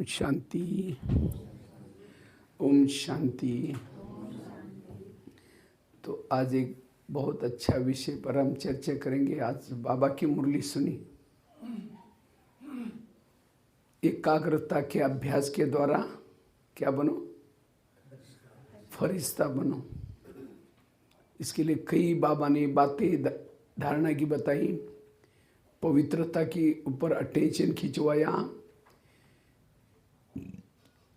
ओम शांति। ओम शांति। तो आज एक बहुत अच्छा विषय पर हम चर्चा करेंगे। आज बाबा की मुरली सुनी। एकाग्रता के अभ्यास के द्वारा क्या बनो? फरिश्ता बनो। इसके लिए कई बाबा ने बातें धारणा की बताई। पवित्रता के ऊपर अटेंशन खिंचवाया,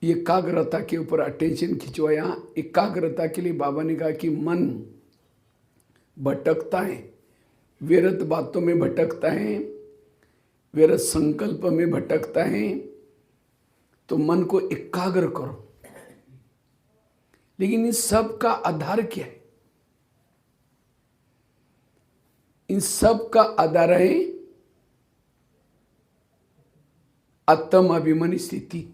एकाग्रता के ऊपर अटेंशन खिंचवाया। एकाग्रता के लिए बाबा ने कहा कि मन भटकता है, व्यर्थ बातों में भटकता है, व्यर्थ संकल्प में भटकता है, तो मन को एकाग्र करो। लेकिन इस सब का आधार क्या है? इन सब का आधार है आत्म अभिमानी स्थिति।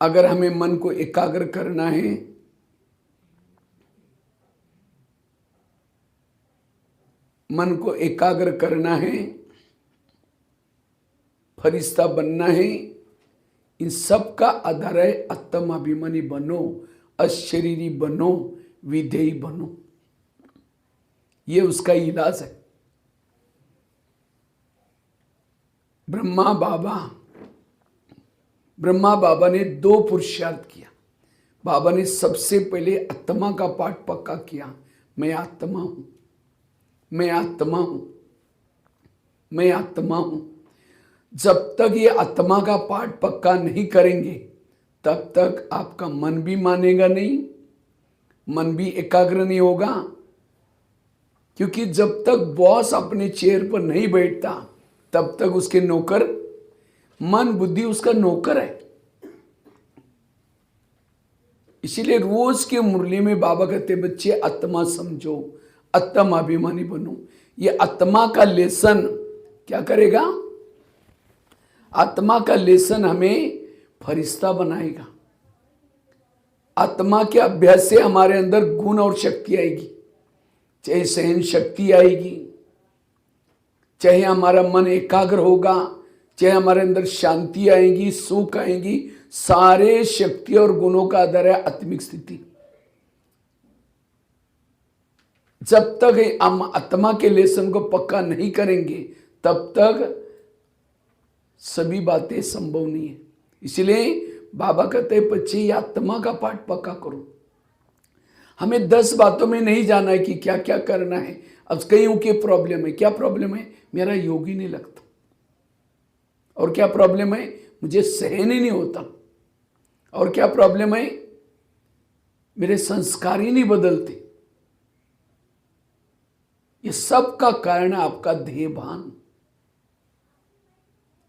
अगर हमें मन को एकाग्र करना है, मन को एकाग्र करना है, फरिश्ता बनना है, इन सब का आधार है आत्म अभिमानी बनो, अशरीरी बनो, विधेयी बनो। ये उसका इलाज है। ब्रह्मा बाबा ने दो पुरुषार्थ किया। बाबा ने सबसे पहले आत्मा का पाठ पक्का किया। मैं आत्मा हूं, मैं आत्मा हूं, मैं आत्मा हूं। जब तक ये आत्मा का पाठ पक्का नहीं करेंगे, तब तक आपका मन भी मानेगा नहीं, मन भी एकाग्र नहीं होगा। क्योंकि जब तक बॉस अपने चेयर पर नहीं बैठता, तब तक उसके नौकर, मन बुद्धि उसका नौकर है। इसीलिए रोज के मुरली में बाबा कहते, बच्चे आत्मा समझो, आत्म अभिमानी बनो। ये आत्मा का लेसन क्या करेगा? आत्मा का लेसन हमें फरिश्ता बनाएगा। आत्मा के अभ्यास से हमारे अंदर गुण और शक्ति आएगी। चाहे सहन शक्ति आएगी, चाहे हमारा मन एकाग्र होगा, चाहे हमारे अंदर शांति आएगी, सुख आएगी। सारे शक्ति और गुणों का आधार है आत्मिक स्थिति। जब तक हम आत्मा के लेसन को पक्का नहीं करेंगे, तब तक सभी बातें संभव नहीं है। इसलिए बाबा कहते हैं, बच्चे ये आत्मा का पाठ पक्का करो। हमें 10 बातों में नहीं जाना है कि क्या क्या करना है। अब कईयों के प्रॉब्लम है। क्या प्रॉब्लम है? मेरा योग ही नहीं लगता। और क्या प्रॉब्लम है? मुझे सहन ही नहीं होता। और क्या प्रॉब्लम है? मेरे संस्कार ही नहीं बदलते। ये सब का कारण है आपका ध्येयभान।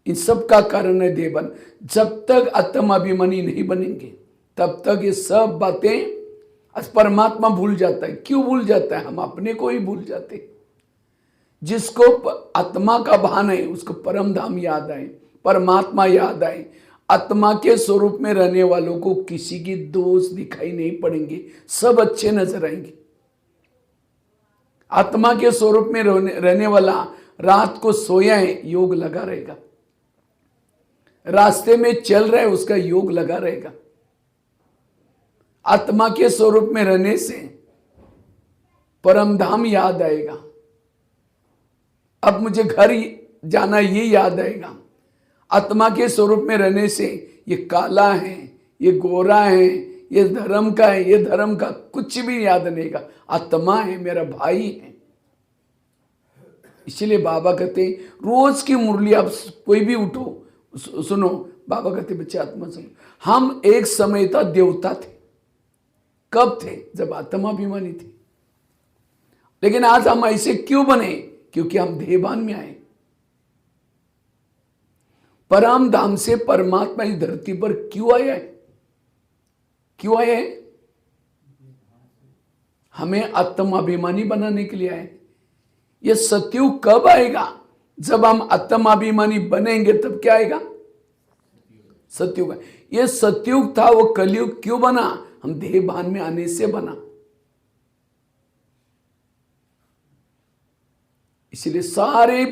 इन सब का कारण है ध्येयभान। जब तक आत्म अभिमानी नहीं बनेंगे, तब तक ये सब बातें, परमात्मा भूल जाता है। क्यों भूल जाता है? हम अपने को ही भूल जाते हैं। जिसको आत्मा का भान है, उसको परम धाम याद आए, परमात्मा याद आए। आत्मा के स्वरूप में रहने वालों को किसी की दोष दिखाई नहीं पड़ेंगे, सब अच्छे नजर आएंगे। आत्मा के स्वरूप में रहने वाला रात को सोया है, योग लगा रहेगा। रास्ते में चल रहा है, उसका योग लगा रहेगा। आत्मा के स्वरूप में रहने से परम धाम याद आएगा। अब मुझे घर जाना, ये याद आएगा। आत्मा के स्वरूप में रहने से ये काला है, ये गोरा है, ये धर्म का है, ये धर्म का कुछ भी याद नहीं आएगा। आत्मा है, मेरा भाई है। इसलिए बाबा कहते, रोज की मुरली आप कोई भी उठो, सुनो। बाबा कहते, बच्चे आत्मा समझो। हम एक समय था देवता थे। कब थे? जब आत्माभिमानी थे। लेकिन आज हम ऐसे क्यों बने? क्योंकि हम ध्येयभान में आए। परम धाम से परमात्मा इस धरती पर क्यों आया है? क्यों आया है? हमें आत्माभिमानी बनाने के लिए आए। यह सतयुग कब आएगा? जब हम आत्माभिमानी बनेंगे, तब क्या आएगा? सतयुग। यह सतयुग था, वो कलयुग क्यों बना? हम ध्येयभान में आने से बना। इसलिए सारे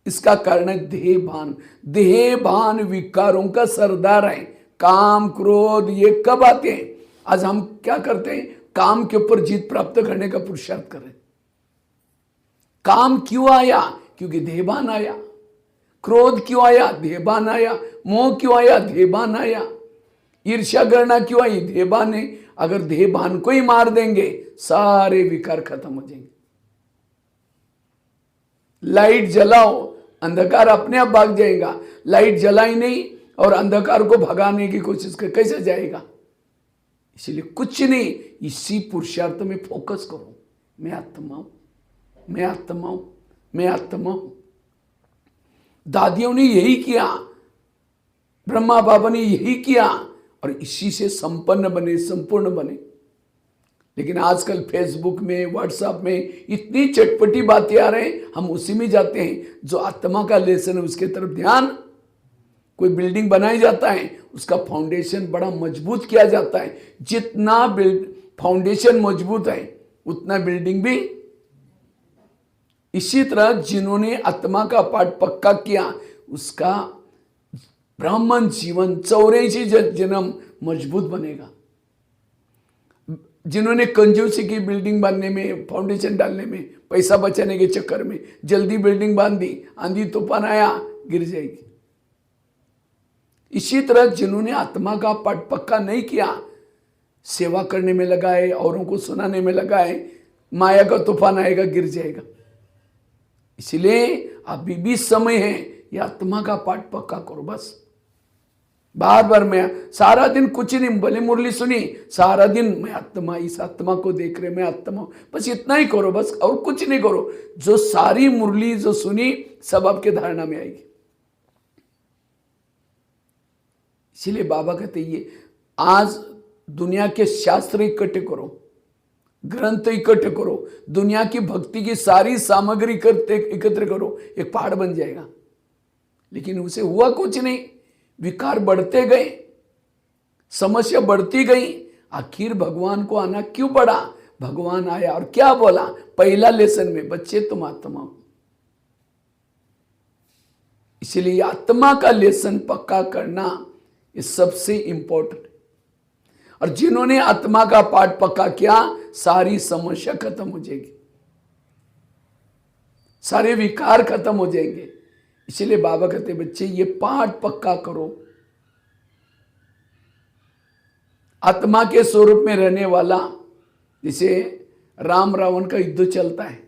इसका कारण है देहभान। देहभान विकारों का सरदार है। काम क्रोध ये कब आते हैं? आज हम क्या करते हैं? काम के ऊपर जीत प्राप्त करने का पुरुषार्थ करें। काम क्यों आया? क्योंकि देहभान आया। क्रोध क्यों आया? देहभान आया। मोह क्यों आया? देहभान आया। ईर्ष्या करना क्यों आई? देहभान है। अगर देहभान को ही मार देंगे सारे विकार खत्म हो जाएंगे। लाइट जलाओ, अंधकार अपने आप भाग जाएगा। लाइट जलाई नहीं और अंधकार को भगाने की कोशिश कर, कैसे जाएगा? इसलिए कुछ नहीं, इसी पुरुषार्थ में फोकस करो। मैं आत्मा हूं, मैं आत्मा हूं, मैं आत्मा हूं। दादियों ने यही किया, ब्रह्मा बाबा ने यही किया और इसी से संपन्न बने, संपूर्ण बने। लेकिन आजकल फेसबुक में, व्हाट्सएप में इतनी चटपटी बातें आ रहे हैं, हम उसी में जाते हैं। जो आत्मा का लेसन है उसके तरफ ध्यान। कोई बिल्डिंग बनाई जाता है, उसका फाउंडेशन बड़ा मजबूत किया जाता है। जितना फाउंडेशन मजबूत है उतना बिल्डिंग भी। इसी तरह जिन्होंने आत्मा का पाठ पक्का किया उसका ब्राह्मण जीवन 84 जन्म मजबूत बनेगा। जिन्होंने कंजूसी की बिल्डिंग बांधने में, फाउंडेशन डालने में, पैसा बचाने के चक्कर में जल्दी बिल्डिंग बांध दी, आंधी तूफान आया गिर जाएगी। इसी तरह जिन्होंने आत्मा का पाठ पक्का नहीं किया, सेवा करने में लगाए, औरों को सुनाने में लगाए, माया का तूफान आएगा गिर जाएगा। इसलिए अभी भी समय है, ये आत्मा का पाठ पक्का करो। बस बार बार मैं सारा दिन कुछ नहीं, भले मुरली सुनी, सारा दिन मैं आत्मा, इस आत्मा को देख रहे, मैं आत्मा, बस इतना ही करो बस, और कुछ नहीं करो। जो सारी मुरली जो सुनी सब आपके धारणा में आएगी। इसीलिए बाबा कहते ये आज दुनिया के शास्त्र इकट्ठे करो, ग्रंथ इकट्ठे करो, दुनिया की भक्ति की सारी सामग्री एकत्र करो, एक पहाड़ बन जाएगा। लेकिन उसे हुआ कुछ नहीं, विकार बढ़ते गए, समस्या बढ़ती गई। आखिर भगवान को आना क्यों पड़ा? भगवान आया और क्या बोला? पहला लेसन में, बच्चे तुम आत्मा हो। इसलिए आत्मा का लेसन पक्का करना ये सबसे इंपॉर्टेंट है। और जिन्होंने आत्मा का पाठ पक्का किया सारी समस्या खत्म हो जाएगी, सारे विकार खत्म हो जाएंगे। इसलिए बाबा कहते बच्चे ये पाठ पक्का करो। आत्मा के स्वरूप में रहने वाला, जैसे राम रावण का युद्ध चलता है,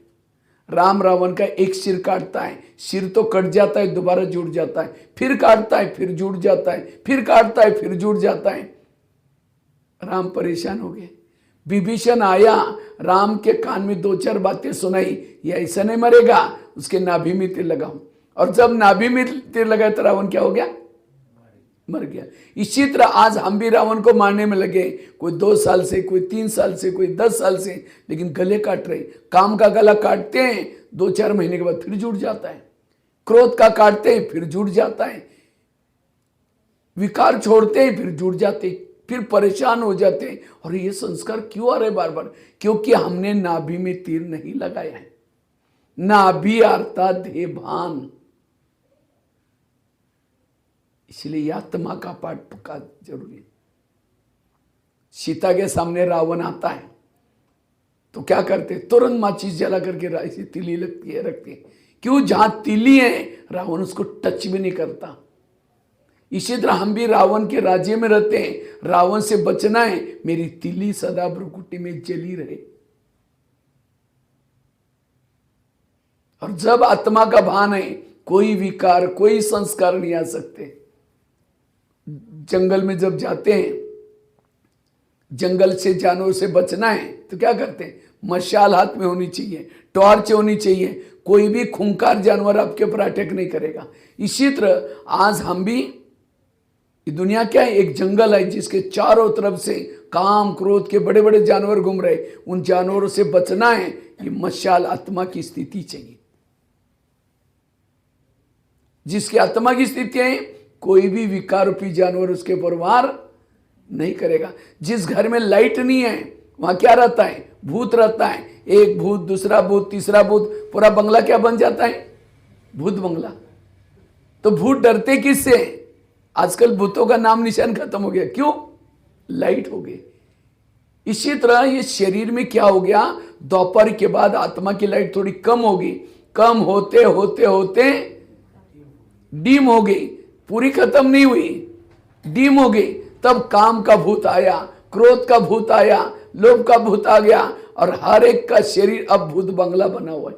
राम रावण का एक सिर काटता है, सिर तो कट जाता है, दोबारा जुड़ जाता है, फिर काटता है, फिर जुड़ जाता है, फिर काटता है, फिर जुड़ जाता है। राम परेशान हो गए। विभीषण आया, राम के कान में 2-4 बातें सुनाई, ये ऐसा नहीं मरेगा, उसके नाभि में तीर लगाऊं। और जब नाभि में तीर लगाया तो रावण क्या हो गया? मर गया। इसी तरह आज हम भी रावण को मारने में लगे, कोई 2 साल से, कोई 3 साल से, कोई 10 साल से, लेकिन गले काट रहे। काम का गला काटते हैं, 2-4 महीने के बाद फिर जुड़ जाता है। क्रोध का काटते हैं, फिर जुड़ जाता है। विकार छोड़ते हैं, फिर जुड़ जाते हैं, फिर परेशान हो जाते हैं। और ये संस्कार क्यों आ रहे बार बार? क्योंकि हमने नाभि में तीर नहीं लगाया है। नाभि अर्थात देहभान। इसलिए आत्मा का पाठ पक्का जरूरी है। सीता के सामने रावण आता है तो क्या करते? तुरंत माचिस जला करके ऐसी तिली लगती है, रखती है। क्यों? जहां तिली है रावण उसको टच भी नहीं करता। इसी तरह हम भी रावण के राज्य में रहते हैं, रावण से बचना है, मेरी तिली सदा भ्रुकुटी में जली रहे। और जब आत्मा का भान है, कोई विकार, कोई संस्कार नहीं आ सकते। जंगल में जब जाते हैं, जंगल से जानवर से बचना है तो क्या करते हैं? मशाल हाथ में होनी चाहिए, टॉर्च होनी चाहिए, कोई भी खूंखार जानवर आपके ऊपर अटैक नहीं करेगा। इसी तरह आज हम भी, ये दुनिया क्या है? एक जंगल है जिसके चारों तरफ से काम क्रोध के बड़े बड़े जानवर घूम रहे। उन जानवरों से बचना है, ये मशाल आत्मा की स्थिति चाहिए। जिसकी आत्मा की स्थिति है, कोई भी विकार रूपी जानवर उसके ऊपर वार नहीं करेगा। जिस घर में लाइट नहीं है वहां क्या रहता है? भूत रहता है। एक भूत, दूसरा भूत, तीसरा भूत, पूरा बंगला क्या बन जाता है? भूत बंगला। तो भूत डरते किससे? आजकल भूतों का नाम निशान खत्म हो गया। क्यों? लाइट हो गई। इसी तरह ये शरीर में क्या हो गया, दोपहर के बाद आत्मा की लाइट थोड़ी कम होगी, कम होते होते होते डीम हो गई, पूरी खत्म नहीं हुई, डीम हो गई। तब काम का भूत आया, क्रोध का भूत आया, लोभ का भूत आ गया, और हर एक का शरीर अब भूत बंगला बना हुआ है।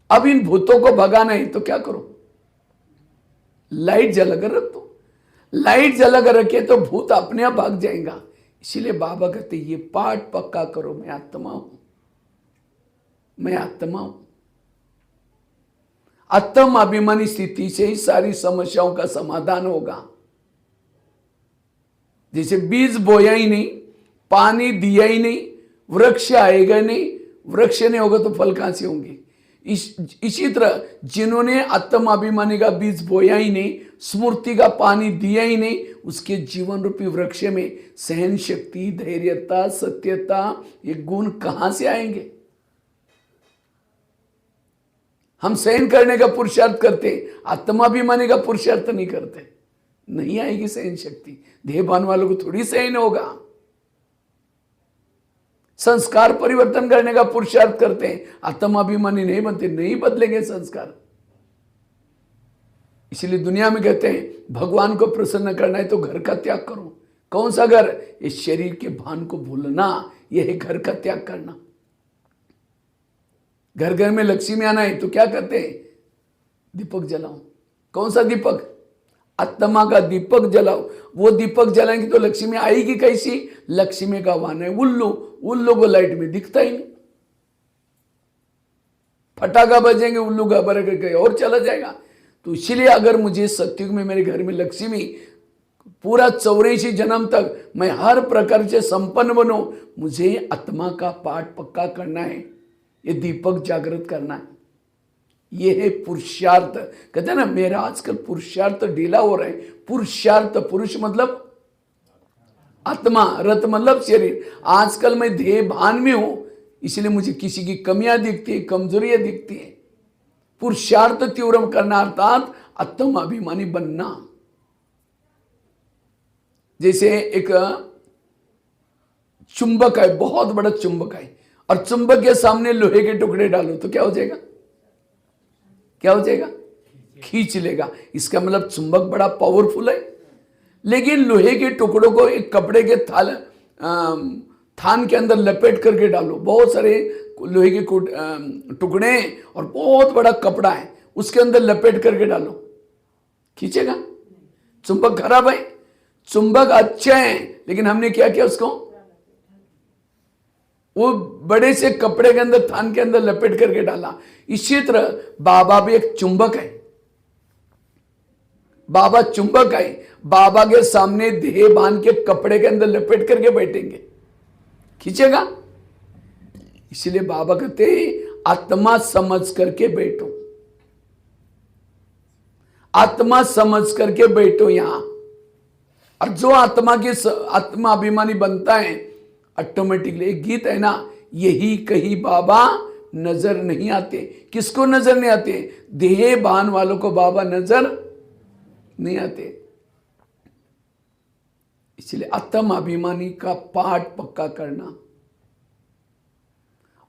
अब इन भूतों को भगाना है तो क्या करो? लाइट जलाकर रख दो। लाइट जलाकर रखे तो भूत अपने आप भाग जाएगा। इसीलिए बाबा कहते ये पाठ पक्का करो, मैं आत्मा हूं, मैं आत्मा हूं। आत्म अभिमानी स्थिति से ही सारी समस्याओं का समाधान होगा। जैसे बीज बोया ही नहीं, पानी दिया ही नहीं, वृक्ष आएगा नहीं, वृक्ष नहीं होगा तो फल कहां से होंगे? इसी तरह जिन्होंने आत्म अभिमानी का बीज बोया ही नहीं, स्मृति का पानी दिया ही नहीं, उसके जीवन रूपी वृक्ष में सहन शक्ति, धैर्यता, सत्यता, ये गुण कहां से आएंगे? हम सहन करने का पुरुषार्थ करते, आत्माभिमानी का पुरुषार्थ नहीं करते, नहीं आएगी सहन शक्ति। देहभान वालों को थोड़ी सहन होगा। संस्कार परिवर्तन करने का पुरुषार्थ करते हैं, आत्माभिमानी नहीं बनते, नहीं बदलेंगे संस्कार। इसलिए दुनिया में कहते हैं भगवान को प्रसन्न करना है तो घर का त्याग करो। कौन सा घर? इस शरीर के भान को भूलना, यह है घर का त्याग करना। घर घर में लक्ष्मी आना है तो क्या करते हैं? दीपक जलाओ। कौन सा दीपक? आत्मा का दीपक जलाओ। वो दीपक जलाएंगे तो लक्ष्मी आएगी कैसी? लक्ष्मी का वाहन है उल्लू, उल्लू को लाइट में दिखता ही नहीं। फटाका बजेंगे, उल्लू घबरा करके और चला जाएगा। तो इसीलिए अगर मुझे सत्युग में मेरे घर में लक्ष्मी पूरा 84 जन्म तक मैं हर प्रकार से संपन्न बनूं, मुझे आत्मा का पाठ पक्का करना है, ये दीपक जागृत करना है। ये है पुरुषार्थ। कहते हैं ना मेरा आजकल पुरुषार्थ ढीला हो रहा है। पुरुषार्थ, पुरुष मतलब आत्मा, रथ मतलब शरीर। आजकल मैं देह भान में हूं, इसलिए मुझे किसी की कमियां दिखती है, कमजोरियां दिखती है। पुरुषार्थ तीव्र करना अर्थात आत्म अभिमानी बनना। जैसे एक चुंबक है, बहुत बड़ा चुंबक है, और चुंबक के सामने लोहे के टुकड़े डालो तो क्या हो जाएगा? क्या हो जाएगा? खींच लेगा। इसका मतलब चुंबक बड़ा पावरफुल है। लेकिन लोहे के टुकड़ों को एक कपड़े के थान के अंदर लपेट करके डालो, बहुत सारे लोहे के टुकड़े और बहुत बड़ा कपड़ा है, उसके अंदर लपेट करके डालो, खींचेगा? चुंबक खराब है? चुंबक अच्छा है, लेकिन हमने क्या किया उसको? वो बड़े से कपड़े के अंदर, थान के अंदर लपेट करके डाला। इसी तरह बाबा भी एक चुंबक है। बाबा चुंबक है। बाबा के सामने देह बांध के कपड़े के अंदर लपेट करके बैठेंगे, खींचेगा? इसलिए बाबा कहते हैं आत्मा समझ करके बैठो, आत्मा समझ करके बैठो यहां। और जो आत्मा के आत्मा अभिमानी बनता है ऑटोमेटिकली, एक गीत है ना, यही कहीं बाबा नजर नहीं आते। किसको नजर नहीं आते? देह बान वालों को बाबा नजर नहीं आते। इसलिए आत्म अभिमानी का पाठ पक्का करना,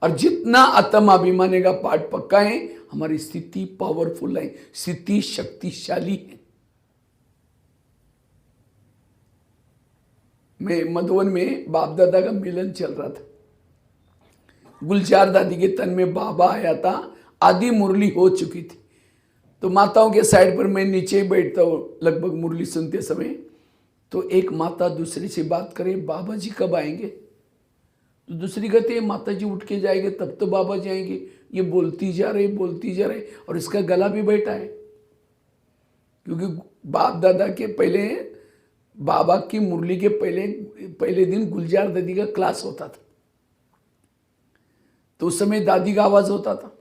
और जितना आत्म अभिमानी का पाठ पक्का है, हमारी स्थिति पावरफुल है, स्थिति शक्तिशाली है। मैं मधुबन में बाप दादा का मिलन चल रहा था। गुलजार दादी के तन में बाबा आया था, आधी मुरली हो चुकी थी। तो माताओं के साइड पर मैं नीचे ही बैठता हूँ लगभग मुरली सुनते समय। तो एक माता दूसरी से बात करे, बाबा जी कब आएंगे? तो दूसरी कहती है माता जी उठ के जाएंगे तब तो बाबा जी आएंगे। ये बोलती जा रही, बोलती जा रही, और इसका गला भी बैठा है, क्योंकि बाप दादा के पहले, बाबा की मुरली के पहले दिन गुलजार दादी का क्लास होता था। तो उस समय दादी का आवाज होता था,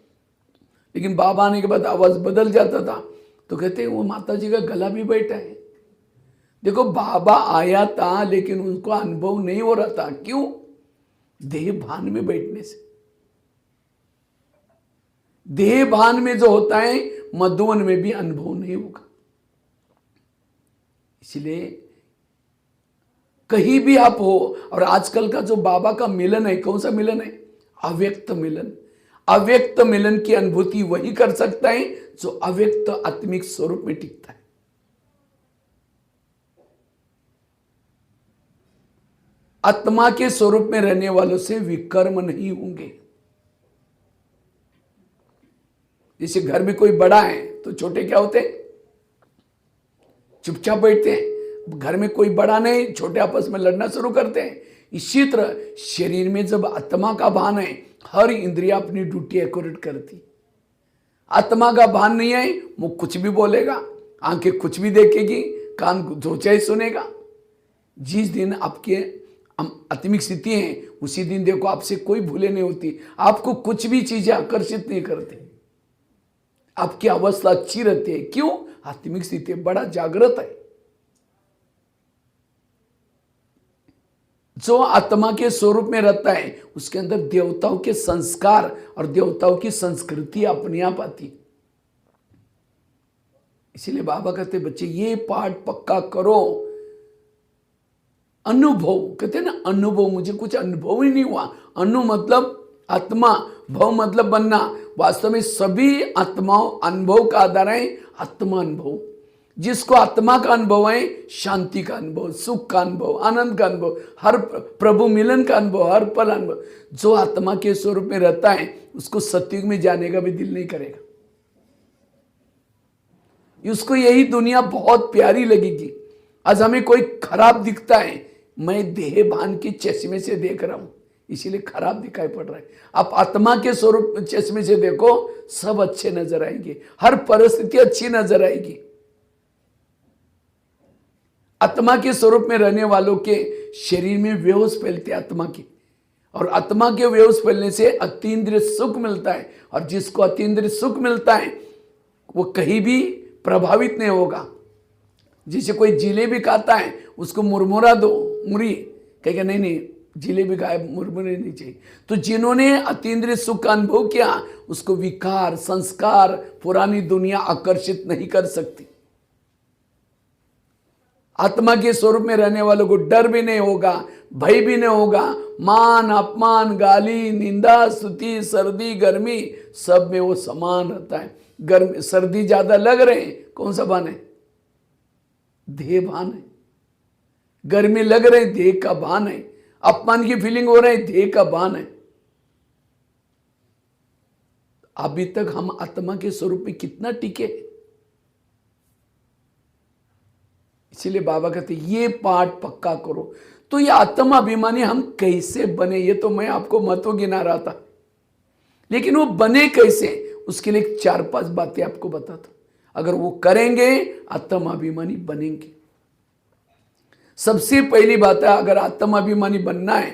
लेकिन बाबा आने के बाद आवाज बदल जाता था। तो कहते हैं वो माता जी का गला भी बैठा है। देखो बाबा आया था, लेकिन उनको अनुभव नहीं हो रहा था। क्यों? देह भान में बैठने से। देह भान में जो होता है मधुवन में भी अनुभव नहीं होगा। इसलिए कहीं भी आप हो, और आजकल का जो बाबा का मिलन है, कौन सा मिलन है? अव्यक्त मिलन। अव्यक्त मिलन की अनुभूति वही कर सकता है जो अव्यक्त आत्मिक स्वरूप में टिकता है। आत्मा के स्वरूप में रहने वालों से विकर्म नहीं होंगे। जैसे घर में कोई बड़ा है तो छोटे क्या होते हैं? चुपचाप बैठते हैं। घर में कोई बड़ा नहीं, छोटे आपस में लड़ना शुरू करते हैं। इसी तरह शरीर में जब आत्मा का भान है, हर इंद्रिया अपनी ड्यूटी एक्यूरेट करती। आत्मा का भान नहीं है, मुंह कुछ भी बोलेगा, आंखें कुछ भी देखेगी, कान जो चाहे सुनेगा। जिस दिन आपके आत्मिक स्थिति है, उसी दिन देखो आपसे कोई भूले नहीं होती, आपको कुछ भी चीजें आकर्षित नहीं करती, आपकी अवस्था अच्छी रहती है। क्यों? आत्मिक स्थिति बड़ा जागृत है। जो आत्मा के स्वरूप में रहता है उसके अंदर देवताओं के संस्कार और देवताओं की संस्कृति अपने आप आती। इसीलिए बाबा कहते बच्चे ये पाठ पक्का करो। अनुभव कहते हैं ना, अनुभव, मुझे कुछ अनुभव ही नहीं हुआ। अनु मतलब आत्मा, भव मतलब बनना। वास्तव में सभी आत्माओं अनुभव का आधार है आत्मा अनुभव। जिसको आत्मा का अनुभव है, शांति का अनुभव, सुख का अनुभव, आनंद का अनुभव, हर प्रभु मिलन का अनुभव, हर पल अनुभव। जो आत्मा के स्वरूप में रहता है उसको सतयुग में जाने का भी दिल नहीं करेगा। उसको यही दुनिया बहुत प्यारी लगेगी। आज हमें कोई खराब दिखता है, मैं देह भान के चश्मे से देख रहा हूं, इसीलिए खराब दिखाई पड़ रहा है। आप आत्मा के स्वरूप चश्मे से देखो, सब अच्छे नजर आएंगे, हर परिस्थिति अच्छी नजर आएगी। आत्मा के स्वरूप में रहने वालों के शरीर में वेव्स फैलते आत्मा की, और आत्मा के वेव्स फैलने से अतीन्द्रिय सुख मिलता है। और जिसको अतीन्द्रिय सुख मिलता है वो कहीं भी प्रभावित नहीं होगा। जैसे कोई जिलेबी खाता है, उसको मुरमुरा दो, मुरी कहेगा नहीं नहीं जिलेबी खाए, मुरमुरे नहीं चाहिए। तो जिन्होंने अतीन्द्रिय सुख का अनुभव किया उसको विकार, संस्कार, पुरानी दुनिया आकर्षित नहीं कर सकती। आत्मा के स्वरूप में रहने वालों को डर भी नहीं होगा, भय भी नहीं होगा। मान अपमान, गाली, निंदा, स्तुति, सर्दी, गर्मी, सब में वो समान रहता है। गर्मी सर्दी ज्यादा लग रहे हैं, कौन सा भान है? देह भान है। गर्मी लग रहे, देह का भान है। अपमान की फीलिंग हो रही है, देह का भान है। अभी तक हम आत्मा के स्वरूप में कितना टिके। इसीलिए बाबा कहते ये पाठ पक्का करो। तो ये आत्माभिमानी हम कैसे बने, ये तो मैं आपको महत्व गिना रहा था, लेकिन वो बने कैसे, उसके लिए 4-5 बातें आपको बताता हूं। अगर वो करेंगे आत्माभिमानी बनेंगे। सबसे पहली बात है, अगर आत्माभिमानी बनना है,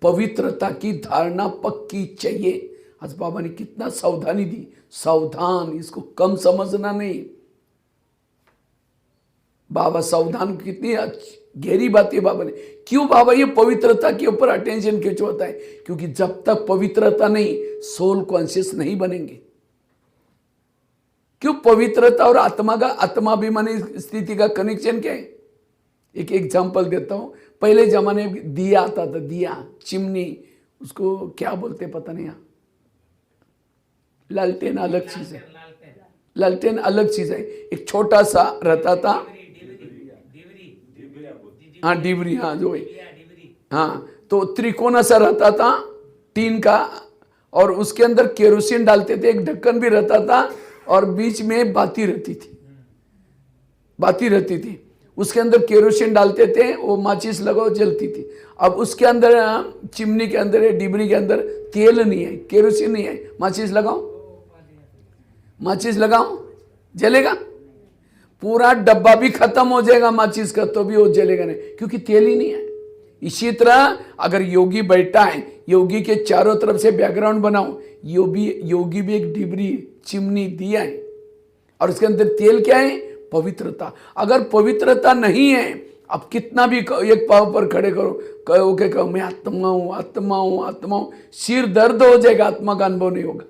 पवित्रता की धारणा पक्की चाहिए। आज बाबा ने कितना सावधानी दी, सावधान, इसको कम समझना नहीं। बाबा सावधान, कितनी गहरी बात है बाबा ने। क्यों बाबा ये पवित्रता के ऊपर अटेंशन खिंचवाता है? क्योंकि जब तक पवित्रता नहीं, सोल कॉन्शियस नहीं बनेंगे। क्यों? पवित्रता और आत्मा का, आत्माभिमानी स्थिति का कनेक्शन क्या है? एक एग्जांपल देता हूं। पहले जमाने में दिया आता था, दिया, चिमनी, उसको क्या बोलते पता नहीं। लालटेन अलग चीज है, लालटेन अलग चीज है। एक छोटा सा रहता था, हाँ डिबरी, हाँ जो है, हाँ तो त्रिकोण सा रहता था टीन का, और उसके अंदर केरोसिन डालते थे, एक ढक्कन भी रहता था, और बीच में बाती रहती थी, बाती रहती थी। उसके अंदर केरोसिन डालते थे, वो माचिस लगाओ जलती थी। अब उसके अंदर, चिमनी के अंदर, डिबरी के अंदर तेल नहीं है, केरोसिन नहीं है, माचिस लगाओ, माचिस लगाओ, जलेगा? पूरा डब्बा भी खत्म हो जाएगा माचिस का, तो भी वो जलेगा नहीं, क्योंकि तेल ही नहीं है। इसी तरह अगर योगी बैठा है, योगी के चारों तरफ से बैकग्राउंड बनाओ, योगी भी एक डिबरी, चिमनी, दिया है, और उसके अंदर तेल क्या है? पवित्रता। अगर पवित्रता नहीं है, अब कितना भी एक पाव पर खड़े करो, कहो मैं आत्मा हूं, आत्मा हूं, आत्मा हूं, सिर दर्द हो जाएगा, आत्मा का अनुभव नहीं होगा।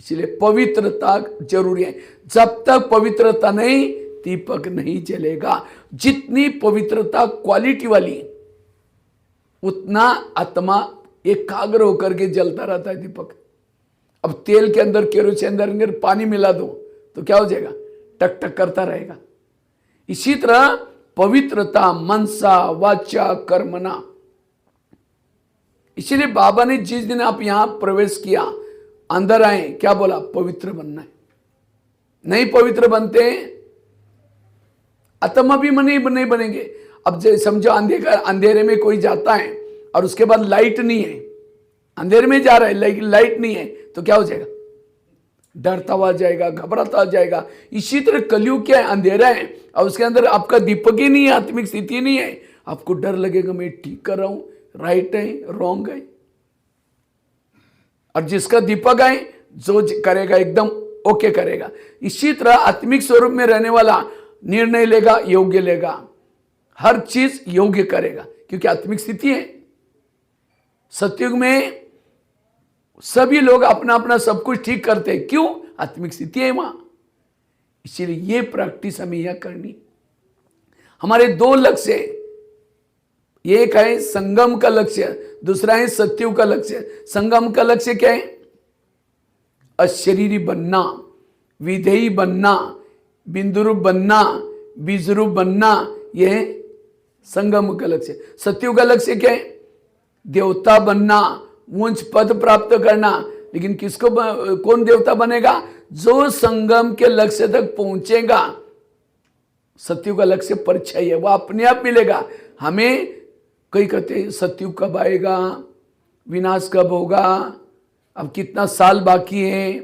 इसलिए पवित्रता जरूरी है। जब तक पवित्रता नहीं, दीपक नहीं जलेगा। जितनी पवित्रता क्वालिटी वाली, उतना आत्मा एकाग्र होकर के जलता रहता है दीपक। अब तेल के अंदर, केरोसिन अंदर पानी मिला दो तो क्या हो जाएगा? टक टक करता रहेगा। इसी तरह पवित्रता मनसा वाचा कर्मणा। इसीलिए बाबा ने जिस दिन आप यहां प्रवेश किया, अंदर आए, क्या बोला? पवित्र बनना है। नहीं पवित्र बनते, आत्मा भी नहीं बनेंगे। अब समझो अंधेरे में कोई जाता है और उसके बाद लाइट नहीं है, अंधेरे में जा रहा है, लाइट नहीं है, तो क्या हो जाएगा? डरता हुआ जाएगा, घबराता जाएगा। इसी तरह कलयुग क्या है? अंधेरा है और उसके अंदर आपका दीपक ही नहीं है, आत्मिक स्थिति नहीं है। आपको डर लगेगा, मैं ठीक कर रहा हूं, राइट है, रॉन्ग है। और जिसका दीपक है, जो करेगा एकदम ओके करेगा। इसी तरह आत्मिक स्वरूप में रहने वाला निर्णय लेगा, योग्य लेगा, हर चीज योग्य करेगा, क्योंकि आत्मिक स्थिति है। सतयुग में सभी लोग अपना अपना सब कुछ ठीक करते हैं, क्यों? आत्मिक स्थिति है वहां। इसीलिए ये प्रैक्टिस हमें यह करनी। हमारे दो लक्ष्य, एक है संगम का लक्ष्य, दूसरा है सतयुग का लक्ष्य। संगम का लक्ष्य क्या है? अशरीरी बनना, विधेयी बनना, बिंदुरूप बनना, बीजरूप बनना, यह संगम का लक्ष्य। सतयुग का लक्ष्य क्या है? देवता बनना, उच्च पद प्राप्त करना। लेकिन किसको कौन देवता बनेगा? जो संगम के लक्ष्य तक पहुंचेगा। सतयुग का लक्ष्य परीक्षा ही है, वह अपने आप मिलेगा हमें। कई कहते हैं सतयुग कब आएगा, विनाश कब होगा, अब कितना साल बाकी है।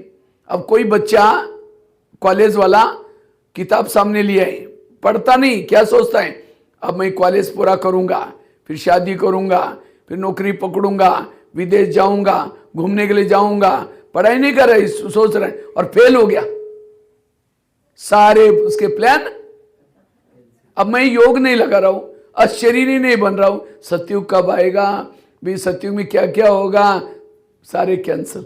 अब कोई बच्चा कॉलेज वाला किताब सामने लिया है, पढ़ता नहीं, क्या सोचता है? अब मैं कॉलेज पूरा करूंगा, फिर शादी करूंगा, फिर नौकरी पकड़ूंगा, विदेश जाऊंगा, घूमने के लिए जाऊंगा। पढ़ाई नहीं कर रहे, सोच रहे, और फेल हो गया सारे उसके प्लान। अब मैं योग नहीं लगा रहा हूं, अशरीरी नहीं बन रहा हूं। सतयुग कब आएगा भी, सतयुग में क्या क्या होगा, सारे कैंसिल।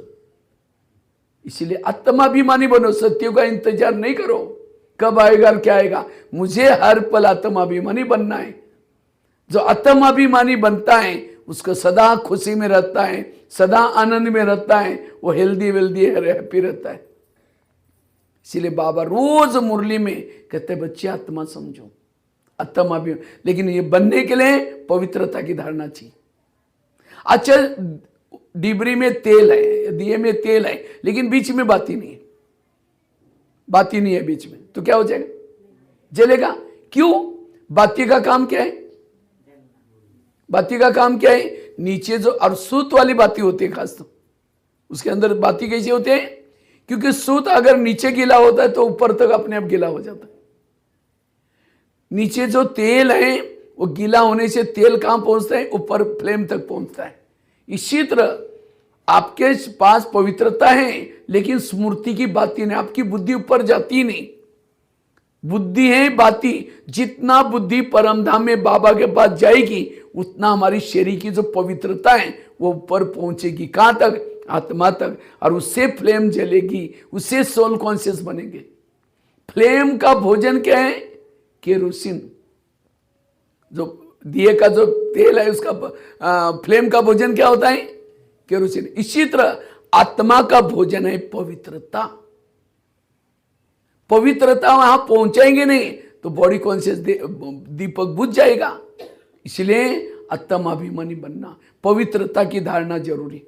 इसीलिए आत्माभिमानी बनो, सतयुग का इंतजार नहीं करो कब आएगा क्या आएगा। मुझे हर पल आत्माभिमानी बनना है। जो आत्माभिमानी बनता है उसको सदा खुशी में रहता है, सदा आनंद में रहता है, वो हेल्दी वेल्दी हैप्पी रहता है। इसीलिए बाबा रोज मुरली में कहते बच्चे आत्मा समझो, आत्माभिमान। लेकिन ये बनने के लिए पवित्रता की धारणा चाहिए। अच्छा, डिबरी में तेल है, दिए में तेल है, लेकिन बीच में बाती नहीं है, बाती नहीं है बीच में, तो क्या हो जाएगा? जलेगा। क्यों? बाती का काम क्या है? बाती का काम क्या है? नीचे जो और सूत वाली बाती होती है खास, तो उसके अंदर बाती कैसे होते हैं? क्योंकि सूत अगर नीचे गीला होता है तो ऊपर तक अपने आप गीला हो जाता है। नीचे जो तेल है वो गीला होने से तेल कहां पहुंचता है? ऊपर फ्लेम तक पहुंचता है। इसी तरह आपके पास पवित्रता है, लेकिन स्मृति की बाती नहीं, आपकी बुद्धि ऊपर जाती नहीं। बुद्धि है बाती, जितना बुद्धि परमधाम में बाबा के पास जाएगी उतना हमारी शरीर की जो पवित्रता है वो ऊपर पहुंचेगी। कहां तक? आत्मा तक। और उससे फ्लेम जलेगी, उससे सोल कॉन्शियस बनेंगे। फ्लेम का भोजन क्या है? केरोसिन। जो दिए का जो तेल है उसका फ्लेम का भोजन क्या होता है? केरोसिन। इसी तरह आत्मा का भोजन है पवित्रता। पवित्रता वहां पहुंचाएंगे नहीं तो बॉडी कॉन्शियस दीपक बुझ जाएगा। इसलिए आत्माभिमानी बनना, पवित्रता की धारणा जरूरी।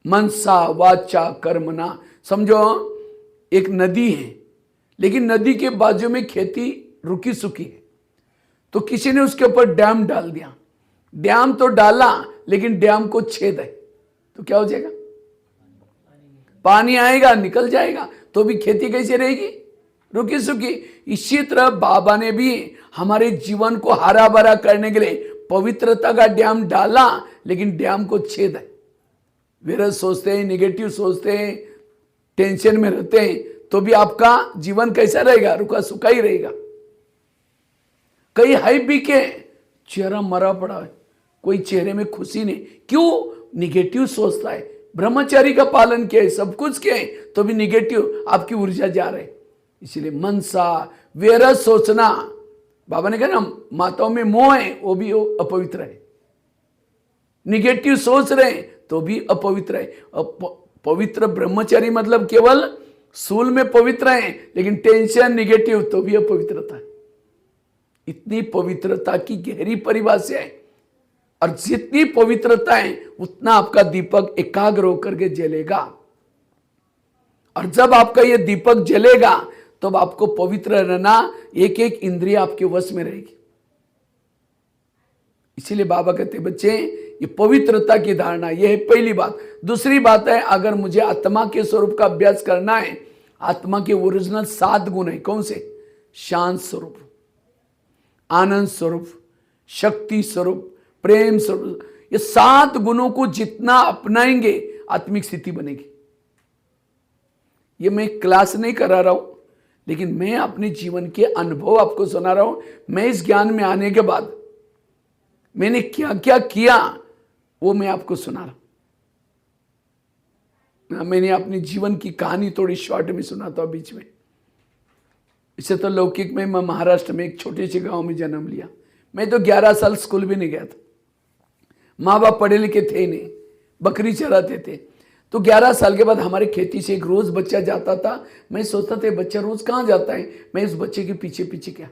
मनसा वाचा कर्मणा। समझो एक नदी है, लेकिन नदी के बाजू में खेती रुकी सुकी है, तो किसी ने उसके ऊपर डैम डाल दिया। डैम तो डाला लेकिन डैम को छेद है, तो क्या हो जाएगा? पानी आएगा निकल जाएगा, तो भी खेती कैसे रहेगी? रुकी सुकी। इसी तरह बाबा ने भी हमारे जीवन को हरा भरा करने के लिए पवित्रता का डैम डाला, लेकिन डैम को छेद है। विरस सोचते हैं, निगेटिव सोचते हैं, टेंशन में रहते हैं, तो भी आपका जीवन कैसा रहेगा? रुका सुखा ही रहेगा। कई हाई भी के चेहरा मरा पड़ा है, कोई चेहरे में खुशी नहीं। क्यों? निगेटिव सोचता है, ब्रह्मचारी का पालन किया है, सब कुछ किया है, तो भी निगेटिव आपकी ऊर्जा जा रही। इसलिए मनसा व्यर्थ सोचना, बाबा ने कहा ना माताओं में मोह है, वो भी अपवित्र है। निगेटिव सोच रहे हैं तो भी अपवित्र है। पवित्र ब्रह्मचारी मतलब केवल सूल में पवित्र है, लेकिन टेंशन निगेटिव तो भी अपवित्रता है। इतनी पवित्रता की गहरी परिभाषा है, और जितनी पवित्रता है उतना आपका दीपक एकाग्र होकर के जलेगा। और जब आपका ये दीपक जलेगा तब आपको पवित्र रहना, एक एक इंद्रिय आपके वश में रहेगी। इसीलिए बाबा कहते बच्चे, ये पवित्रता की धारणा, यह है पहली बात। दूसरी बात है, अगर मुझे आत्मा के स्वरूप का अभ्यास करना है, आत्मा के ओरिजिनल 7 गुण है। कौन से? शांत स्वरूप, आनंद स्वरूप, शक्ति स्वरूप, प्रेम स्वरूप। ये 7 गुणों को जितना अपनाएंगे आत्मिक स्थिति बनेगी। ये मैं क्लास नहीं करा रहा हूं, लेकिन मैं अपने जीवन के अनुभव आपको सुना रहा हूं। मैं इस ज्ञान में आने के बाद मैंने क्या क्या किया वो मैं आपको सुना रहा हूं। मैंने अपने जीवन की कहानी थोड़ी शॉर्ट में सुनाता हूं बीच में। इससे तो लौकिक में मैं महाराष्ट्र में एक छोटे से गांव में जन्म लिया। मैं तो 11 साल स्कूल भी नहीं गया था। माँ बाप पढ़े लिखे थे नहीं, बकरी चराते थे। तो 11 साल के बाद हमारे खेती से एक रोज बच्चा जाता था। मैं सोचता था बच्चा रोज कहाँ जाता है, मैं इस बच्चे के पीछे पीछे क्या।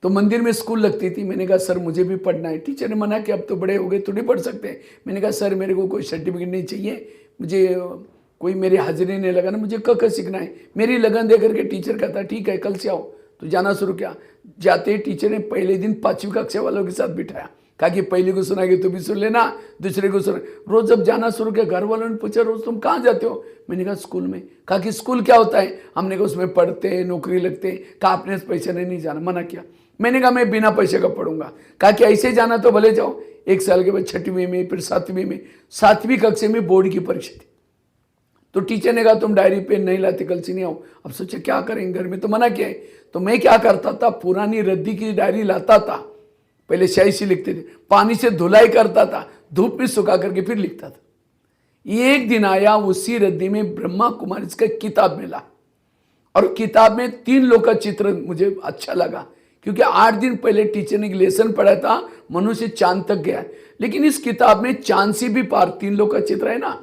तो मंदिर में स्कूल लगती थी। मैंने कहा सर मुझे भी पढ़ना है। टीचर ने मना कि अब तो बड़े हो गए, थोड़ी पढ़ सकते हैं। मैंने कहा सर मेरे को कोई सर्टिफिकेट नहीं चाहिए, मुझे कोई मेरी हाजिरी नहीं लगाना, मुझे क सीखना है। मेरी लगन दे करके टीचर कहता ठीक है कल से आओ। तो जाना शुरू किया। जाते ही टीचर ने पहले दिन 5वीं कक्षा वालों के साथ बिठाया, कहा कि पहले को सुनाएंगे तो भी सुन लेना, दूसरे को सुना। रोज जब जाना शुरू किया, घर वालों ने पूछा रोज तुम कहाँ जाते हो? मैंने कहा स्कूल में। कहा कि स्कूल क्या होता है? हमने कहा उसमें पढ़ते हैं, नौकरी लगते हैं। कहा आपने पैसे नहीं जाना, मना किया। मैंने कहा मैं बिना पैसे का पढ़ूंगा। कहा कि ऐसे जाना तो भले जाओ। 1 साल के बाद 6वीं में, फिर 7वीं में, 7वीं कक्षा में बोर्ड की परीक्षा थी। तो टीचर ने कहा तुम डायरी पेन नहीं लाते, कल से नहीं आओ। अब सोचा क्या करेंगे, घर में तो मना किया है। तो मैं क्या करता था, पुरानी रद्दी की डायरी लाता था। पहले स्याही से लिखते थे, पानी से धुलाई करता था, धूप में सुखा करके फिर लिखता था। एक दिन आया, उसी रद्दी में ब्रह्मा कुमारी का किताब मिला, और किताब में 3 लोग का चित्र मुझे अच्छा लगा, क्योंकि 8 दिन पहले टीचर ने एक लेसन पढ़ा था, मनुष्य चांद तक गया। लेकिन इस किताब में चांद से भी पार 3 लोग का चित्र है ना।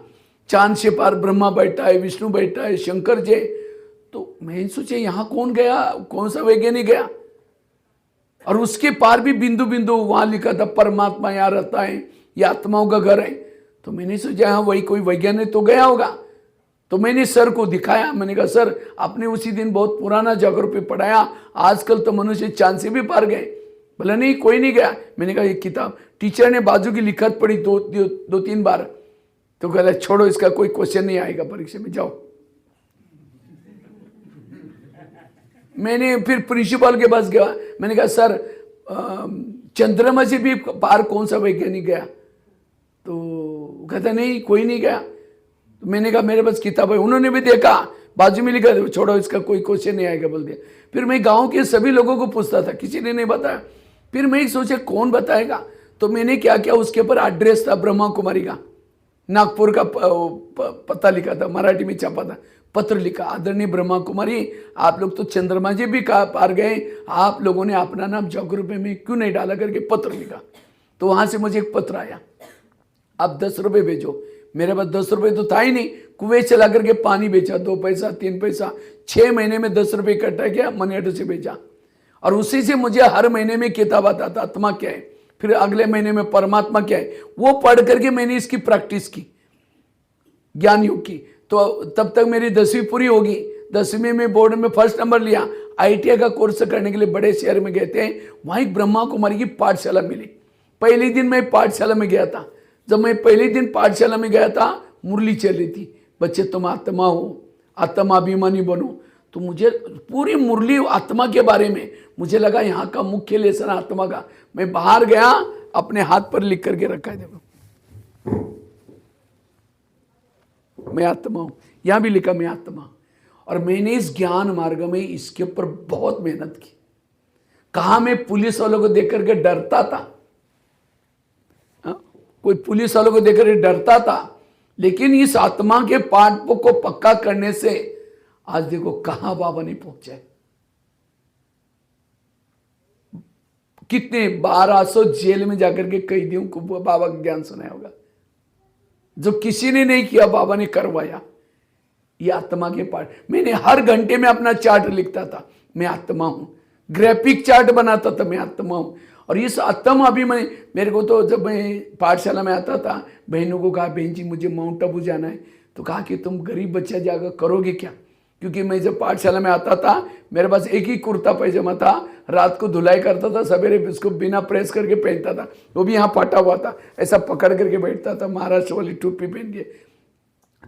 चांद से पार ब्रह्मा बैठा है, विष्णु बैठा है, शंकर जी। तो मैं सोचे यहाँ कौन गया, कौन सा वैज्ञानिक गया? और उसके पार भी बिंदु बिंदु वहां लिखा था परमात्मा यहाँ रहता है, ये आत्माओं का घर है। तो मैंने सोचा हाँ वही कोई वैज्ञानिक तो गया होगा। तो मैंने सर को दिखाया। मैंने कहा सर आपने उसी दिन बहुत पुराना जागरूक पे पढ़ाया, आजकल तो मनुष्य चांद से भी पार गए। बोला नहीं कोई नहीं गया। मैंने कहा ये किताब। टीचर ने बाजू की लिखत पढ़ी 2-3 बार। तो कहला छोड़ो, इसका कोई क्वेश्चन नहीं आएगा परीक्षा में, जाओ। मैंने फिर प्रिंसिपल के पास गया। मैंने कहा सर चंद्रमा से भी पार कौन सा वैज्ञानिक गया? तो कहता नहीं कोई नहीं गया। तो मैंने कहा मेरे पास किताब है। उन्होंने भी देखा, बाजू में लिखा, छोड़ो इसका कोई क्वेश्चन नहीं आएगा बोल दिया। फिर मैं गांव के सभी लोगों को पूछता था, किसी ने नहीं बताया। फिर मैं सोचा कौन बताएगा। तो मैंने क्या किया, उसके ऊपर एड्रेस था ब्रह्मा कुमारी का, नागपुर का पता लिखा था, मराठी में छापा था, पत्र लिखा, आदरणीय ब्रह्मा कुमारी आप लोग तो चंद्रमा जी भी पार गए, आप लोगों ने अपना नाम जागरूक में क्यों नहीं डाला करके पत्र लिखा। तो वहां से मुझे एक पत्र आया, आप 10 रुपये भेजो। मेरे पास 10 रुपये तो था ही नहीं। कुएं चला करके पानी बेचा, 2 पैसा 3 पैसा, 6 महीने में 10 रुपये इकट्ठा किया, मनी ऑर्डर से भेजा। और उसी से मुझे हर महीने में किताब आता था, आत्मा क्या है, फिर अगले महीने में परमात्मा क्या है। वो पढ़ करके मैंने इसकी प्रैक्टिस की, ज्ञान योग की। तो तब तक मेरी 10वीं पूरी होगी। 10वीं में बोर्ड में फर्स्ट नंबर लिया। ITI का कोर्स करने के लिए बड़े शहर में गए थे। वहाँ एक ब्रह्मा कुमारी की पाठशाला मिली। पहले दिन मैं पाठशाला में गया था। जब मैं पहले दिन पाठशाला में गया था, मुरली चल रही थी, बच्चे तुम आत्मा हो, आत्माभिमानी बनो। तो मुझे पूरी मुरली आत्मा के बारे में मुझे लगा यहाँ का मुख्य लेसन आत्मा का। मैं बाहर गया, अपने हाथ पर लिख करके रखा है, देखो मैं आत्मा हूं। यहां भी लिखा मैं आत्मा। और मैंने इस ज्ञान मार्ग में इसके ऊपर बहुत मेहनत की। कहा मैं पुलिस वालों को देख करके डरता था, कोई पुलिस वालों को देख करके डरता था। लेकिन इस आत्मा के पाठ को पक्का करने से आज देखो कहां बाबा नहीं पहुंचे। कितने 1200 जेल में जाकर के कैदियों को बाबा का ज्ञान सुनाया होगा। जो किसी ने नहीं किया बाबा ने करवाया। ये आत्मा के पाठ मैंने हर घंटे में अपना चार्ट लिखता था, मैं आत्मा हूं। ग्राफिक चार्ट बनाता था, मैं आत्मा हूं। और इस आत्मा अभिमान मेरे को तो जब मैं पाठशाला में आता था, बहनों को कहा बहन जी मुझे माउंट आबू जाना है, तो कहा कि तुम गरीब बच्चा जाकर करोगे क्या। क्योंकि मैं जब पाठशाला में आता था मेरे पास एक ही कुर्ता पैजामा था, रात को धुलाई करता था, सवेरे उसको बिना प्रेस करके पहनता था, वो भी यहाँ फटा हुआ था, ऐसा पकड़ करके बैठता था महाराष्ट्र वाली टोपी पहन के।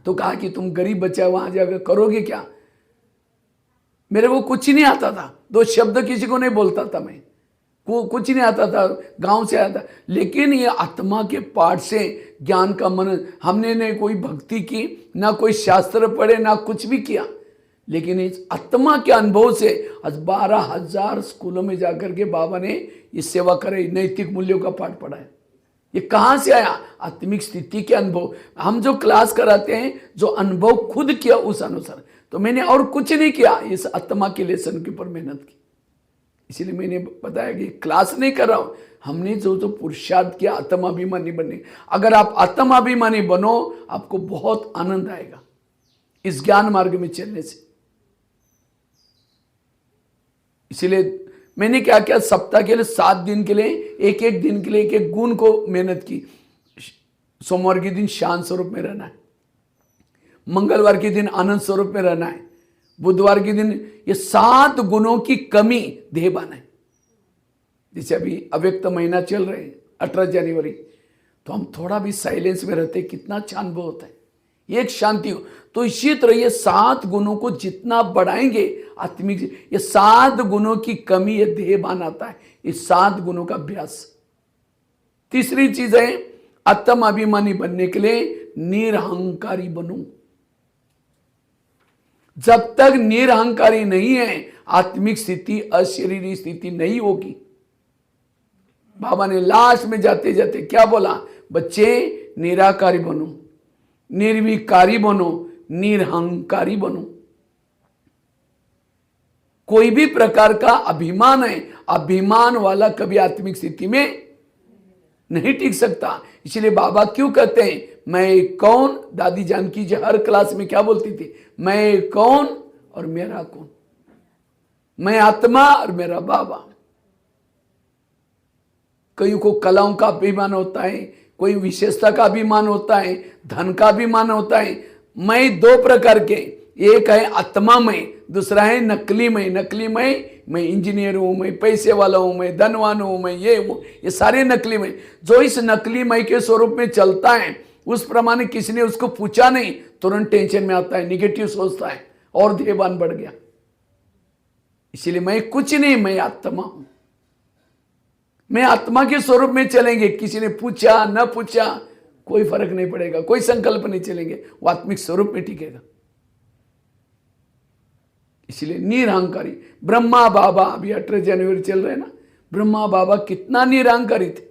तो कहा कि तुम गरीब बच्चा वहां जाकर करोगे क्या। मेरे को कुछ नहीं आता था, 2 शब्द किसी को नहीं बोलता था, मैं कुछ नहीं आता था, गांव से आया था। लेकिन ये आत्मा के पाठ से ज्ञान का मन, हमने ने कोई भक्ति की, ना कोई शास्त्र पढ़े, ना कुछ भी किया, लेकिन इस आत्मा के अनुभव से आज 12,000 स्कूलों में जाकर के बाबा ने ये सेवा करे, नैतिक मूल्यों का पाठ पढ़ा है। ये कहां से आया? आत्मिक स्थिति के अनुभव। हम जो क्लास कराते हैं, जो अनुभव खुद किया उस अनुसार। तो मैंने और कुछ नहीं किया, इस आत्मा के लेसन के ऊपर मेहनत की। इसीलिए मैंने बताया कि क्लास नहीं कर रहा हूं, हमने जो पुरुषार्थ किया आत्माभिमानी बनने। अगर आप आत्माभिमानी बनो, आपको बहुत आनंद आएगा इस ज्ञान मार्ग में चलने से। इसीलिए मैंने क्या किया, सप्ताह के लिए 7 दिन के लिए, एक एक दिन के लिए एक एक गुण को मेहनत की। सोमवार के दिन शांत स्वरूप में रहना है, मंगलवार के दिन आनंद स्वरूप में रहना है, बुधवार के दिन ये 7 गुणों की कमी देहबान है। जैसे अभी अव्यक्त महीना चल रहे हैं 18 जनवरी, तो हम थोड़ा भी साइलेंस में रहते, कितना अच्छा अनुभव होता है, एक शांति हो। तो इसी तरह ये 7 गुणों को जितना बढ़ाएंगे आत्मिक, ये 7 गुणों की कमी ये देहबान आता है, इस 7 गुणों का अभ्यास। तीसरी चीज है, आत्म अभिमानी बनने के लिए निरहंकारी बनो। जब तक निरहंकारी नहीं है, आत्मिक स्थिति, अशरीरी स्थिति नहीं होगी। बाबा ने लास्ट में जाते जाते क्या बोला, बच्चे निराकारी बनो, निर्विकारी बनो, निरहंकारी बनो। कोई भी प्रकार का अभिमान है, अभिमान वाला कभी आत्मिक स्थिति में नहीं टिक सकता। इसलिए बाबा क्यों कहते हैं मैं कौन। दादी जानकी जी हर क्लास में क्या बोलती थी, मैं कौन और मेरा कौन, मैं आत्मा और मेरा बाबा। कई को कलाओं का अभिमान होता है, कोई विशेषता का अभिमान होता है, धन का अभिमान होता है। मैं 2 प्रकार के, एक है आत्मा में, दूसरा है नकली में। नकली में मैं इंजीनियर हूं, मैं पैसे वाला हूं, मैं धनवान हूं, मैं ये हूं, ये सारे नकली में। जो इस नकली मय के स्वरूप में चलता है, उस प्रमाणे किसी ने उसको पूछा नहीं, तुरंत टेंशन में आता है, निगेटिव सोचता है और देहबान बढ़ गया। इसीलिए मैं कुछ नहीं, मैं आत्मा हूं। मैं आत्मा के स्वरूप में चलेंगे, किसी ने पूछा न पूछा कोई फर्क नहीं पड़ेगा, कोई संकल्प नहीं चलेंगे, वो आत्मिक स्वरूप में टिकेगा। इसलिए निरहंकारी। ब्रह्मा बाबा अभी 18 जनवरी चल रहे हैं ना, ब्रह्मा बाबा कितना निरहंकारी थे,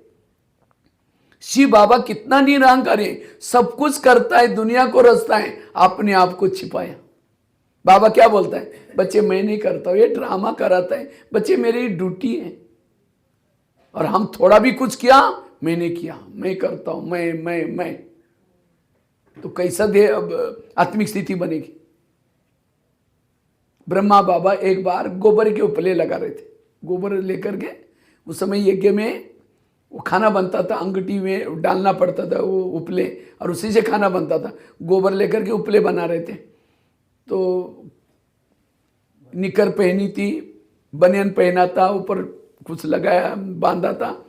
शिव बाबा कितना निरहंकारी है, सब कुछ करता है, दुनिया को रचता है, अपने आप को छिपाया। बाबा क्या बोलता है, बच्चे मैं नहीं करता हूं, ये ड्रामा कराता है, बच्चे मेरी ड्यूटी है। और हम थोड़ा भी कुछ किया, मैंने किया, मैं करता हूं, मैं तो कैसा दे अब आत्मिक स्थिति बनेगी। ब्रह्मा बाबा एक बार गोबर के उपले लगा रहे थे, गोबर लेकर के, उस समय यज्ञ में वो खाना बनता था, अंगठी में डालना पड़ता था वो उपले, और उसी से खाना बनता था। गोबर लेकर के उपले बना रहे थे, तो निकर पहनी थी, बनियान पहना था, ऊपर कुछ लगाया बांधा था।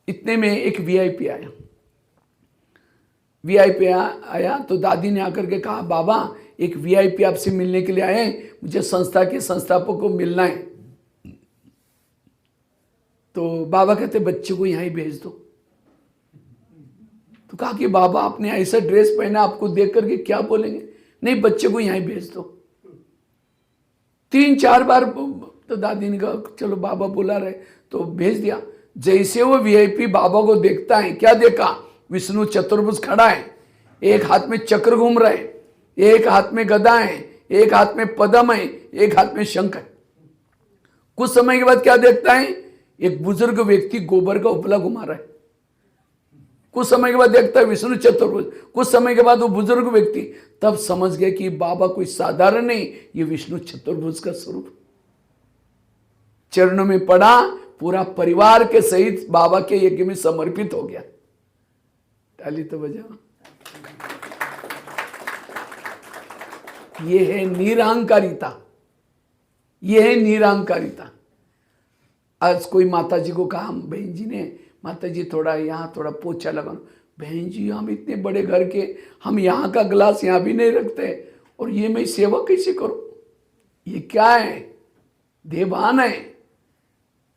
इतने में एक वीआईपी आया। वीआईपी आया तो दादी ने आकर के कहा, बाबा एक वीआईपी आपसे मिलने के लिए आए, मुझे संस्था के संस्थापक को मिलना है। तो बाबा कहते बच्चे को यहां ही भेज दो। तो कहा कि बाबा आपने ऐसा ड्रेस पहना, आपको देख करके क्या बोलेंगे। नहीं, बच्चे को यहां ही भेज दो। 3-4 बार तो दादी ने कहा चलो बाबा बुला रहे, तो भेज दिया। जैसे वो वीआईपी बाबा को देखता है, क्या देखा, विष्णु चतुर्भुज खड़ा है, एक हाथ में चक्र घूम रहा है, एक हाथ में गदा है, एक हाथ में पदम है, एक हाथ में शंख है। कुछ समय के बाद क्या देखता है, एक बुजुर्ग व्यक्ति गोबर का उपला घुमा रहा है। कुछ समय के बाद देखता है विष्णु चतुर्भुज। कुछ समय के बाद वो बुजुर्ग व्यक्ति तब समझ गए कि बाबा कोई साधारण नहीं, ये विष्णु चतुर्भुज का स्वरूप। चरणों में पड़ा, पूरा परिवार के सहित बाबा के यज्ञ में समर्पित हो गया। ताली तो बजाओ। ये है निरहंकारिता, ये है निरहंकारिता। आज कोई माता जी को कहा, बहन जी ने, माता जी थोड़ा यहाँ थोड़ा पोछा लगाओ। बहन जी हम इतने बड़े घर के, हम यहाँ का गिलास यहाँ भी नहीं रखते, और ये मैं सेवा कैसे करूं? ये क्या है? देवान है।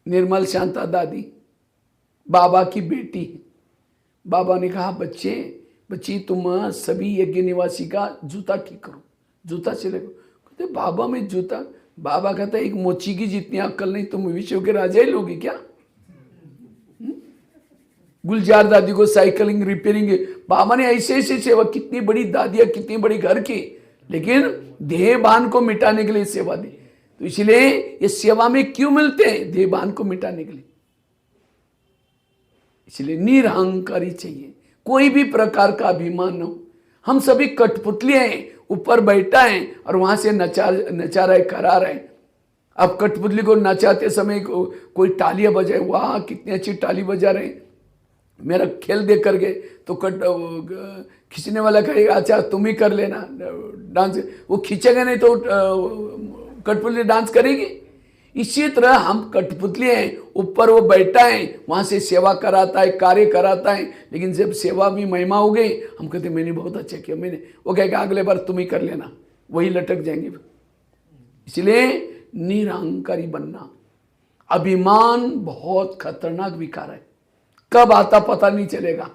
निर्मल शांता दादी बाबा की बेटी। बाबा ने कहा, बच्ची तुम सभी यज्ञ निवासी का जूता ठीक करो, जूता सिलेगा। कहते बाबा में जूता? बाबा कहता है एक मोची की जितनी अक्ल नहीं, तुम विश्व के राजा ही लोगी क्या? गुलजार दादी को साइकिलिंग रिपेयरिंग, बाबा ने ऐसे ऐसे सेवा, कितनी बड़ी दादियां, कितनी बड़ी घर की, लेकिन देहभान को मिटाने के लिए सेवा दी। तो इसलिए ये सेवा में क्यों मिलते हैं? देहभान को मिटाने के लिए। इसलिए निरहंकारी चाहिए, कोई भी प्रकार का अभिमान न हो। हम सभी कठपुतली हैं, ऊपर बैठा है और वहां से नचा रहा है, करा रहा है। अब कठपुतली को नचाते समय कोई तालियां बजाए, वाह कितनी अच्छी ताली बजा रहे हैं, मेरा खेल देख कर गए, तो खींचने वाला कहेगा अच्छा तुम ही कर लेना डांस। वो खींचेगा नहीं तो कठपुतली डांस करेगी। इसी तरह हम कठपुतली हैं, ऊपर वो बैठा है, वहां से सेवा कराता है, कार्य कराता है, लेकिन जब सेवा भी महिमा हो गई, हम कहते मैंने बहुत अच्छा किया, मैंने, वो कहेगा अगले बार तुम ही कर लेना, वही लटक जाएंगे। इसलिए निरहंकारी बनना। अभिमान बहुत खतरनाक विकार है, कब आता पता नहीं चलेगा।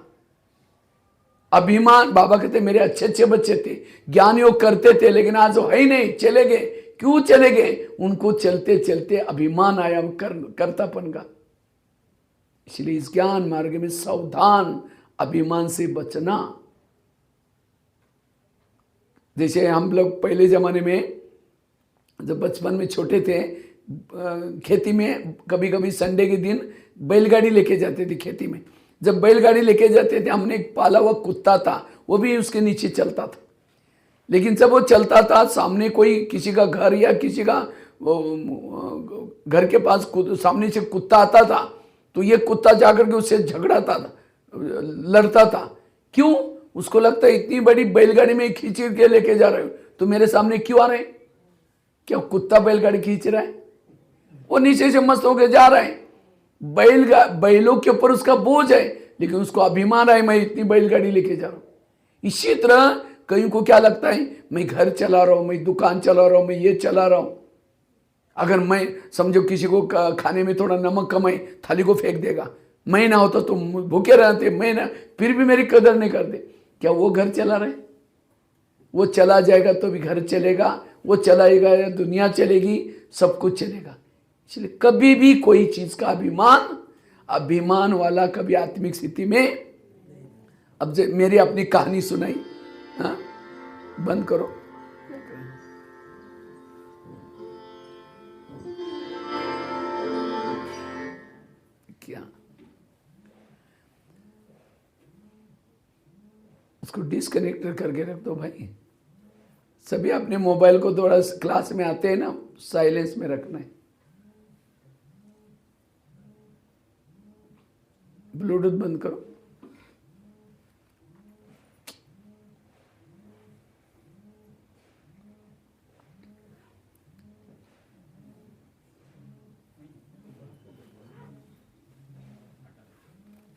अभिमान, बाबा कहते मेरे अच्छे अच्छे बच्चे थे, ज्ञान योग करते थे, लेकिन आज वो है ही नहीं, चले गए। क्यों चले गए? उनको चलते चलते अभिमान आया, कर्तापन का। इसलिए इस ज्ञान मार्ग में सावधान, अभिमान से बचना। जैसे हम लोग पहले जमाने में जब बचपन में छोटे थे, खेती में कभी कभी संडे के दिन बैलगाड़ी लेके जाते थे खेती में। जब बैलगाड़ी लेके जाते थे, हमने एक पाला हुआ कुत्ता था, वो भी उसके नीचे चलता था। लेकिन जब वो चलता था, सामने कोई किसी का घर या किसी का घर के पास सामने से कुत्ता आता था, तो ये कुत्ता जाकर के उससे झगड़ाता था, लड़ता था। क्यों? उसको लगता है इतनी बड़ी बैलगाड़ी में खींच के लेके जा रहे हो, तो मेरे सामने क्यों आ रहे हैं? क्या कुत्ता बैलगाड़ी खींच रहा है? वो नीचे से मस्त होकर जा रहा है, बैलों के ऊपर उसका बोझ है, लेकिन उसको अभिमान है मैं इतनी बैलगाड़ी लेके जा रहा हूं। इसी तरह कहीं को क्या लगता है, मैं घर चला रहा हूं, मैं दुकान चला रहा हूं, मैं ये चला रहा हूं। अगर मैं समझो किसी को खाने में थोड़ा नमक कम है, थाली को फेंक देगा, मैं ना होता तो भूखे रहते, मैं ना, फिर भी मेरी कदर नहीं करते। क्या वो घर चला रहे? वो चला जाएगा तो भी घर चलेगा, वो चलाएगा या दुनिया चलेगी, सब कुछ चलेगा। इसलिए कभी भी कोई चीज का अभिमान वाला कभी आत्मिक स्थिति में। अब मेरी अपनी कहानी सुनाई, हाँ बंद करो। क्या उसको डिस्कनेक्ट करके रख दो भाई। सभी अपने मोबाइल को थोड़ा क्लास में आते हैं ना, साइलेंस में रखना है। ब्लूटूथ बंद करो।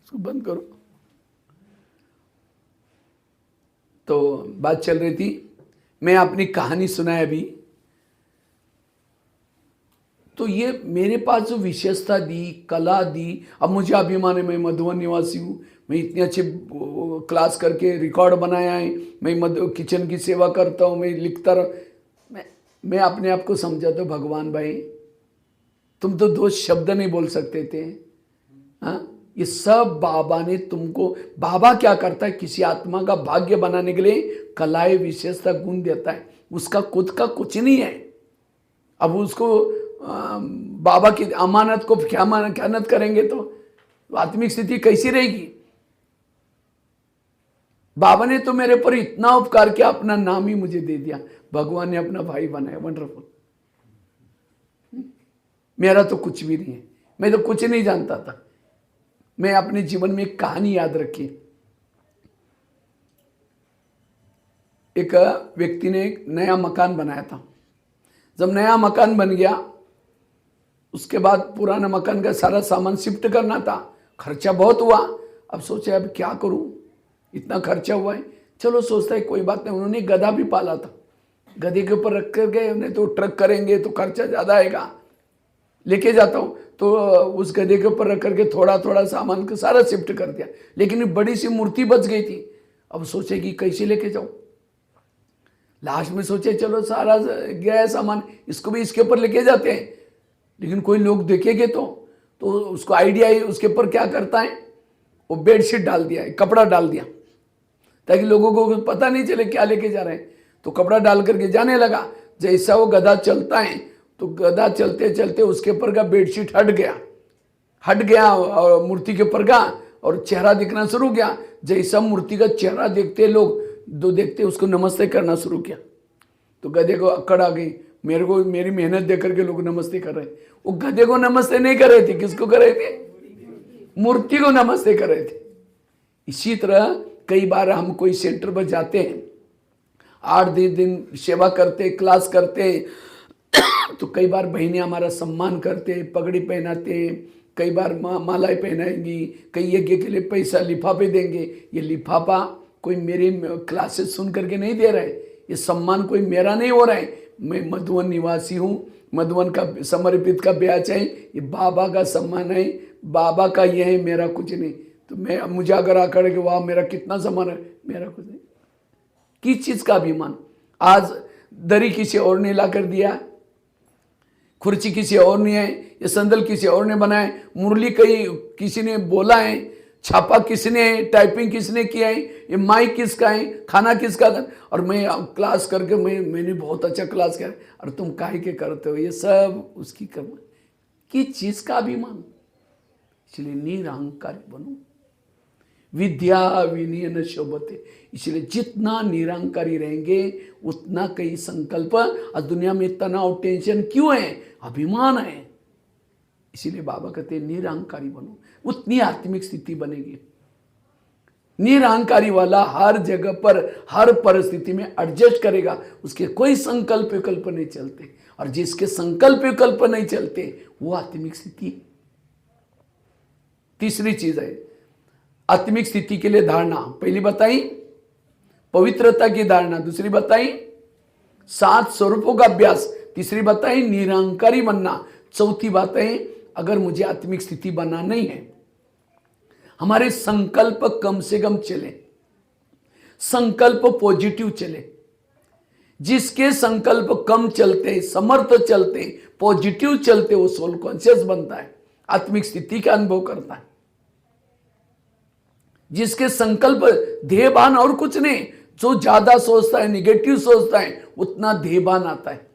इसको बंद करो। तो बात चल रही थी, मैं अपनी कहानी सुनाया अभी। तो ये मेरे पास जो विशेषता दी, कला दी, अब मुझे अभिमान है मैं मधुबन निवासी हूँ, मैं इतने अच्छे क्लास करके रिकॉर्ड बनाया है, मैं किचन की सेवा करता हूँ, मैं लिखता रहा। मैं अपने आप को समझाता हूँ, भगवान भाई तुम तो दो शब्द नहीं बोल सकते थे, हाँ ये सब बाबा ने तुमको, बाबा क्या करता है, किसी आत्मा का भाग्य बनाने के लिए कलाएं विशेषता गुण देता है, उसका खुद का कुछ नहीं है। अब उसको बाबा की अमानत को ख्यानत करेंगे तो आत्मिक स्थिति कैसी रहेगी। बाबा ने तो मेरे पर इतना उपकार किया, अपना नाम ही मुझे दे दिया, भगवान ने अपना भाई बनाया, वंडरफुल। मेरा तो कुछ भी नहीं है, मैं तो कुछ नहीं जानता था। मैं अपने जीवन में एक कहानी याद रखी। एक व्यक्ति ने एक नया मकान बनाया था। जब नया मकान बन गया, उसके बाद पुराना मकान का सारा सामान शिफ्ट करना था, खर्चा बहुत हुआ। अब सोचे अब क्या करूं, इतना खर्चा हुआ है, चलो सोचता है कोई बात नहीं। उन्होंने गधा भी पाला था, गधे के ऊपर रख कर गए, उन्हें तो ट्रक करेंगे तो खर्चा ज़्यादा आएगा, लेके जाता हूँ। तो उस गधे के ऊपर रख करके थोड़ा थोड़ा सामान को सारा शिफ्ट कर दिया, लेकिन बड़ी सी मूर्ति बच गई थी। अब सोचे कि कैसे लेके जाऊँ। लास्ट में सोचे चलो सारा गया है सामान, इसको भी इसके ऊपर लेके जाते हैं, लेकिन कोई लोग देखेंगे तो उसको आइडिया है, उसके ऊपर क्या करता है, वो बेडशीट डाल दिया, कपड़ा डाल दिया, ताकि लोगों को पता नहीं चले क्या लेके जा रहे हैं। तो कपड़ा डाल करके जाने लगा। जैसा वो गधा चलता है तो गधा चलते चलते उसके ऊपर का बेडशीट हट गया और मूर्ति के ऊपर का, और चेहरा दिखना शुरू किया। जैसा मूर्ति का चेहरा देखते लोग देखते उसको नमस्ते करना शुरू किया। तो गधे को अकड़ आ गई, मेरे को मेरी मेहनत देख करके लोग नमस्ते कर रहे। वो गधे को नमस्ते नहीं कर रहे थे, किसको कर रहे थे, मूर्ति को नमस्ते कर रहे थे। इसी तरह कई बार हम कोई सेंटर पर जाते हैं, 8 दिन सेवा करते, क्लास करते, तो कई बार बहनें हमारा सम्मान करते, पगड़ी पहनाते, कई बार मालाएं पहनाएंगी, कई यज्ञ के लिए पैसा लिफाफे देंगे। ये लिफाफा कोई मेरी क्लासेस सुन करके नहीं दे रहा है, ये सम्मान कोई मेरा नहीं हो रहा है। मैं मधुवन निवासी हूँ, मधुवन का समर्पित का ब्याज है, ये बाबा का सम्मान है, बाबा का ये है, मेरा कुछ नहीं। तो मैं मुझे अगर आकर के वाह मेरा कितना सम्मान है, मेरा कुछ नहीं। किस चीज़ का अभिमान। आज दरी किसी और ने ला कर दिया, खुर्ची किसी और ने है, ये संदल किसी और ने बनाए, मुरली कहीं किसी ने बोला है, छापा किसने है, टाइपिंग किसने किया है, ये माइक किसका है, खाना किसका था। और मैं क्लास करके मैंने बहुत अच्छा क्लास किया, और तुम काहे के करते हो, ये सब उसकी कर्म। किस चीज़ का अभिमान। इसलिए निरहंकारी बनो, विद्या विनय न शोभते। इसलिए जितना निरंकारी रहेंगे उतना कई संकल्प। और दुनिया में तनाव टेंशन क्यों है, अभिमान है। इसीलिए बाबा कहते हैं निरंकारी बनो, उतनी आत्मिक स्थिति बनेगी। निरंकारी वाला हर जगह पर हर परिस्थिति में एडजस्ट करेगा, उसके कोई संकल्प विकल्प नहीं चलते। और जिसके संकल्प विकल्प नहीं चलते वो आत्मिक स्थिति। तीसरी चीज है आत्मिक स्थिति के लिए धारणा। पहली बताई पवित्रता की धारणा, दूसरी बताई 7 स्वरूपों का अभ्यास, तीसरी बताई निरंकारी बनना, चौथी बात है अगर मुझे आत्मिक स्थिति बनना नहीं है, हमारे संकल्प कम से कम चले, संकल्प पॉजिटिव चले। जिसके संकल्प कम चलते, समर्थ चलते, पॉजिटिव चलते, वो सोल कॉन्शियस बनता है, आत्मिक स्थिति का अनुभव करता है। जिसके संकल्प ध्येयवान और कुछ नहीं, जो ज्यादा सोचता है, निगेटिव सोचता है, उतना ध्येयवान आता है।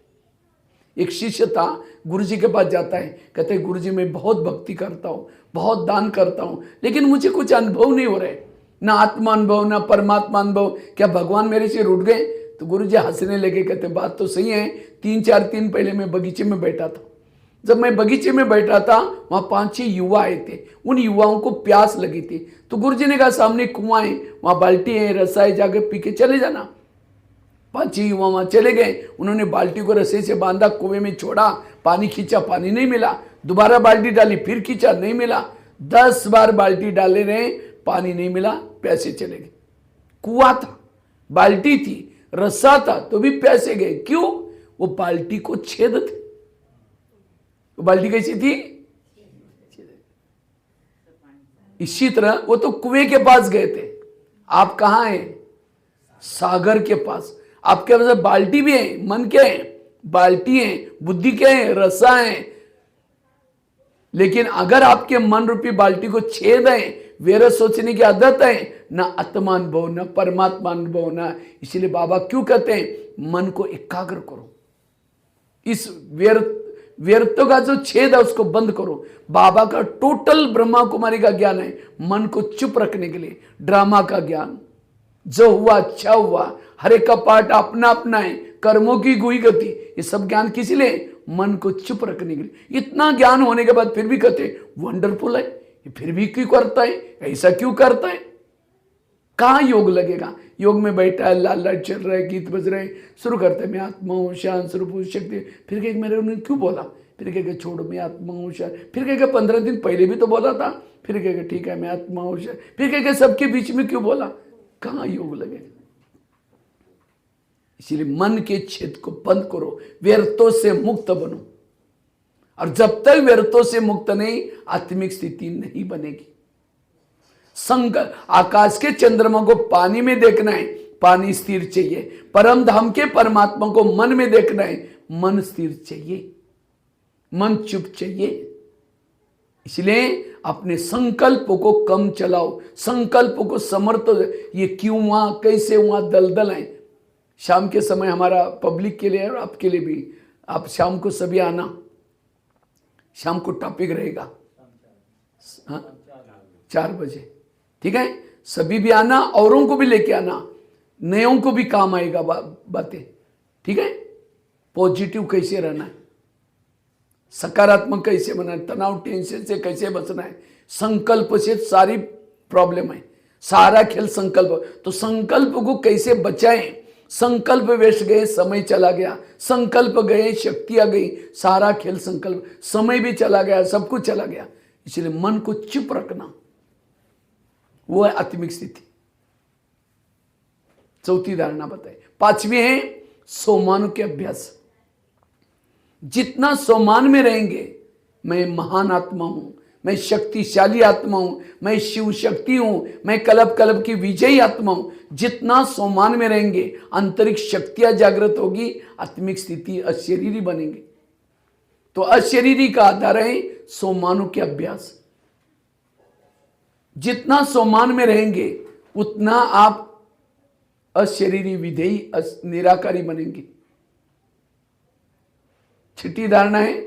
एक शिष्य था, गुरुजी के पास जाता है, कहते हैं गुरुजी मैं बहुत भक्ति करता हूँ, बहुत दान करता हूँ, लेकिन मुझे कुछ अनुभव नहीं हो रहे, ना आत्मा अनुभव ना परमात्मा अनुभव, क्या भगवान मेरे से रूठ गए। तो गुरुजी हंसने लगे, कहते बात तो सही है, 3-4 दिन पहले मैं बगीचे में बैठा था। जब मैं बगीचे में बैठा था वहां 5-6 युवा आए थे, उन युवाओं को प्यास लगी थी। तो गुरुजी ने कहा सामने कुआं है, वहां बाल्टी है, रस्सा है, जाकर पी के चले जाना। 5-6 युवा वहां चले गए, उन्होंने बाल्टी को रस्से से बांधा, कुएं में छोड़ा, पानी खींचा, पानी नहीं मिला, दोबारा बाल्टी डाली, फिर खींचा, नहीं मिला, 10 बार बाल्टी डाले रहे, पानी नहीं मिला, प्यासे चले गए। कुआं था, बाल्टी थी, रस्सा था, तो भी प्यासे गए। क्यों? वो बाल्टी को छेद थे। वो बाल्टी कैसी थी? इसी तरह वो तो कुएं के पास गए थे, आप कहां हैं? सागर के पास। आपके पास बाल्टी भी है, मन क्या है? बाल्टी है, बुद्धि क्या है? रस्सा है, लेकिन अगर आपके मन रूपी बाल्टी को छेद है, व्यर्थ सोचने की आदत है, ना आत्मा अनुभव ना परमात्मा अनुभव ना, इसलिए बाबा क्यों कहते हैं मन को एकाग्र करो, इस व्यर्थों का जो छेद है उसको बंद करो। बाबा का टोटल ब्रह्मा कुमारी का ज्ञान है मन को चुप रखने के लिए, ड्रामा का ज्ञान, जो हुआ अच्छा हुआ, हर एक का पार्ट अपना अपना है, कर्मों की गुई गति, ये सब ज्ञान किस लिए? मन को चुप रखने के लिए। इतना ज्ञान होने के बाद फिर भी कहते वंडरफुल है, ये फिर भी क्यों करता है, ऐसा क्यों करता है? कहाँ योग लगेगा? योग में बैठा है, लाल लाइट चल रहा है, गीत बज रहे हैं, शुरू करते हैं मैं आत्मा हूँ, शांत स्वरूप शक्ति, फिर कहेगा मेरे उन्होंने क्यों बोला, फिर कहेगा छोड़ो मैं आत्मा हूँ शांत, फिर कहेगा 15 दिन पहले भी तो बोला था, फिर कहेगा ठीक है मैं आत्मा हूँ शांत, फिर कहेगा सबके बीच में क्यों बोला? कहाँ योग लगेगा? इसीलिए मन के छेद को बंद करो, व्यर्थों से मुक्त बनो, और जब तक व्यर्थों से मुक्त नहीं, आत्मिक स्थिति नहीं बनेगी। आकाश के चंद्रमा को पानी में देखना है, पानी स्थिर चाहिए। परम धाम के परमात्मा को मन में देखना है, मन स्थिर चाहिए, मन चुप चाहिए। इसलिए अपने संकल्प को कम चलाओ, संकल्प को समर्थ, ये क्यों हुआ, कैसे हुआ, दलदल है। शाम के समय हमारा पब्लिक के लिए और आपके लिए भी, आप शाम को सभी आना, शाम को टॉपिक रहेगा 4 बजे, ठीक है? सभी भी आना, औरों को भी लेके आना, नयों को भी काम आएगा बातें, ठीक है? पॉजिटिव कैसे रहना है, सकारात्मक कैसे बनना है, तनाव टेंशन से कैसे बचना है, संकल्प से सारी प्रॉब्लम है, सारा खेल संकल्प। तो संकल्प को कैसे बचाएं? संकल्प वेस्ट गए, समय चला गया, संकल्प गए, शक्तियां गई, सारा खेल संकल्प, समय भी चला गया, सब कुछ चला गया। इसलिए मन को चुप रखना, वो है आत्मिक स्थिति। चौथी धारणा बताए। 5वीं है सोमान के अभ्यास। जितना सोमान में रहेंगे, मैं महान आत्मा हूं, मैं शक्तिशाली आत्मा हूं, मैं शिव शक्ति हूं, मैं कल्प कल्प की विजयी आत्मा हूं, जितना सोमान में रहेंगे, आंतरिक शक्तियां जागृत होगी, आत्मिक स्थिति अशरीरी बनेंगे। तो अशरीरी का आधार है सोमानु के अभ्यास। जितना सोमान में रहेंगे उतना आप अशरीरी विधेयी निराकारी बनेंगे। 6ठी धारणा है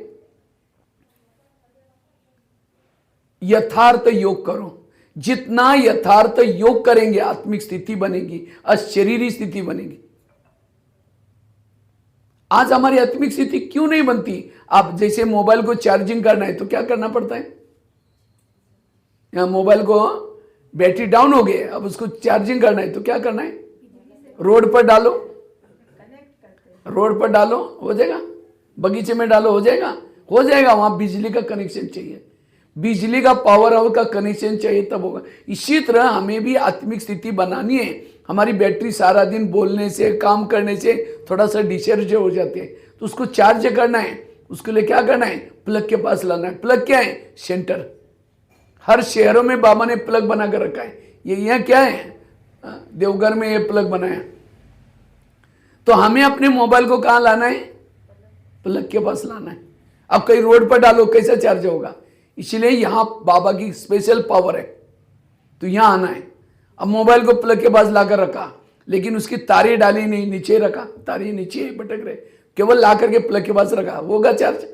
यथार्थ योग करो। जितना यथार्थ योग करेंगे, आत्मिक स्थिति बनेगी, अशरीरी स्थिति बनेगी। आज हमारी आत्मिक स्थिति क्यों नहीं बनती? आप जैसे मोबाइल को चार्जिंग करना है तो क्या करना पड़ता है? यहां मोबाइल को बैटरी डाउन हो गई, अब उसको चार्जिंग करना है तो क्या करना है? रोड पर डालो, रोड पर डालो, हो जाएगा। बगीचे में डालो, हो जाएगा, हो जाएगा। वहां बिजली का कनेक्शन चाहिए, बिजली का पावर हाउस का कनेक्शन चाहिए, तब होगा। इसी तरह हमें भी आत्मिक स्थिति बनानी है। हमारी बैटरी सारा दिन बोलने से, काम करने से थोड़ा सा डिस्चार्ज हो जाती है, तो उसको चार्ज करना है। उसके लिए क्या करना है? प्लग के पास लाना है। प्लग क्या है? सेंटर। हर शहरों में बाबा ने प्लग बना कर रखा है। ये यहाँ क्या है? देवघर में ये प्लग बनाया। तो हमें अपने मोबाइल को कहाँ लाना है? प्लग के पास लाना है। अब कहीं रोड पर डालो, कैसा चार्ज होगा? इसलिए यहां बाबा की स्पेशल पावर है, तो यहां आना है। अब मोबाइल को प्लग के पास लाकर रखा, लेकिन उसकी तारें डाली नहीं, नीचे रखा, तारें नीचे भटक रहे, केवल ला करके प्लग के पास रखा, होगा चार्ज?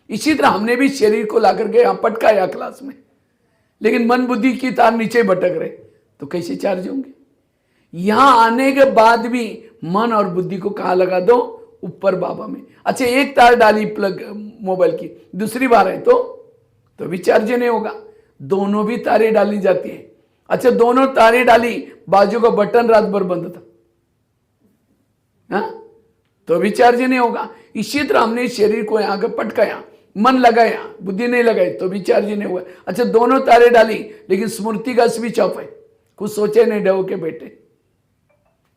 इसी तरह हमने भी शरीर को ला करके यहां पटकाया क्लास में, लेकिन मन बुद्धि की तार नीचे भटक रहे, तो कैसे चार्ज होंगे? यहां आने के बाद भी मन और बुद्धि को कहां लगा दो? ऊपर बाबा में। अच्छा, एक तार डाली प्लग मोबाइल की, दूसरी बार है तो भी चार्ज नहीं होगा। दोनों भी तारें डाली जाती है। अच्छा, दोनों तारें डाली, बाजू का बटन रात भर बंद था, हाँ? तो भी चार्ज नहीं होगा। इसी तरह हमने शरीर को यहां पर पटकाया, मन लगाया, बुद्धि नहीं लगाई, तो भी चार्ज नहीं हुआ। अच्छा, दोनों तारें डाली, लेकिन स्मृति का स्विच ऑफ है, कुछ सोचे नहीं, डो के बैठे,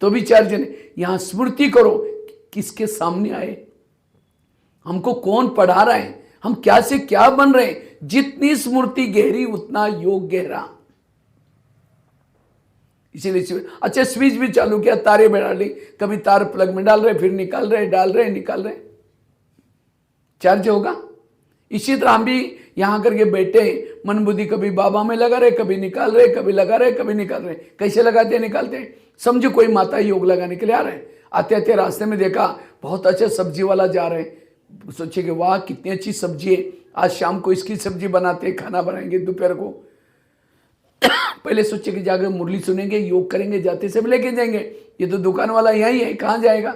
तो भी चार्ज नहीं। यहां स्मृति करो, किसके सामने आए, हमको कौन पढ़ा रहा है, हम क्या से क्या बन रहे हैं। जितनी स्मृति गहरी उतना योग गहरा। इसीलिए अच्छा, स्विच भी चालू किया, तारे में डाली, कभी तार प्लग में डाल रहे, फिर निकाल रहे, डाल रहे, निकाल रहे, चार्ज होगा। इसी तरह हम भी यहाँ करके बैठे मन बुद्धि कभी बाबा में लगा रहे, कभी निकाल रहे, कभी लगा रहे, कभी निकाल रहे। कैसे लगाते हैं निकालते हैं? समझो कोई माता योग लगाने के लिए आ रहे हैं, आते आते रास्ते में देखा बहुत अच्छा सब्जी वाला जा रहे हैं, सोचे कि वाह कितनी अच्छी सब्जी है, आज शाम को इसकी सब्जी बनाते हैं, खाना बनाएंगे दोपहर को। पहले सोचे कि जाकर मुरली सुनेंगे, योग करेंगे, जाते सब लेके जाएंगे, ये तो दुकान वाला यहीं है, कहाँ जाएगा।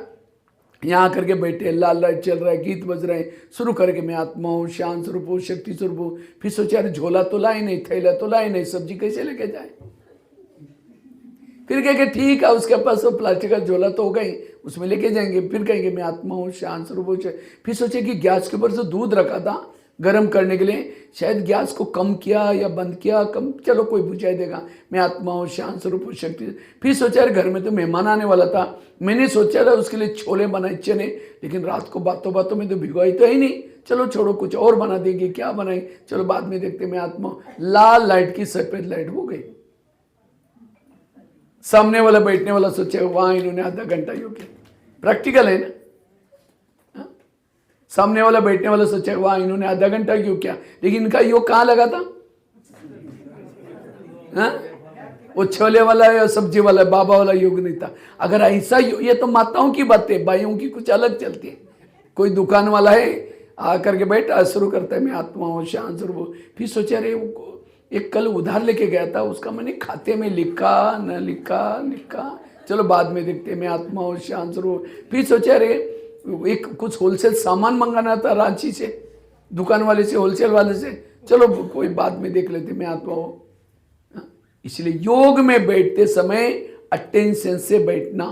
यहाँ करके बैठे, लाल लाइट चल रहा है, गीत बज रहे हैं, शुरू करके मैं आत्मा हूँ, शांत स्वरूप हूँ, शक्ति स्वरूप हूँ। फिर सोचे अरे झोला तो लाए नहीं, थैला तो लाए नहीं, सब्जी कैसे लेके जाए। फिर कहेंगे ठीक है, उसके पास वो प्लास्टिक का झोला तो हो गई, उसमें लेके जाएंगे। फिर कहेंगे मैं आत्मा हूँ, शांत स्वरूप हूँ। फिर सोचे कि गैस के ऊपर से दूध रखा था गर्म करने के लिए, शायद गैस को कम किया या बंद किया, कम, चलो कोई बुझाई देगा, मैं आत्मा हूँ, शांत स्वरूप हूँ, शक्ति। फिर सोचा यार घर में तो मेहमान आने वाला था, मैंने सोचा था उसके लिए छोले बनाए चने, लेकिन रात को बातों बातों में तो भिगोई तो ही नहीं, चलो छोड़ो कुछ और बना देंगे, क्या बनाए, चलो बाद में देखते, मैं आत्मा हूँ। लाल लाइट की सफेद लाइट हो गई। सामने वाला बैठने वाला सोचे वहां इन्होंने आधा घंटा योग किया, प्रैक्टिकल है ना। सामने वाला बैठने वाला सोचे वहां इन्होंने आधा घंटा योग किया, लेकिन इनका योग कहाँ लगा था? वो छोले वाला या सब्जी वाला बाबा वाला योग नहीं था। अगर ऐसा ये तो माताओं की बातें, भाइयों की कुछ अलग चलती है। कोई दुकान वाला है आकर के बैठा, शुरू करता है मैं आत्मा हूँ, शांत स्वरूप हूँ। फिर सोचा अरे एक कल उधार लेके गया था, उसका मैंने खाते में लिखा न लिखा, चलो बाद में देखते, मैं आत्मा हूँ, शांत स्वरूप। फिर सोचा अरे एक कुछ होलसेल सामान मंगाना था रांची से, दुकान वाले से, होलसेल वाले से, चलो कोई बाद में देख लेते, मैं आत्मा हूँ। इसलिए योग में बैठते समय अटेंशन से बैठना।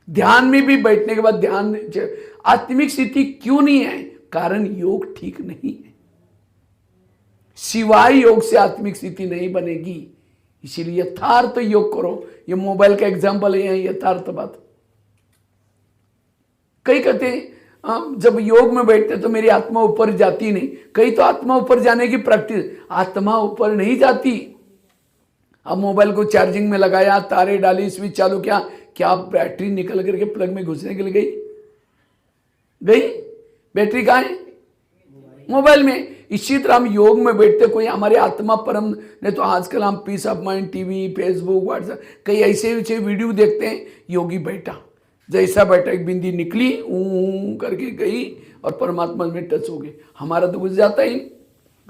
ध्यान में भी बैठने के बाद ध्यान, आत्मिक स्थिति क्यों नहीं है? कारण योग ठीक नहीं है। सिवाय योग से आत्मिक स्थिति नहीं बनेगी। इसीलिए यथार्थ योग करो। ये मोबाइल का एग्जाम्पल है, यथार्थ बात। कई कहते हैं जब योग में बैठते तो मेरी आत्मा ऊपर जाती नहीं। कई तो आत्मा ऊपर जाने की प्रैक्टिस, आत्मा ऊपर नहीं जाती। अब मोबाइल को चार्जिंग में लगाया, तारे डाली, स्विच चालू किया, क्या बैटरी निकल करके प्लग में घुसने के लिए गई? बैटरी कहाँ है? मोबाइल में। इसी तरह हम योग में बैठते, कोई हमारे आत्मा परम, नहीं तो आजकल हम peace of mind, TV, Facebook, WhatsApp, कई ऐसे वीडियो देखते हैं। योगी बैठा, जैसा बैठा एक बिंदी निकली, करके गई और परमात्मा में टच हो गई। हमारा तो घुस जाता ही नहीं,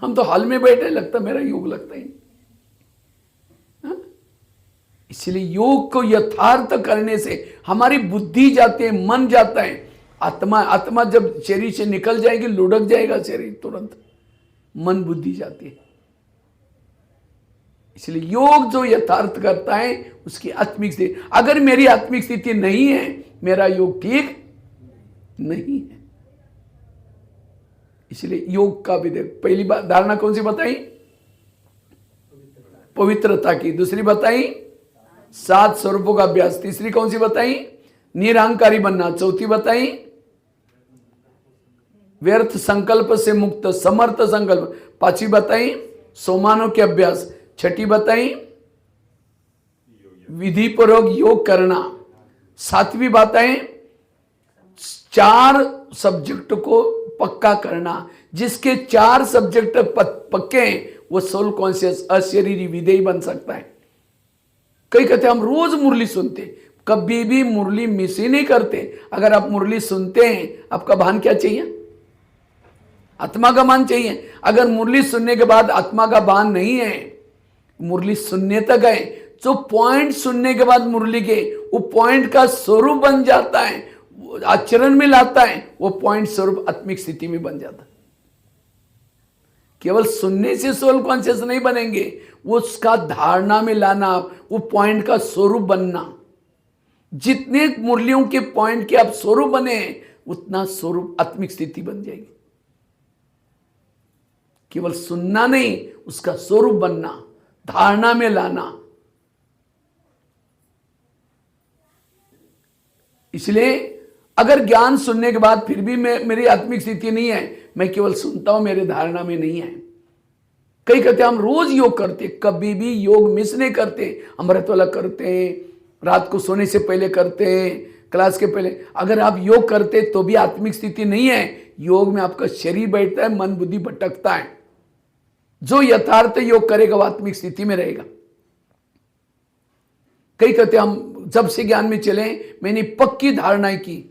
हम तो हाल में बैठे, लगता मेरा योग लगता ही नहीं। इसलिए योग को यथार्थ करने से हमारी बुद्धि जाती है, मन जाता है। आत्मा जब शरीर से निकल जाएगी, लुढ़क जाएगा शरीर तुरंत, मन बुद्धि जाती है। इसलिए योग जो यथार्थ करता है उसकी आत्मिक स्थिति, अगर मेरी आत्मिक स्थिति नहीं है, मेरा योग ठीक नहीं है। इसलिए योग का भी देख, पहली बात धारणा कौन सी बताई? पवित्रता की। दूसरी बताई 7 स्वरूपों का अभ्यास। तीसरी कौन सी बताई? निरहंकारी बनना। चौथी बताई व्यर्थ संकल्प से मुक्त, समर्थ संकल्प। पांचवी बताई सोमानों के अभ्यास। छठी बताई विधि पूर्वक योग करना। सातवीं बताएं 4 सब्जेक्ट को पक्का करना। जिसके 4 सब्जेक्ट पक्के हैं वो सोल कॉन्शियस अशरीरी विधेयी बन सकता है। कई कहते हम रोज मुरली सुनते, कभी भी मुरली मिस ही नहीं करते। अगर आप मुरली सुनते हैं, आपका भान क्या चाहिए? आत्मा का भान चाहिए। अगर मुरली सुनने के बाद आत्मा का भान नहीं है, मुरली सुनने तक है, जो पॉइंट सुनने के बाद मुरली के वो पॉइंट का स्वरूप बन जाता है, आचरण में लाता है, वो पॉइंट स्वरूप आत्मिक स्थिति में बन जाता है। केवल सुनने से सोल कॉन्शियस नहीं बनेंगे, वो उसका धारणा में लाना, वो पॉइंट का स्वरूप बनना। जितने मुरलियों के पॉइंट के आप स्वरूप बने, उतना स्वरूप आत्मिक स्थिति बन जाएगी। केवल सुनना नहीं, उसका स्वरूप बनना, धारणा में लाना। इसलिए अगर ज्ञान सुनने के बाद फिर भी मेरी आत्मिक स्थिति नहीं है, मैं केवल सुनता हूं, मेरे धारणा में नहीं है। कई कहते हम रोज योग करते, कभी भी योग मिस नहीं करते। अमृत वाला करते हैं, रात को सोने से पहले करते हैं, क्लास के पहले। अगर आप योग करते तो भी आत्मिक स्थिति नहीं है। योग में आपका शरीर बैठता है, मन बुद्धि भटकता है। जो यथार्थ योग करेगा वो आत्मिक स्थिति में रहेगा। कई कहते हम जब से ज्ञान में चले मैंने पक्की धारणाएं की,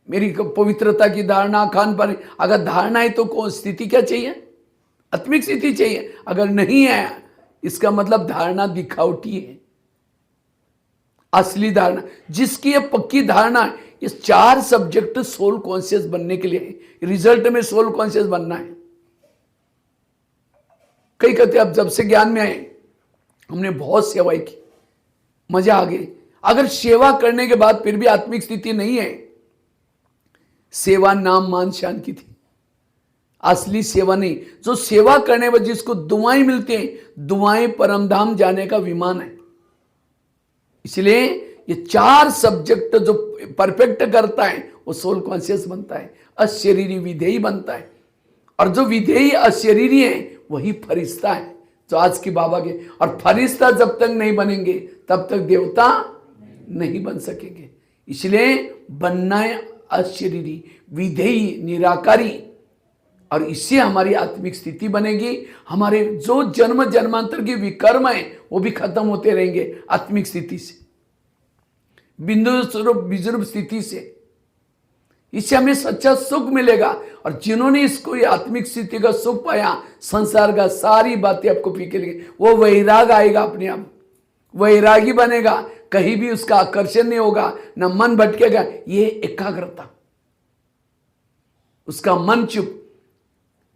मेरी पवित्रता की धारणा, खान पान, अगर धारणा है तो कौन स्थिति क्या चाहिए? आत्मिक स्थिति चाहिए। अगर नहीं है इसका मतलब धारणा दिखावटी है। असली धारणा जिसकी ये पक्की धारणा है, ये 4 सब्जेक्ट सोल कॉन्शियस बनने के लिए है। रिजल्ट में सोल कॉन्शियस बनना है। कई कहते अब जब से ज्ञान में आए हमने बहुत सेवाएं की, मजा आ गई। अगर सेवा करने के बाद फिर भी आत्मिक स्थिति नहीं है, सेवा नाम मान शान की थी, असली सेवा नहीं। जो सेवा करने पर जिसको दुआएं मिलती हैं, दुआएं परमधाम जाने का विमान है। इसलिए ये 4 सब्जेक्ट जो परफेक्ट करता है वो सोल कॉन्शियस बनता है, अशरीरी विधेयी बनता है। और जो विधेयी अशरीरी है वही फरिश्ता है, जो आज की बाबा के। और फरिश्ता जब तक नहीं बनेंगे तब तक देवता नहीं बन सकेंगे। इसलिए बनना है अशरीरी, विधेयी, निराकारी। और इससे हमारी आत्मिक स्थिति बनेगी। हमारे जो जन्म जन्मांतर की विकर्म है वो भी खत्म होते रहेंगे आत्मिक स्थिति से, बिंदु स्वरूप विजरूप स्थिति से। इससे हमें सच्चा सुख मिलेगा। और जिन्होंने इसको ये आत्मिक स्थिति का सुख पाया, संसार का सारी बातें आपको फीके लगेगी। वो वैराग आएगा, अपने आप वैरागी बनेगा, कहीं भी उसका आकर्षण नहीं होगा, ना मन भटकेगा। ये एकाग्रता, उसका मन चुप।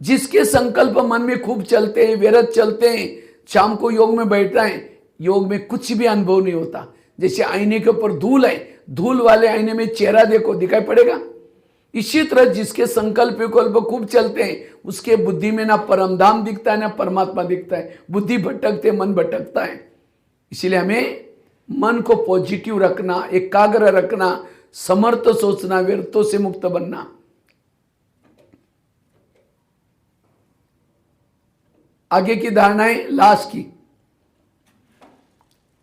जिसके संकल्प मन में खूब चलते हैं, व्यर्थ चलते हैं, शाम को योग में बैठ रहे हैं, योग में कुछ भी अनुभव नहीं होता। जैसे आईने के ऊपर धूल है, धूल वाले आईने में चेहरा देखो, दिखाई पड़ेगा। इसी तरह जिसके संकल्प विकल्प खूब चलते हैं, उसके बुद्धि में ना परमधाम दिखता है ना परमात्मा दिखता है। बुद्धि भटकते, मन भटकता है। इसलिए हमें मन को पॉजिटिव रखना, एकाग्र रखना, समर्थ सोचना, व्यर्थों से मुक्त बनना। आगे की धारणाएं लास्ट की,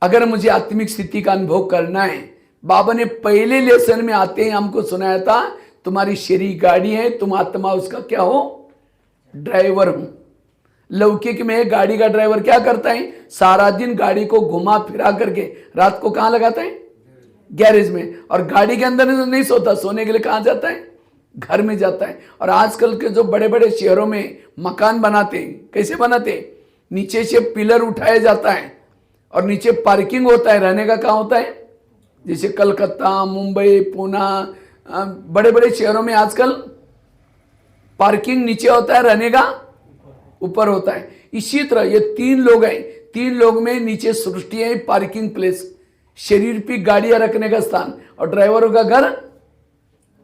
अगर मुझे आत्मिक स्थिति का अनुभव करना है, बाबा ने पहले लेसन में आते हैं हमको सुनाया था, तुम्हारी शरीर गाड़ी है, तुम आत्मा उसका क्या हो? ड्राइवर हूं। लौकिक में गाड़ी का ड्राइवर क्या करता है? सारा दिन गाड़ी को घुमा फिरा करके रात को कहां लगाता है? गैरेज में। और गाड़ी के अंदर नहीं सोता, सोने के लिए कहां जाता है? घर में जाता है। और आजकल के जो बड़े बड़े शहरों में मकान बनाते हैं, कैसे बनाते हैं? नीचे से पिलर उठाया जाता है और नीचे पार्किंग होता है, रहने का कहाँ होता है? जैसे कलकत्ता, मुंबई, पुणे, बड़े बड़े शहरों में आजकल पार्किंग नीचे होता है, रहने का ऊपर होता है। इसी तरह ये 3 लोग हैं, 3 लोग में नीचे सृष्टि है, पार्किंग प्लेस, शरीर पे गाड़ियां रखने का स्थान, और ड्राइवरों का घर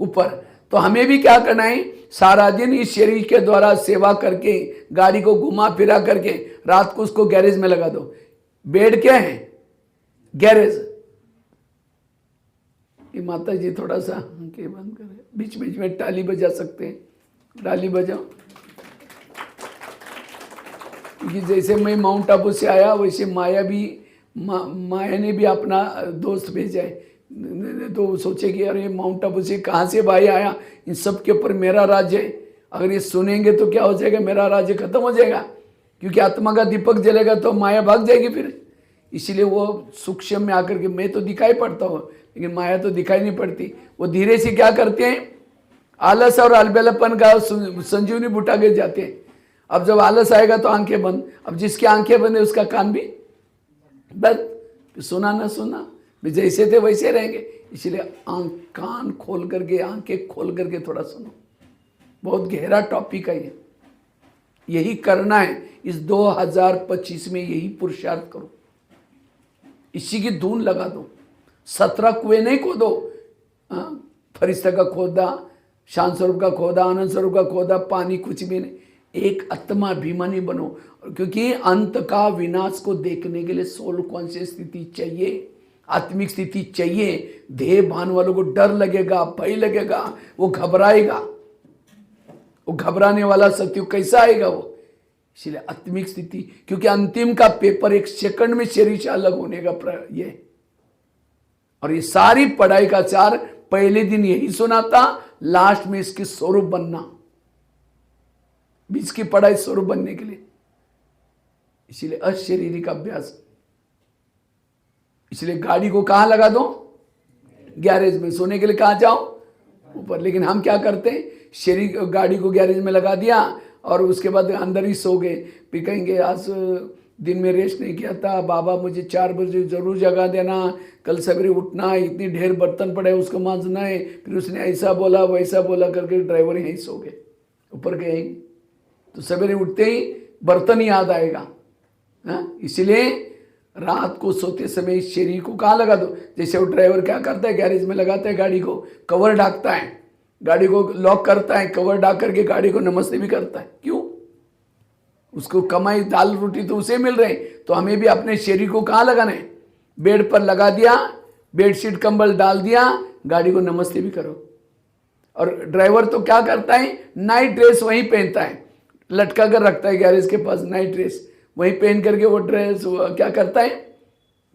ऊपर। तो हमें भी क्या करना है? सारा दिन इस शरीर के द्वारा सेवा करके, गाड़ी को घुमा फिरा करके, रात को उसको गैरेज में लगा दो। बेड क्या है? गैरेज। ये माता जी थोड़ा सा के बंद करें, बीच बीच में ताली बजा सकते हैं, ताली बजाओ। क्योंकि जैसे मैं माउंट आबू से आया, वैसे माया ने भी अपना दोस्त भेजा है। तो सोचेगी अरे माउंट आबू से कहाँ से भाई आया, इन सब के ऊपर मेरा राज्य है। अगर ये सुनेंगे तो क्या हो जाएगा? मेरा राज्य खत्म हो जाएगा। क्योंकि आत्मा का दीपक जलेगा तो माया भाग जाएगी फिर। इसलिए वो सूक्ष्म में आकर के, मैं तो दिखाई पड़ता हूँ लेकिन माया तो दिखाई नहीं पड़ती। वो धीरे से क्या करते हैं? आलस और अलबेलापन का संजीवनी बुटा के जाते हैं। अब जब आलस आएगा तो आंखें बंद। अब जिसकी आंखें बंद है उसका कान भी बंद। सुना ना सुना, जैसे थे वैसे रहेंगे। इसलिए कान खोल करके, आंखें खोल करके थोड़ा सुनो। बहुत गहरा टॉपिक है ये, यही करना है। इस 2025 में यही पुरुषार्थ करो, इसी की धून लगा दो। 17 कुएं नहीं खोदो, फरिश्ता का खोदा, शांत स्वरूप का खोदा, आनंद स्वरूप का खोदा, पानी कुछ भी नहीं। एक आत्मा अभिमानी बनो। क्योंकि अंत का विनाश को देखने के लिए सोल कॉन्शियस स्थिति चाहिए, आत्मिक स्थिति चाहिए। देह भान वालों को डर लगेगा, भय लगेगा, वो घबराएगा। वो घबराने वाला सत्युग कैसा आएगा वो? इसलिए आत्मिक स्थिति, क्योंकि अंतिम का पेपर 1 सेकंड में शरीर से अलग होने का ये। और ये सारी पढ़ाई का सार पहले दिन यही सुना था, लास्ट में इसकी स्वरूप बनना, बीच की पढ़ाई स्वरूप बनने के लिए। इसीलिए अशारीरिक अभ्यास। इसलिए गाड़ी को कहाँ लगा दो? गैरेज में। सोने के लिए कहाँ जाओ? ऊपर। लेकिन हम क्या करते हैं, शरीर गाड़ी को गैरेज में लगा दिया और उसके बाद अंदर ही सो गए। फिर कहेंगे आज दिन में रेस्ट नहीं किया था, बाबा मुझे 4 बजे जरूर जगा देना, कल सवेरे उठना है, इतनी ढेर बर्तन पड़े उसको मांजना है। फिर उसने ऐसा बोला वैसा बोला करके ड्राइवर यहीं सो गए, ऊपर गए। तो सवेरे उठते ही बर्तन ही याद आएगा। इसलिए रात को सोते समय शरीर को कहाँ लगा दो? जैसे वो ड्राइवर क्या करता है, गैरेज में लगाता है गाड़ी को, कवर ढाकता है, गाड़ी को लॉक करता है, कवर ढाक करके गाड़ी को नमस्ते भी करता है। क्यों? उसको कमाई दाल रोटी तो उसे मिल रहे। तो हमें भी अपने शरीर को कहाँ लगाना है? बेड पर लगा दिया, बेडशीट कंबल डाल दिया, गाड़ी को नमस्ते भी करो। और ड्राइवर तो क्या करता है, नाइट ड्रेस वहीं पहनता है, लटका कर रखता है गैरेज के पास, नाइट ड्रेस वहीं पहन करके वो ड्रेस क्या करता है,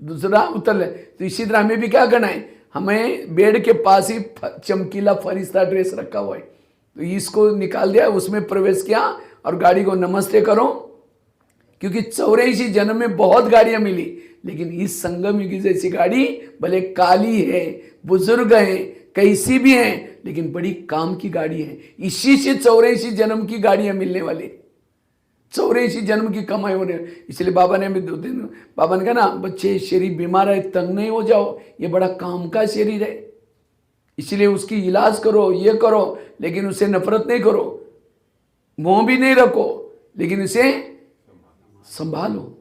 दूसरा उतर ले। तो इसी तरह हमें भी क्या करना है, हमें बेड के पास ही चमकीला फरिश्ता ड्रेस रखा हुआ है, तो इसको निकाल दिया, उसमें प्रवेश किया और गाड़ी को नमस्ते करो। क्योंकि 84 जन्म में बहुत गाड़ियां मिली, लेकिन इस संगम युग जैसी गाड़ी भले काली है, बुजुर्ग है, कैसी भी है, लेकिन बड़ी काम की गाड़ी है। इसी से 84 जन्म की गाड़ियां मिलने वाली, 84 जन्म की कमाई होने। इसलिए बाबा ने भी 2 दिन बाबा ने कहा ना, बच्चे शरीर बीमार है तंग नहीं हो जाओ, ये बड़ा काम का शरीर है, इसलिए उसकी इलाज करो, ये करो, लेकिन उसे नफरत नहीं करो, मोह भी नहीं रखो, लेकिन इसे संभालो।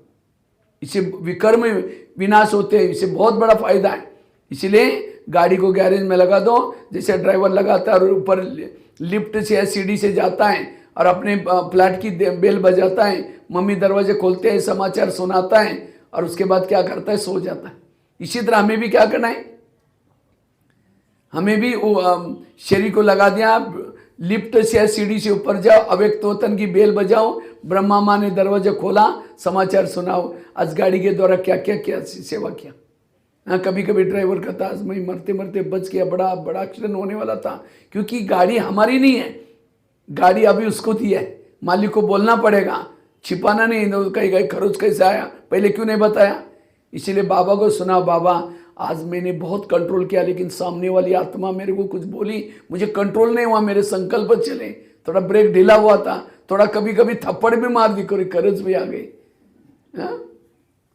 इससे विकर्म विनाश होते हैं, इससे बहुत बड़ा फायदा है। इसलिए गाड़ी को गैरेज में लगा दो, जैसे ड्राइवर लगाता है और ऊपर लिफ्ट से या सीढ़ी से जाता है और अपने फ्लैट की बेल बजाता है, मम्मी दरवाजे खोलते हैं, समाचार सुनाता है और उसके बाद क्या करता है, सो जाता है। इसी तरह हमें भी क्या करना है, हमें भी शरीर को लगा दिया, लिफ्ट से या सीढ़ी से ऊपर जाओ, अव्यक्त वतन की बेल बजाओ, ब्रह्मा माँ ने दरवाजा खोला, समाचार सुनाओ, आज गाड़ी के द्वारा क्या क्या क्या सेवा किया। हाँ, कभी कभी ड्राइवर कहता आज मैं मरते मरते बच गया, बड़ा बड़ा एक्सीडेंट होने वाला था, क्योंकि गाड़ी हमारी नहीं है, गाड़ी अभी उसको दी है, मालिक को बोलना पड़ेगा, छिपाना नहीं। कहीं कहीं खरोच कैसे आया, पहले क्यों नहीं बताया? इसीलिए बाबा को सुना, बाबा आज मैंने बहुत कंट्रोल किया, लेकिन सामने वाली आत्मा मेरे को कुछ बोली, मुझे कंट्रोल नहीं हुआ, मेरे संकल्प चले, थोड़ा ब्रेक ढीला हुआ था, थोड़ा कभी कभी थप्पड़ भी मार दी, कोई कर्ज भी आ गई।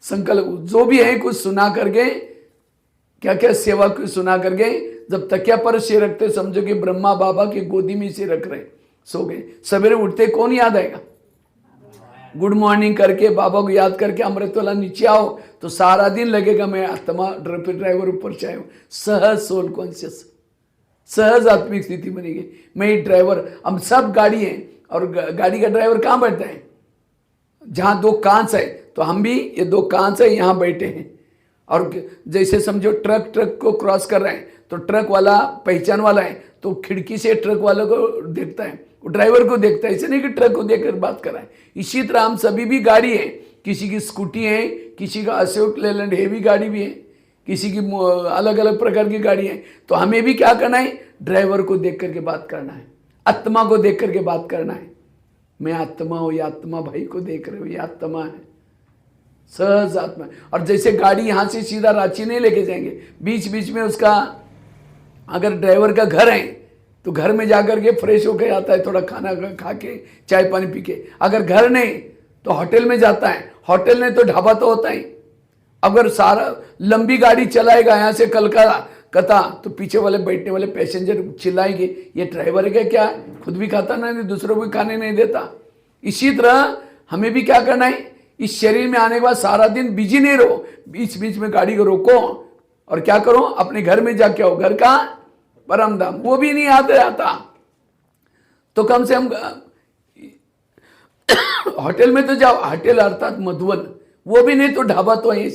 संकल्प जो भी है कुछ सुना करके, क्या क्या सेवा कुछ सुना करके, जब तकिया पर सिर रखते समझो कि ब्रह्मा बाबा की गोदी में सिर रख रहे, सो गए। सवेरे उठते कौन याद आएगा? गुड मॉर्निंग करके बाबा को याद करके अमृत वाला नीचे आओ, तो सारा दिन लगेगा मैं आत्मा ड्राइवर ऊपर चाहे, सहज सोल कॉन्शियस, सहज आत्मिक स्थिति बनेगी। मैं ही ड्राइवर, हम सब गाड़ी है, और गाड़ी का ड्राइवर कहाँ बैठता है? जहाँ 2 कांच है, तो हम भी ये 2 कांच है, यहाँ बैठे हैं। और जैसे समझो ट्रक को क्रॉस कर रहे हैं, तो ट्रक वाला पहचान वाला है, तो खिड़की से ट्रक वाले को देखता है, वो ड्राइवर को देखता है, ऐसे नहीं कि ट्रक को देखकर बात कर रहा है। इसी तरह हम सभी भी गाड़ी है, किसी की स्कूटी है, किसी का अशोक लेलैंड हेवी गाड़ी भी है, किसी की अलग अलग प्रकार की गाड़ी है। तो हमें भी क्या करना है, ड्राइवर को देख करके बात करना है, आत्मा को देख करके बात करना है। मैं आत्मा हूँ, ये आत्मा भाई को देख रहे हो, ये आत्मा है, सहज आत्मा। और जैसे गाड़ी यहाँ से सीधा रांची नहीं लेके जाएंगे, बीच बीच में उसका, अगर ड्राइवर का घर है तो घर में जाकर के फ्रेश होकर आता है, थोड़ा खाना खा के चाय पानी पी के। अगर घर नहीं तो होटल में जाता है, होटल नहीं तो ढाबा तो होता ही। अगर सारा लंबी गाड़ी चलाएगा यहाँ से कलकत्ता, तो पीछे वाले बैठने वाले पैसेंजर चिल्लाएंगे, ये ड्राइवर है क्या, खुद भी खाता नहीं, दूसरों को खाने नहीं देता। इसी तरह हमें भी क्या करना है, इस शरीर में आने के बाद सारा दिन बिजी नहीं रहो, बीच बीच में गाड़ी को रोको और क्या करो, अपने घर में जाके आओ। घर का परम धाम, वो भी नहीं याद आता तो कम से कम होटल में तो जाओ, होटल अर्थात मधुवन, वो भी नहीं तो ढाबा तो है,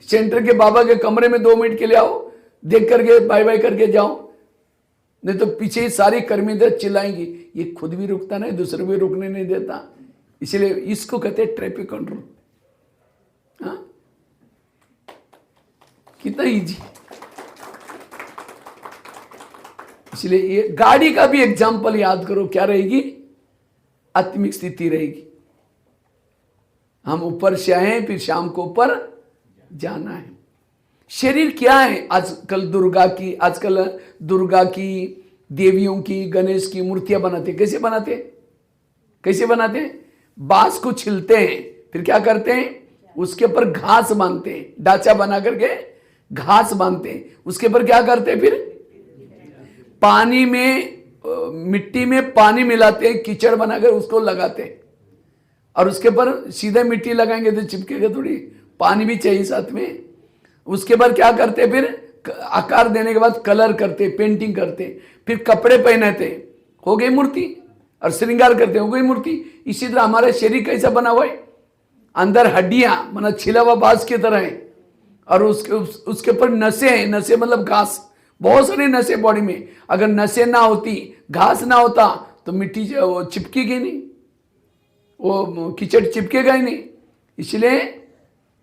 सेंटर के बाबा के कमरे में 2 मिनट के लिए आओ, देख करके बाय बाय करके जाओ, नहीं तो पीछे ही सारी कर्मी दर चिल्लाएंगी, ये खुद भी रुकता नहीं, दूसरे भी रुकने नहीं देता। इसलिए इसको कहते हैं ट्रैफिक कंट्रोल। हाँ, कितना इजी। इसलिए ये गाड़ी का भी एग्जाम्पल याद करो, क्या रहेगी, आत्मिक स्थिति रहेगी। हम ऊपर से आए फिर शाम को ऊपर जाना है। शरीर क्या है? आजकल दुर्गा की, देवियों की, गणेश की मूर्तियां बनाते। कैसे बनाते? बांस को छिलते हैं, फिर क्या करते हैं? उसके ऊपर घास बांधते हैं, ढांचा बना करके घास बांधते हैं। उसके ऊपर क्या करते हैं? फिर पानी में, मिट्टी में पानी मिलाते हैं, कीचड़ बनाकर उसको लगाते हैं। और उसके ऊपर सीधे मिट्टी लगाएंगे तो चिपकेगा थोड़ी, पानी भी चाहिए साथ में। उसके बाद क्या करते हैं? फिर आकार देने के बाद कलर करते, पेंटिंग करते, फिर कपड़े पहनाते, हो गई मूर्ति। और श्रृंगार करते, हो गई मूर्ति। इसी तरह हमारा शरीर कैसा बना हुआ है? अंदर हड्डियां माना छिला हुआ बांस की तरह है, और उसके ऊपर नसें हैं। नसें मतलब घास, बहुत सारी नसें बॉडी में। अगर नसें ना होती, घास ना होता तो मिट्टी वो चिपकेगी नहीं, वो कीचड़ चिपकेगा ही नहीं। इसलिए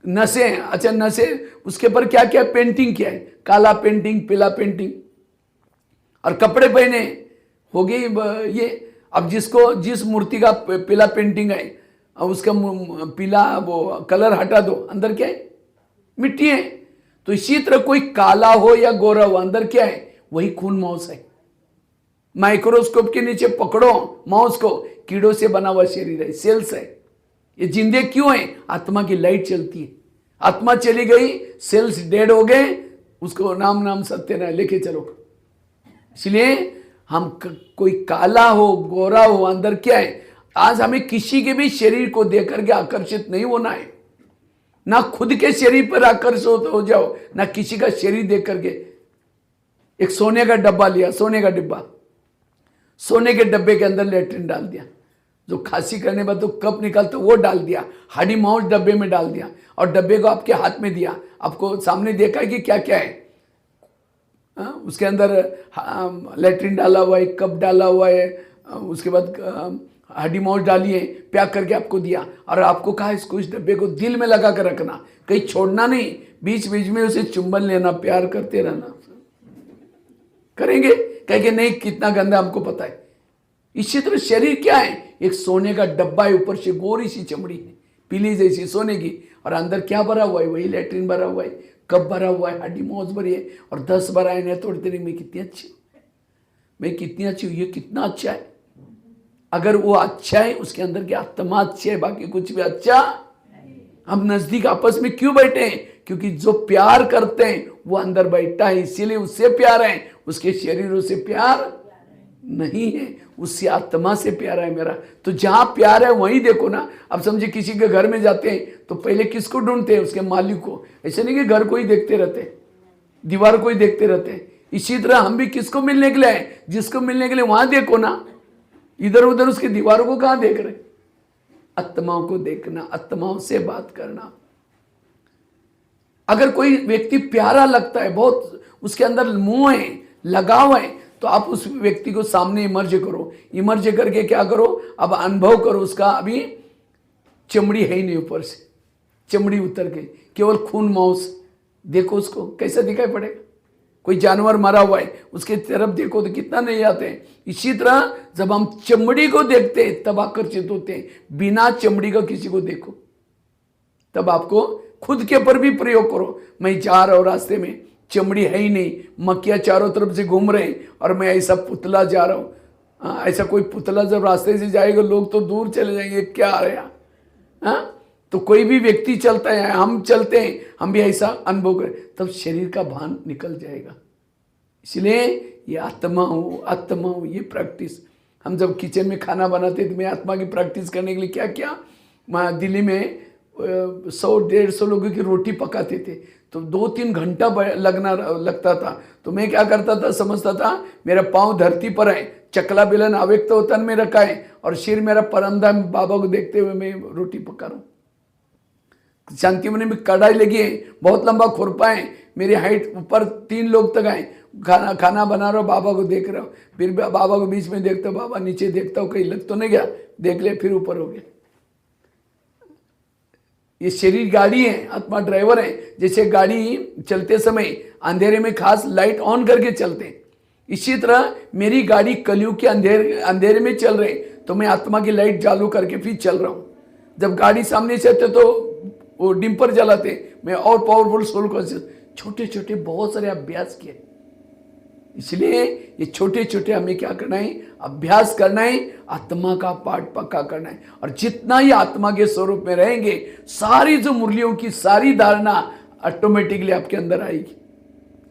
नसें, अच्छा नसें, उसके ऊपर क्या क्या पेंटिंग किया है? काला पेंटिंग, पीला पेंटिंग, और कपड़े पहने, हो गई ये। अब जिस मूर्ति का पीला पेंटिंग है, उसका पीला वो कलर हटा दो, अंदर क्या है? मिट्टी है। तो इसी तरह कोई काला हो या गोरा हो, अंदर क्या है? वही खून मांस है। माइक्रोस्कोप के नीचे पकड़ो मांस को, कीड़ों से बना हुआ शरीर है, सेल्स है। ये जिंदे क्यों है? आत्मा की लाइट चलती है। आत्मा चली गई, सेल्स डेड हो गए, उसको नाम सत्यनारायण लेके चलो। इसलिए हम कोई काला हो, गोरा हो, अंदर क्या है? आज हमें किसी के भी शरीर को देख करके आकर्षित नहीं होना है। ना खुद के शरीर पर आकर्षित हो जाओ, ना किसी का शरीर देख करके। एक सोने का डब्बा लिया, सोने के डब्बे के अंदर लेट्रिन डाल दिया। जो खांसी करने बाद तो कप निकालते वो डाल दिया, हाडी माउस डब्बे में डाल दिया, और डब्बे को आपके हाथ में दिया। आपको सामने देखा है कि क्या क्या है? उसके अंदर लेट्रिन डाला हुआ है, कप डाला हुआ है, उसके बाद हाडी माउस डाली है, पैक करके आपको दिया, और आपको कहा इसको, इस डब्बे को दिल में लगा कर रखना, कहीं छोड़ना नहीं, बीच बीच में उसे चुंबन लेना, प्यार करते रहना। करेंगे? कहेंगे नहीं, कितना गंदा हमको पता है। इसी तरह शरीर क्या है? एक सोने का डब्बा है, ऊपर से गोरी सी चमड़ी है, पीली जैसी सोने की, और अंदर क्या भरा हुआ है? वही लेट्रिन भरा हुआ है, कप भरा हुआ है, हड्डी मौज भरी है, और 10 भरा है। थोड़ी देर में कितनी अच्छी हूँ, ये कितना अच्छा है। अगर वो अच्छा है, उसके अंदर की आत्मा अच्छी है, बाकी कुछ भी अच्छा। हम नजदीक आपस में क्यों बैठे हैं? क्योंकि जो प्यार करते हैं वो अंदर बैठा है, इसीलिए उससे प्यार है। उसके शरीरों से प्यार नहीं है, उससे आत्मा से प्यार है मेरा। तो जहां प्यार है वहीं देखो ना। अब समझे किसी के घर में जाते हैं तो पहले किसको ढूंढते हैं? उसके मालिक को। ऐसे नहीं कि घर को ही देखते रहते, दीवार को ही देखते रहते। इसी तरह हम भी किसको मिलने के लिए आए? जिसको मिलने के लिए वहां देखो ना, इधर उधर उसकी दीवारों को कहां देख रहे? आत्माओं को देखना, आत्माओं से बात करना। अगर कोई व्यक्ति प्यारा लगता है, बहुत उसके अंदर मोह है, लगाव है, तो आप उस व्यक्ति को सामने इमर्ज करो। इमर्ज करके क्या करो? अब अनुभव करो उसका। अभी चमड़ी है ही नहीं, ऊपर से चमड़ी उतर गई, केवल खून मांस। देखो उसको कैसा दिखाई पड़ेगा? कोई जानवर मरा हुआ है, उसके तरफ देखो तो कितना नहीं आते हैं। इसी तरह जब हम चमड़ी को देखते हैं तब आकर्षित होते हैं। बिना चमड़ी का किसी को देखो, तब आपको खुद के ऊपर भी प्रयोग करो। मैं जा रहा हूं रास्ते में, चमड़ी है ही नहीं, मक्खियां चारों तरफ से घूम रहे हैं, और मैं ऐसा पुतला जा रहा हूं। ऐसा कोई पुतला जब रास्ते से जाएगा, लोग तो दूर चले जाएंगे, क्या आ रहा। तो कोई भी व्यक्ति चलता है, हम चलते हैं, हम भी ऐसा अनुभव करें, तब शरीर का भान निकल जाएगा। इसलिए ये आत्मा हूँ, ये प्रैक्टिस। हम जब किचन में खाना बनाते थे, मैं आत्मा की प्रैक्टिस करने के लिए क्या किया, मैं दिल्ली में 100-150 लोगों की रोटी पकाते थे, तो 2-3 घंटा लगता था। तो मैं क्या करता था, समझता था मेरा पाँव धरती पर है, चकला बेलन अव्यक्त होता में रखा है, और सिर मेरा परमधाम बाबा को देखते हुए मैं रोटी पका रहा हूँ। शांति मन में कढ़ाई लगी है, बहुत लंबा खुरपा है, मेरी हाइट ऊपर 3 लोग तक आए। खाना बना रहा हूँ, बाबा को देख रहा हूँ, फिर बाबा को बीच में देखता हूँ, बाबा नीचे देखता हूँ कहीं लग तो नहीं गया, देख ले, फिर ऊपर हो गया। ये शरीर गाड़ी है, आत्मा ड्राइवर है। जैसे गाड़ी चलते समय अंधेरे में खास लाइट ऑन करके चलते हैं, इसी तरह मेरी गाड़ी कलयुग के अंधेरे में चल रही, तो मैं आत्मा की लाइट चालू करके फिर चल रहा हूँ। जब गाड़ी सामने से आते तो वो डिम्पर जलाते, मैं और पावरफुल सोल कॉन्शियस, छोटे छोटे बहुत सारे अभ्यास किए। इसलिए ये छोटे छोटे हमें क्या करना है, अभ्यास करना है, आत्मा का पाठ पक्का करना है। और जितना ही आत्मा के स्वरूप में रहेंगे, सारी जो मुरलियों की सारी धारणा ऑटोमेटिकली आपके अंदर आएगी।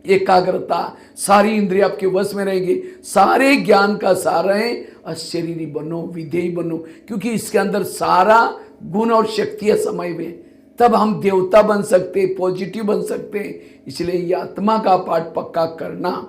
एकाग्रता, सारी इंद्रिय आपके वश में रहेंगी, सारे ज्ञान का सार है अशरीरी बनो, विधेयी बनो, क्योंकि इसके अंदर सारा गुण और शक्तियां समाई हुई है। तब हम देवता बन सकते, पॉजिटिव बन सकते। इसलिए ये आत्मा का पाठ पक्का करना,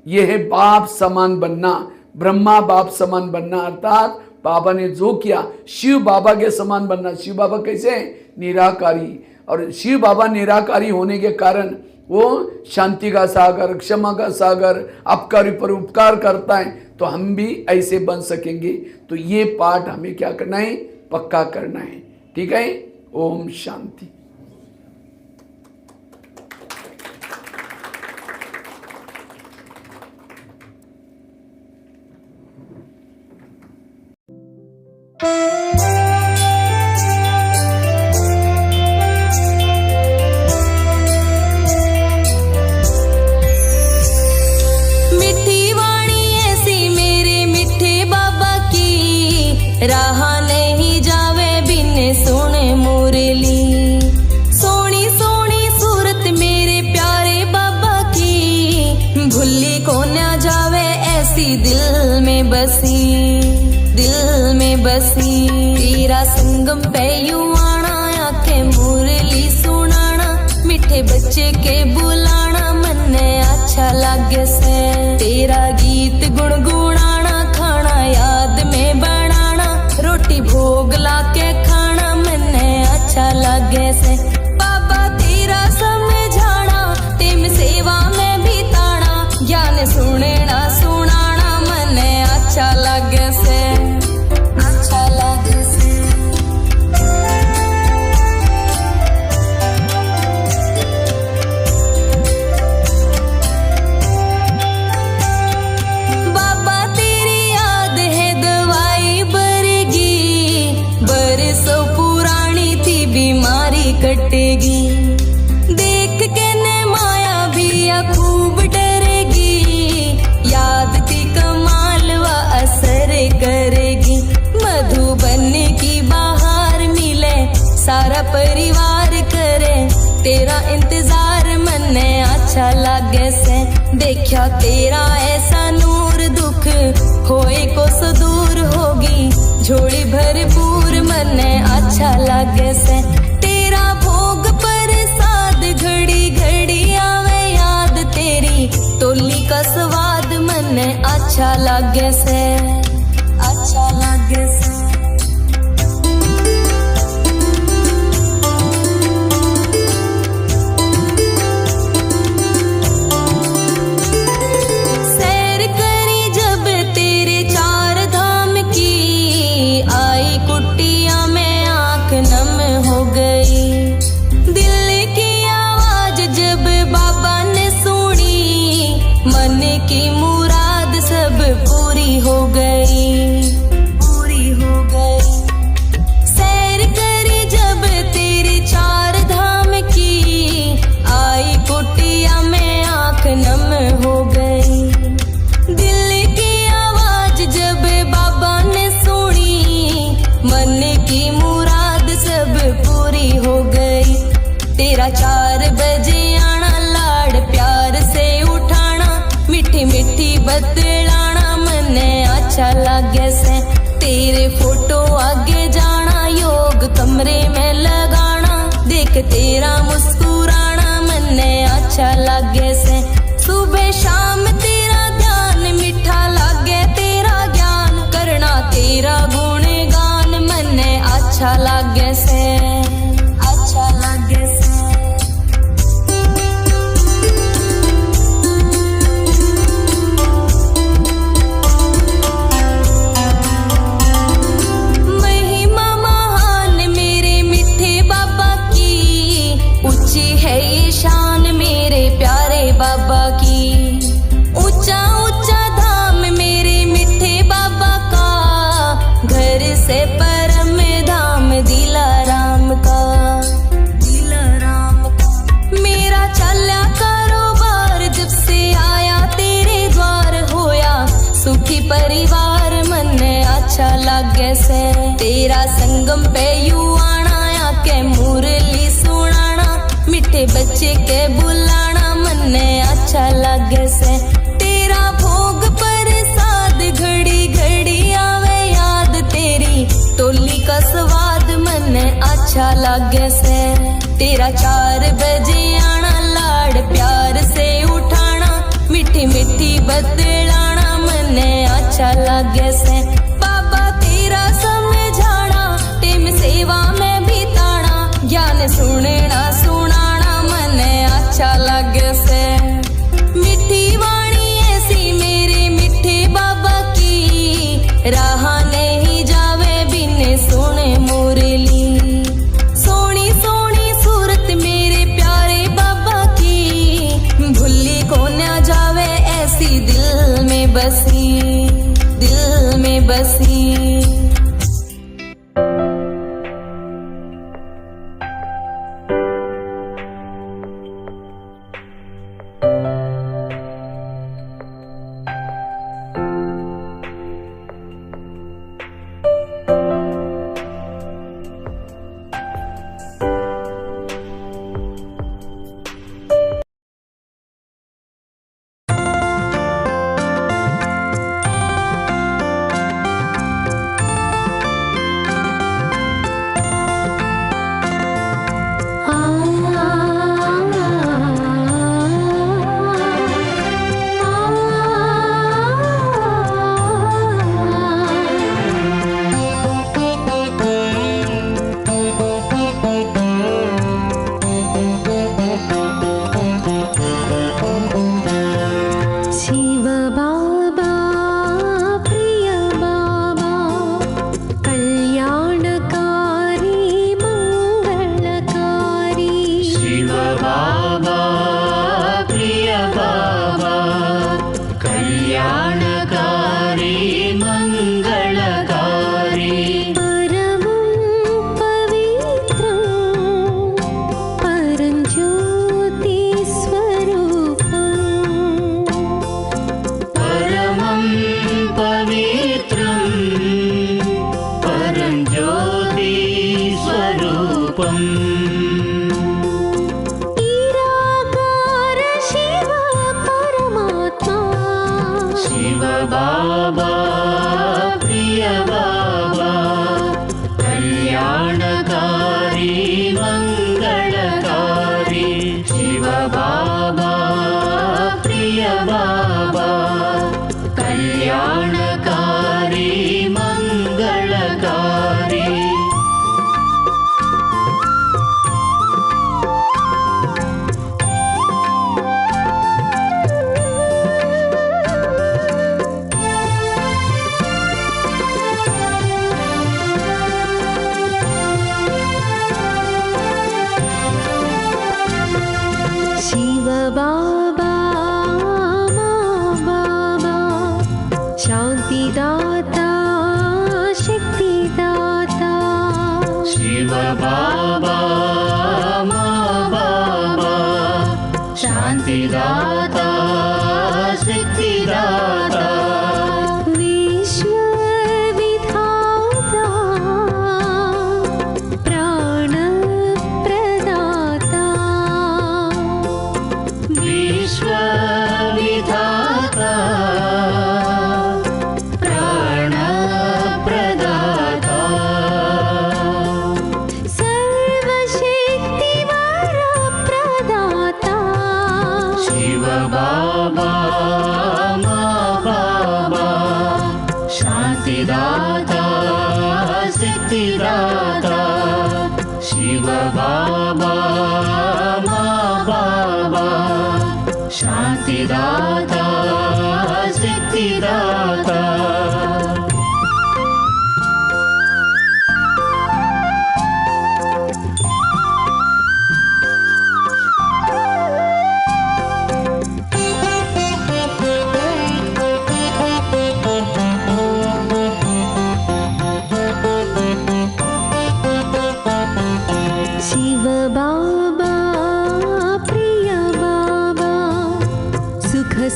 यह है बाप समान बनना, ब्रह्मा बाप समान बनना, अर्थात बाबा ने जो किया शिव बाबा के समान बनना। शिव बाबा कैसे हैं? निराकारी। और शिव बाबा निराकारी होने के कारण वो शांति का सागर, क्षमा का सागर, आपका पर उपकार करता है। तो हम भी ऐसे बन सकेंगे। तो ये पाठ हमें क्या करना है, पक्का करना है। ठीक है। ओम शांति। राह नहीं जावे बिन सुने मुरली, सोनी सोनी सूरत मेरे प्यारे बाबा की, भूली को न जावे ऐसी दिल में बसी, दिल में बसी। तेरा संगम पे यूं आना, आके मुरली सुनाना, मीठे बच्चे के बुलाना, मन ने अच्छा लागे से। तेरा गीत गुनगुनाना, खाना याद में बनाना, रोटी भोग लाके खाना, मन्ने अच्छा लगे से। बाबा तेरा समझाना, तेम सेवा में भी ताना, ज्ञान सुनेना सुनाना, मन्ने अच्छा लगे से, अच्छा लगे से। बाबा तेरी याद है दवाई बरसों पुरानी थी बीमारी कटेगी, देख के ने माया भी खूब डरेगी, याद थी कमाल व असर करेगी। मधुबन की बाहर मिले सारा परिवार करे तेरा इंतजार, मन ने अच्छा लागे से। देखा तेरा ऐसा नूर, दुख होए को सो दूर होगी, झोली भरपूर, मन ने अच्छा लागे से। तेरा भोग प्रसाद घड़ी घड़ी आवे याद, तेरी टोली का स्वाद, मन ने अच्छा लागे से, अच्छा लागे से। सैर करी जब तेरे चार धाम की, आई कुटिया में आंख नम हो गई, दिल की आवाज जब बाबा ने सुनी, मन की मुराद सब पूरी हो गई, पूरी हो गई। सैर करी जब तेरे चार धाम की, आई कुटिया में आंख नम हो गई, दिल की आवाज जब बाबा ने सुनी, मन की मुराद सब पूरी हो गई। तेरा 4 बजे आना, लाड़ प्यार से उठाना, मीठी मीठी बतलाना, मन ने अच्छा लागे से। तेरे फोटो आगे जाना, योग कमरे में लगाना, देख तेरा मुस्कुराना, मन ने अच्छा लागे से। सुबह शाम तेरा ध्यान, मीठा लागे तेरा ज्ञान, करना तेरा गुणगान, मन ने अच्छा लागे से, अच्छा लागे से। महिमा महान मेरे मिठे बाबा की, ऊंची है ये शान मेरे प्यारे बाबा की, लागे से तेरा संगम पे यू आना आके मुरली सुनाना मिठे बच्चे के बुलाना मन्ने अच्छा लागे से तेरा भोग प्रसाद घड़ी घड़ी आवे याद तेरी टोली का स्वाद मन्ने अच्छा लागे से तेरा 4 बजे आना लाड़ प्यार से उठाना मीठी मीठी बतलाना मन्ने अच्छा लागे से बाबा तेरा समझाना टेम सेवा में बिताना ज्ञान सुनना सुनाना मन्ने अच्छा लागे से मिठी वाणी ऐसी मेरे मिठे बाबा की राह नहीं जावे बिन सुने मुरली सोनी सोनी सूरत मेरे प्यारे बाबा की भूली को न जावे ऐसी दिल में बसी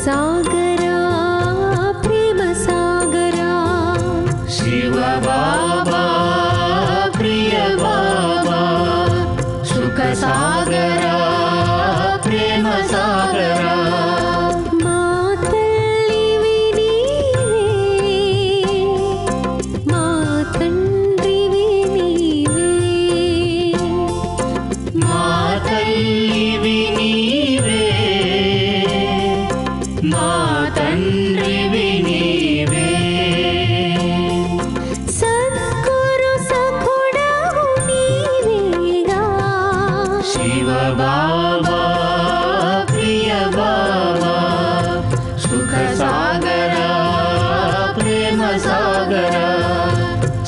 सागरा प्रेम सागरा शिव సుఖ సాగర ప్రేమ సాగర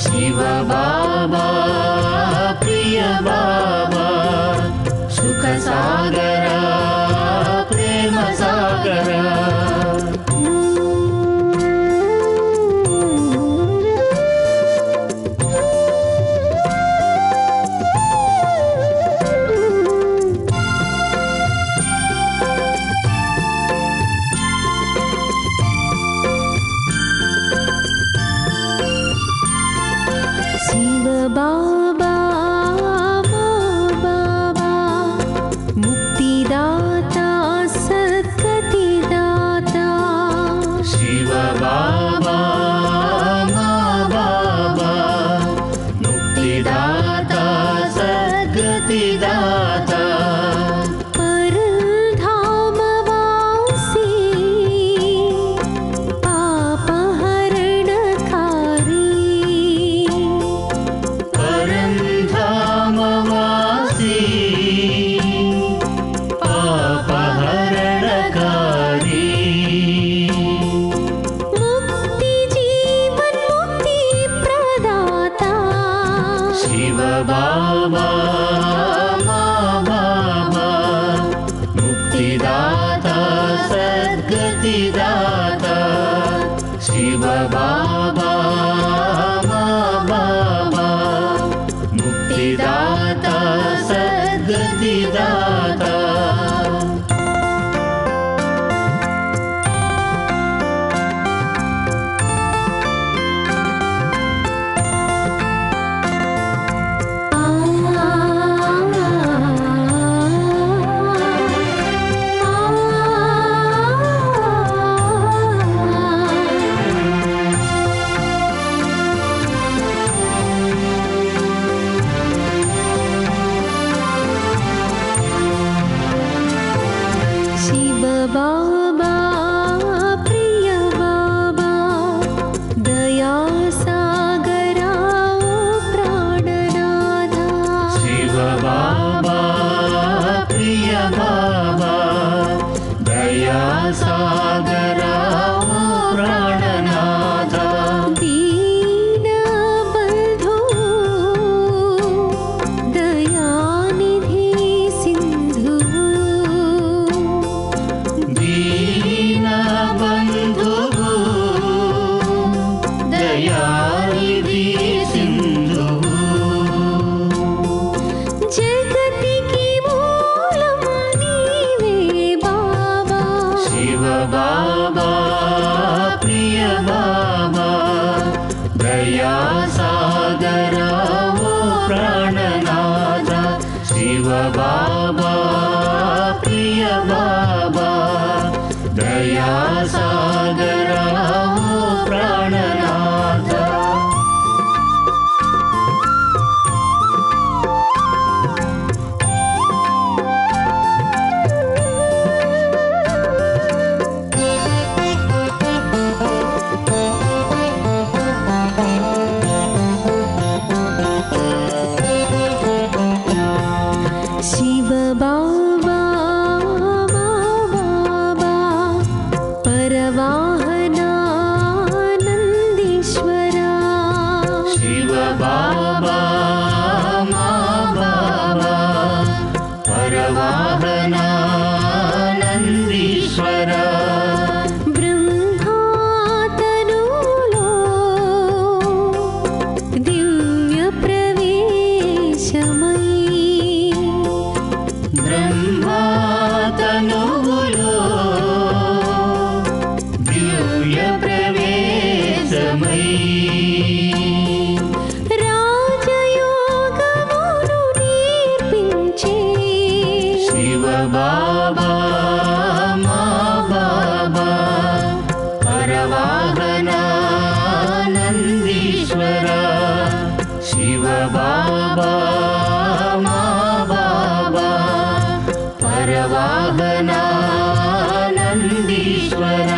శివ బాబా ప్రియ బాబా సుఖ సాగర ప్రేమ సాగర शिव बाबा बाबा मुक्तिदाता सद्गतिदाता शिव बाबा बाबा मुक्तिदाता सद्गतिदाता परधामवासी पापहरणकारी परम धामवासी पापहरणकारी मुक्ति जीवन मुक्ति प्रदाता शिव बाबा बाबा मुक्तिदाता सद्गतिदाता शिव बाबा बाबा मुक्तिदाता सद्गतिदाता शिव बाबा प्रिय बाबा दया सागरा प्राणनाथा शिव बाबा प्रिय बाबा दया सागरा प्राणनाथ दीन बंधु दयानिधि सिंधु दीन बंधु दयानिधि सिंधु जगति की मूलम नीवे बाबा शिव बाबा प्रिय बाबा दया सागरा प्राणनाथ शिव बाबा प्रिय बाबा दया सागरा प्राणनाथ शिव बाबा बाबा परवाहनानंदीश्वरा शिव बाबा बाबा परवाहनानंदीश्वर ब्रह्मातनुलो दिव्य प्रवेशमयी ब्रह्मातनुलो दिव्य प्रवेशमयी రాజయోగమును నేర్పించే शिव बाबा बाबा परवाहनानंदीश्वर शिव बाबा बाबा परवाहनानंदीश्वर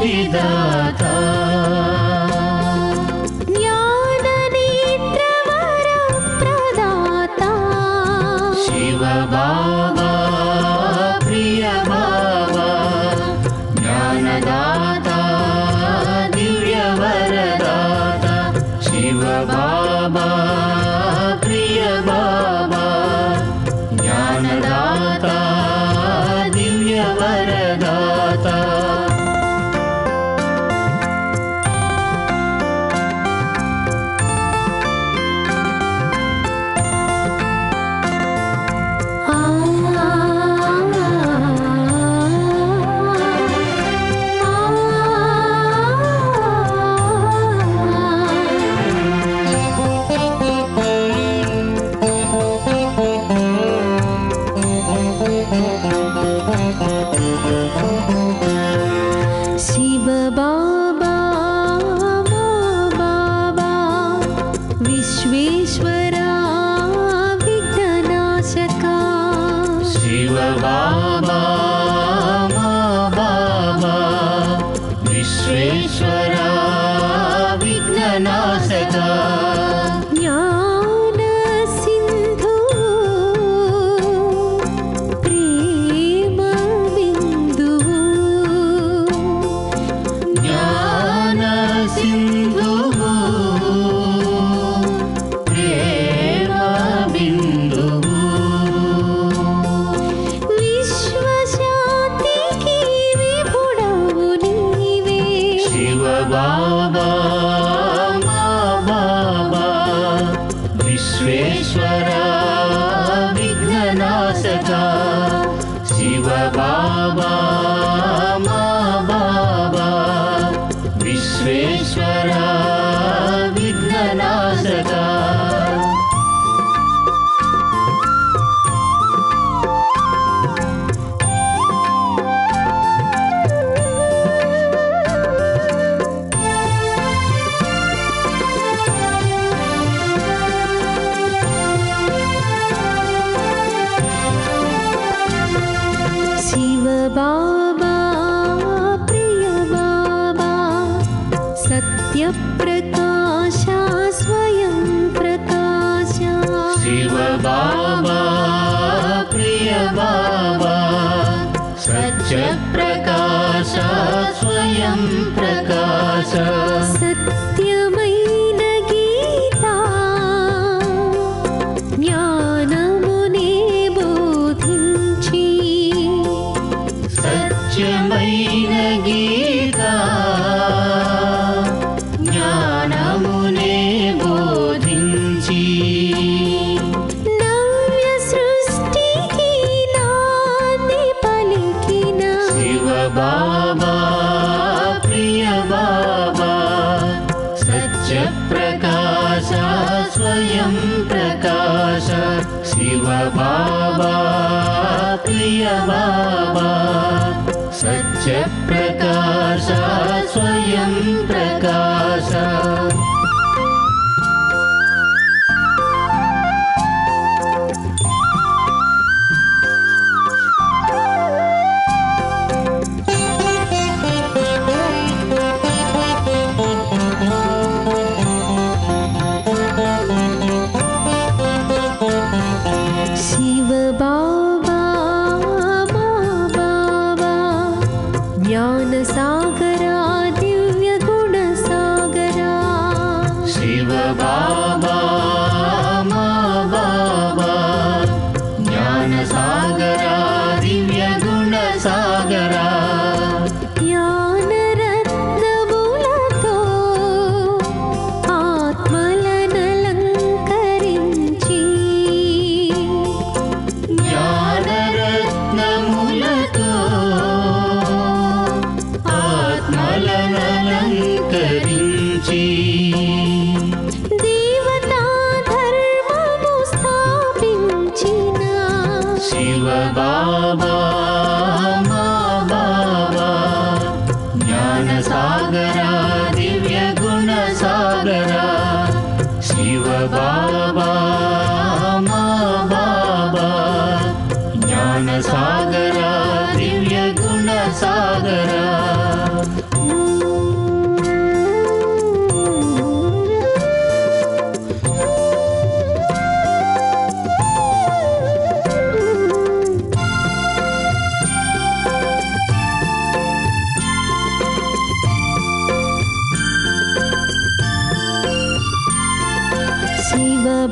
विधाता ज्ञाननेत्रवरप्रदाता शिव बाबा प्रिय बाबा ज्ञानदाता दिव्य वरदाता शिव बाबा प्रिय बाबा ज्ञानदाता दिव्य वरदाता शिव बाबा बाबा विश्वेश्वरा विघ्ननाशका शिव बाबा बाबा विश्वेश्वरा विघ्ननाशका ज्ञान सिंधु प्रेम बिंदु ज्ञान सिंधु प्रेम बिंदु विश्व शांति की विभुडवु नीवे शिव बाबा बाबा विश्वेश्वरा विघ्ननाशका शिव बाबा बाबा विश्वेश्वरा विघ्ननाशका शिव बाबा प्रिय बाबा सत्य प्रकाशा स्वयं प्रकाशा शिव बाबा प्रिय बाबा सत्य प्रकाश स्वयं प्रकाश सत्यమైన गीता జ్ఞానమునే బోధించి సత్యమైన గీత జ్ఞానమునే బోధించి నవ్య సృష్టికి నాంది పలికిన శివ బాబా ప్రియ బాబా సత్య ప్రకాశ స్వయం ప్రకాశ శివ బాబా ప్రియ బాబా సత్య ప్రకాశ స్వయం ప్రకాశ शिव बाबा बाबा ज्ञान सागरा दिव्य गुण सागरा शिव बाबा बाबा ज्ञान सागरा दिव्य गुण सागरा ज्ञान रत्नमुलतो आत्मलनలంకరించి ज्ञानरत्नमुलतो आत्मलनలంకరించి దేవతా ధర్మము స్థాపించిన शिव बाबा बाबा ज्ञान सागरा दिव्य गुण सागरा शिव बाबा बाबा ज्ञान सागरा दिव्य गुण सागरा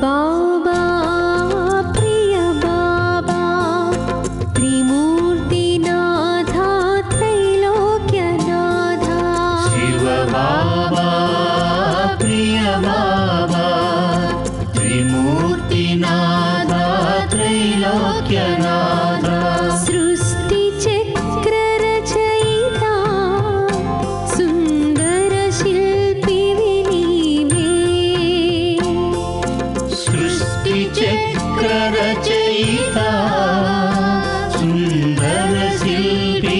బాబా ప్రియ బాబా త్రిమూర్తినాథ త్రైలోక్యనాథ శివ బాబా ప్రియ బాబా త్రిమూర్తినాథ త్రైలోక్యనాథ సృష్టి చక్ర రచయిత సుందర శిల్పివి నీవే సృష్టి చక్ర రచయిత సుందర శిల్పివి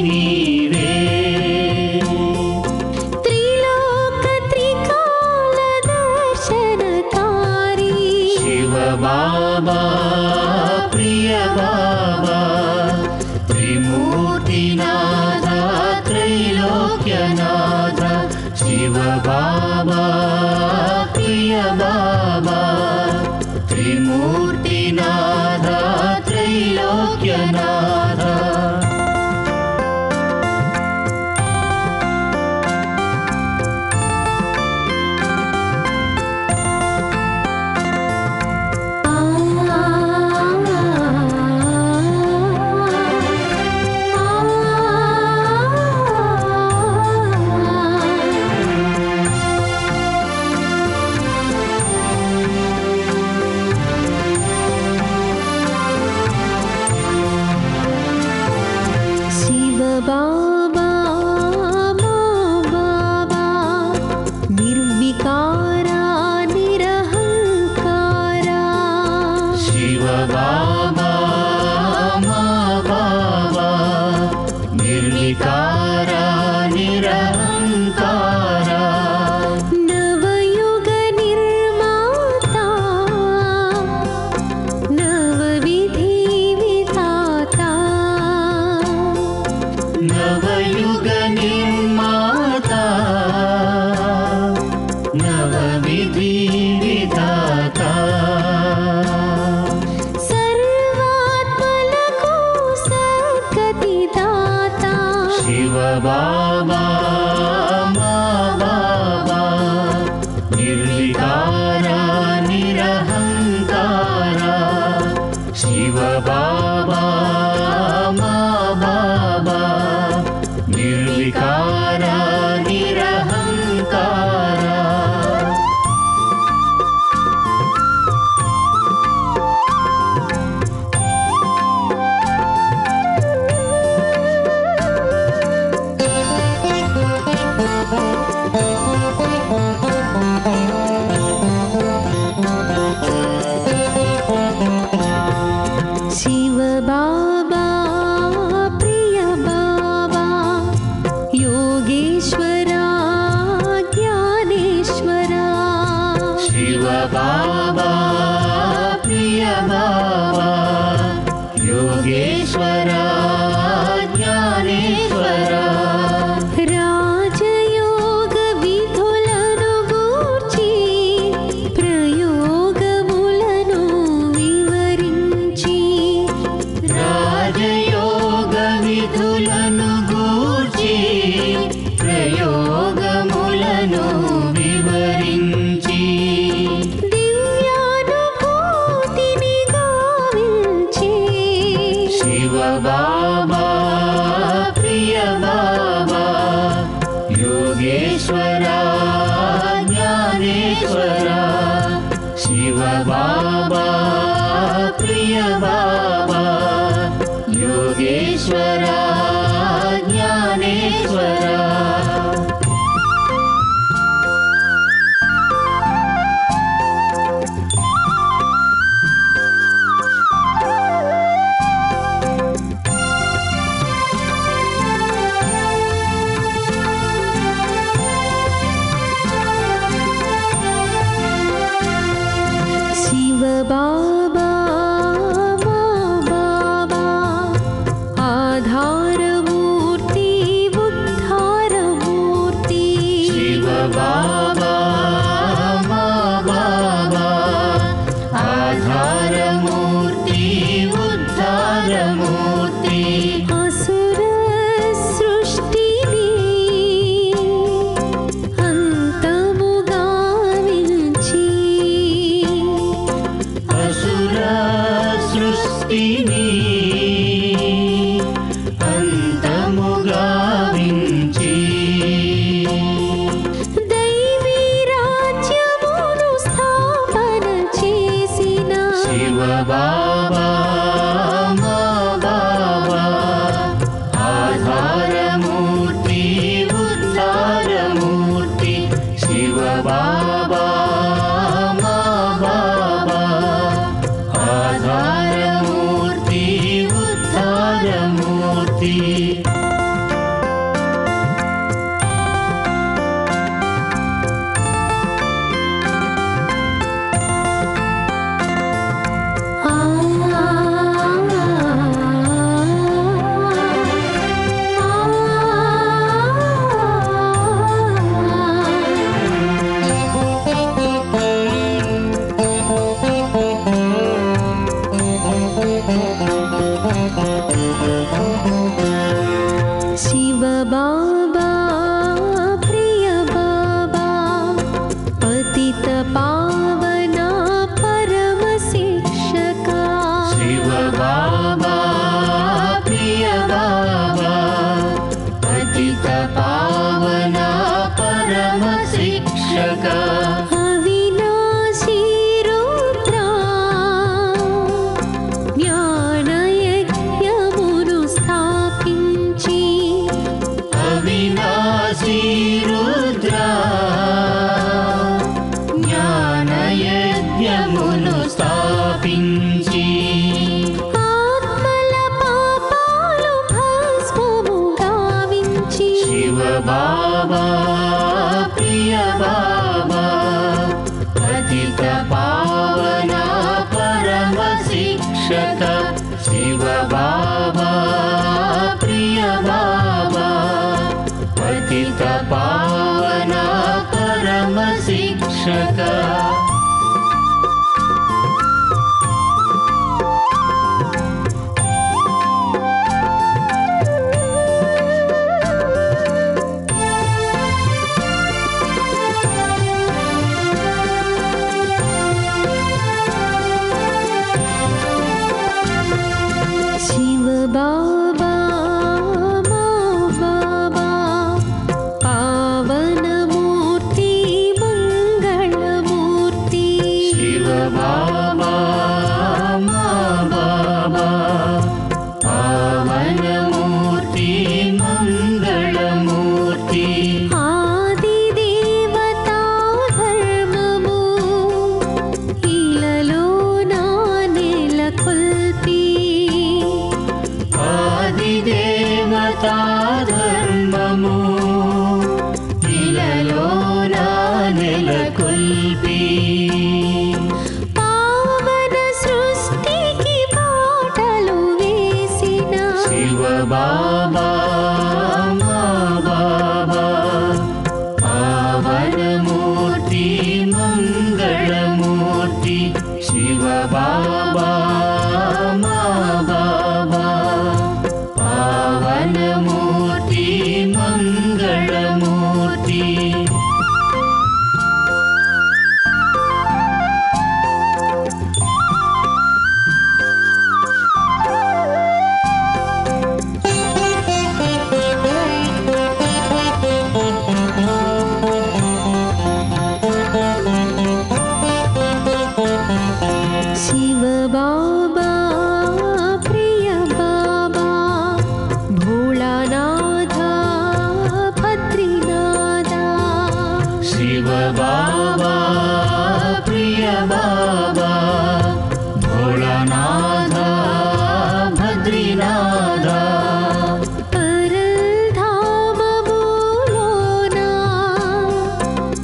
నీవే త్రిలోక త్రికాల దర్శనకారి శివ బాబా ప్రియ బాబా త్రిమూర్తినాథ త్రైలోక్యనాథ శివ బాబా ప్రియ బాబా త్రిమూర్తినాథ త్రైలోక్యనాథ శివ బాబా మా బాబా నిర్వికారా నిరహంకారా శివ బాబా మా బాబా నిర్వికార నిరహంకార నవయుగ నిర్మాత నవవిధి విధాత నవయుగ నిర్మాత నవవిధి విధాత సర్వాత్మలకు సద్గతి దాత శివ బాబా మా బాబా నిర్వికార నిరహంకార శివ బాబా మా బాబా నిర్వికార నిరహంకార శివ బాబా ప్రియ బాబా యోగేశ్వరా జ్ఞానేశ్వరా శివ బాబా ప్రియ బాబా యోగేశ్వర జ్ఞానేశ్వర రాజయోగ విధులను గూర్చి ప్రయోగములను వివరించి రాజయోగ విధులను గూర్చి ప్రయోగములను వివరించి దివ్యానుభూతిని గావించి శివ బాబా ప్రియ బాబా యోగేశ్వర జ్ఞానేశ్వర శివ బాబా ప్రియ బాబా యోగేశ్వర జ్ఞానేశ్వర శివ బాబా మా బాబా ఆధారమూర్తి ఉద్ధారమూర్తి శివ బాబా మా బాబా ఆధారమూర్తి ఉద్ధారమూర్తి అసుర సృష్టిని అంతముగా వించి రక్షక शिव बाबा मा बाबा पावन मूर्ति मंगल मूर्ति शिव बाबा मा बाबा पावन मूर्ति मंगल मूर्ति आदि देवता धर्ममु इలలో నా నెలకొల్పి ఆదిదేవతా ధర్మము ఇలలోన నెలకొల్పి పావన సృష్టికి బాటలు వేసిన శివ బాబా మా బాబా పావన మూర్తి మంగళమూర్తి శివ బాబా మా బాబా పావన మూర్తి మంగళమూర్తి शिव बाबा प्रिय बाबा भोलानाथ बद्रीनाथ शिव बाबा प्रिय बाबा भोलानाथ बद्रीनाथ परधाममुलोना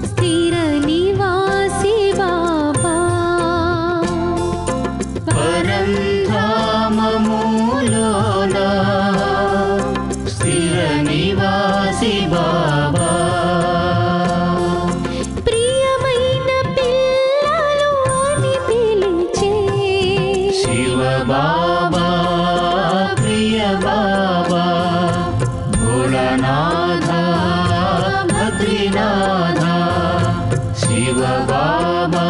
स्थिर निवासी बाबा పరంధామములోన స్థిర నివాసి బాబా ప్రియమైన పిల్లలు అని పిలిచే శివ బాబా ప్రియ బాబా భోళనాథ బద్రీనాథ శివ బాబా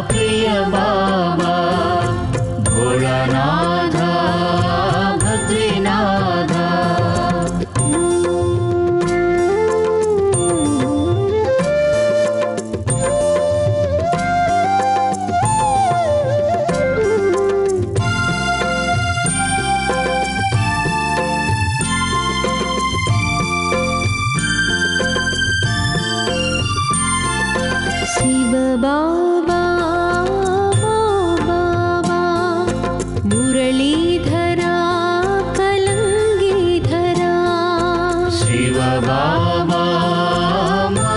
ప్రియ బాబా భోళనాథ బద్రీనాథ शिव बाबा बाबा मुरलीधरा कलंगीधरा शिव बाबा मा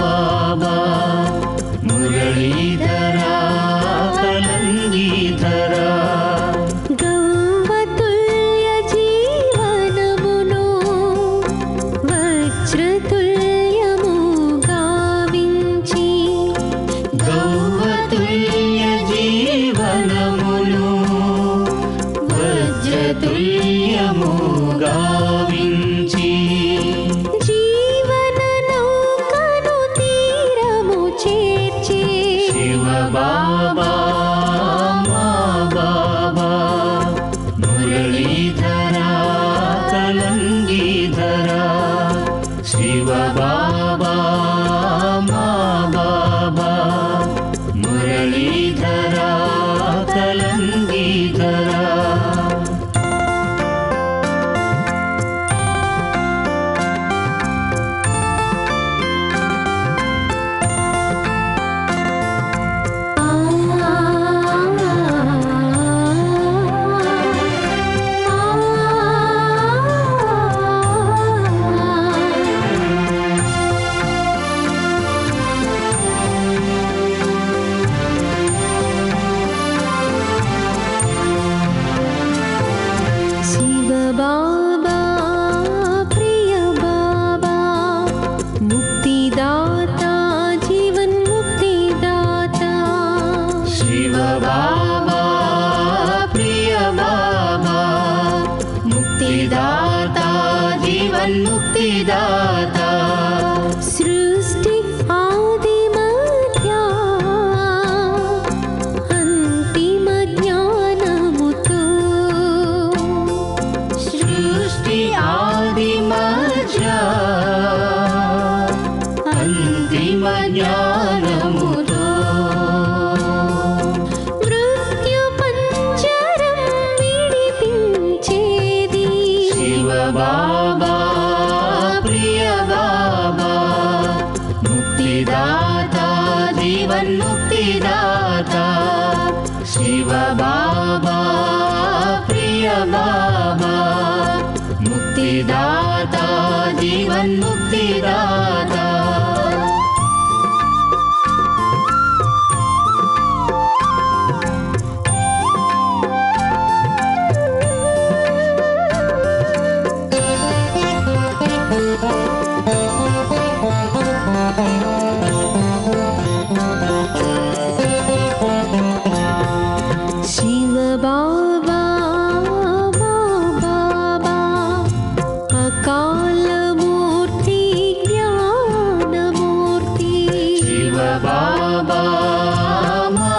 बाबा मुरलीधरा कलंगीधरा गौवतुल्य जीवनमुनु वज्रतुल्यము గావించి గౌవతుల్య జీవనమును వజ్రతుల్యము గావించి జీవన నౌకను తీరము చేర్చి శివ బాబా మా బాబా మురళీధరా కలంగీధరా శివ బాబా మా బాబా మురళీధరా కలంగీధరా ముక్తిదాత సృష్టి ఆది మధ్య అంతిమ జ్ఞానముతో సృష్టి ఆది మధ్య అంతిమ జ్ఞానముతో మృత్యు పంజరం విడిపించేది శివ బాబా ప్రియ బాబా ముక్తిదాత జీవన్ముక్తిదాత శివ బాబా ప్రియ బాబా ముక్తిదాత జీవన్ముక్తిదాత శివ బాబా బాబా అకాల మూర్తి జ్ఞానమూర్తి శివ బాబా మా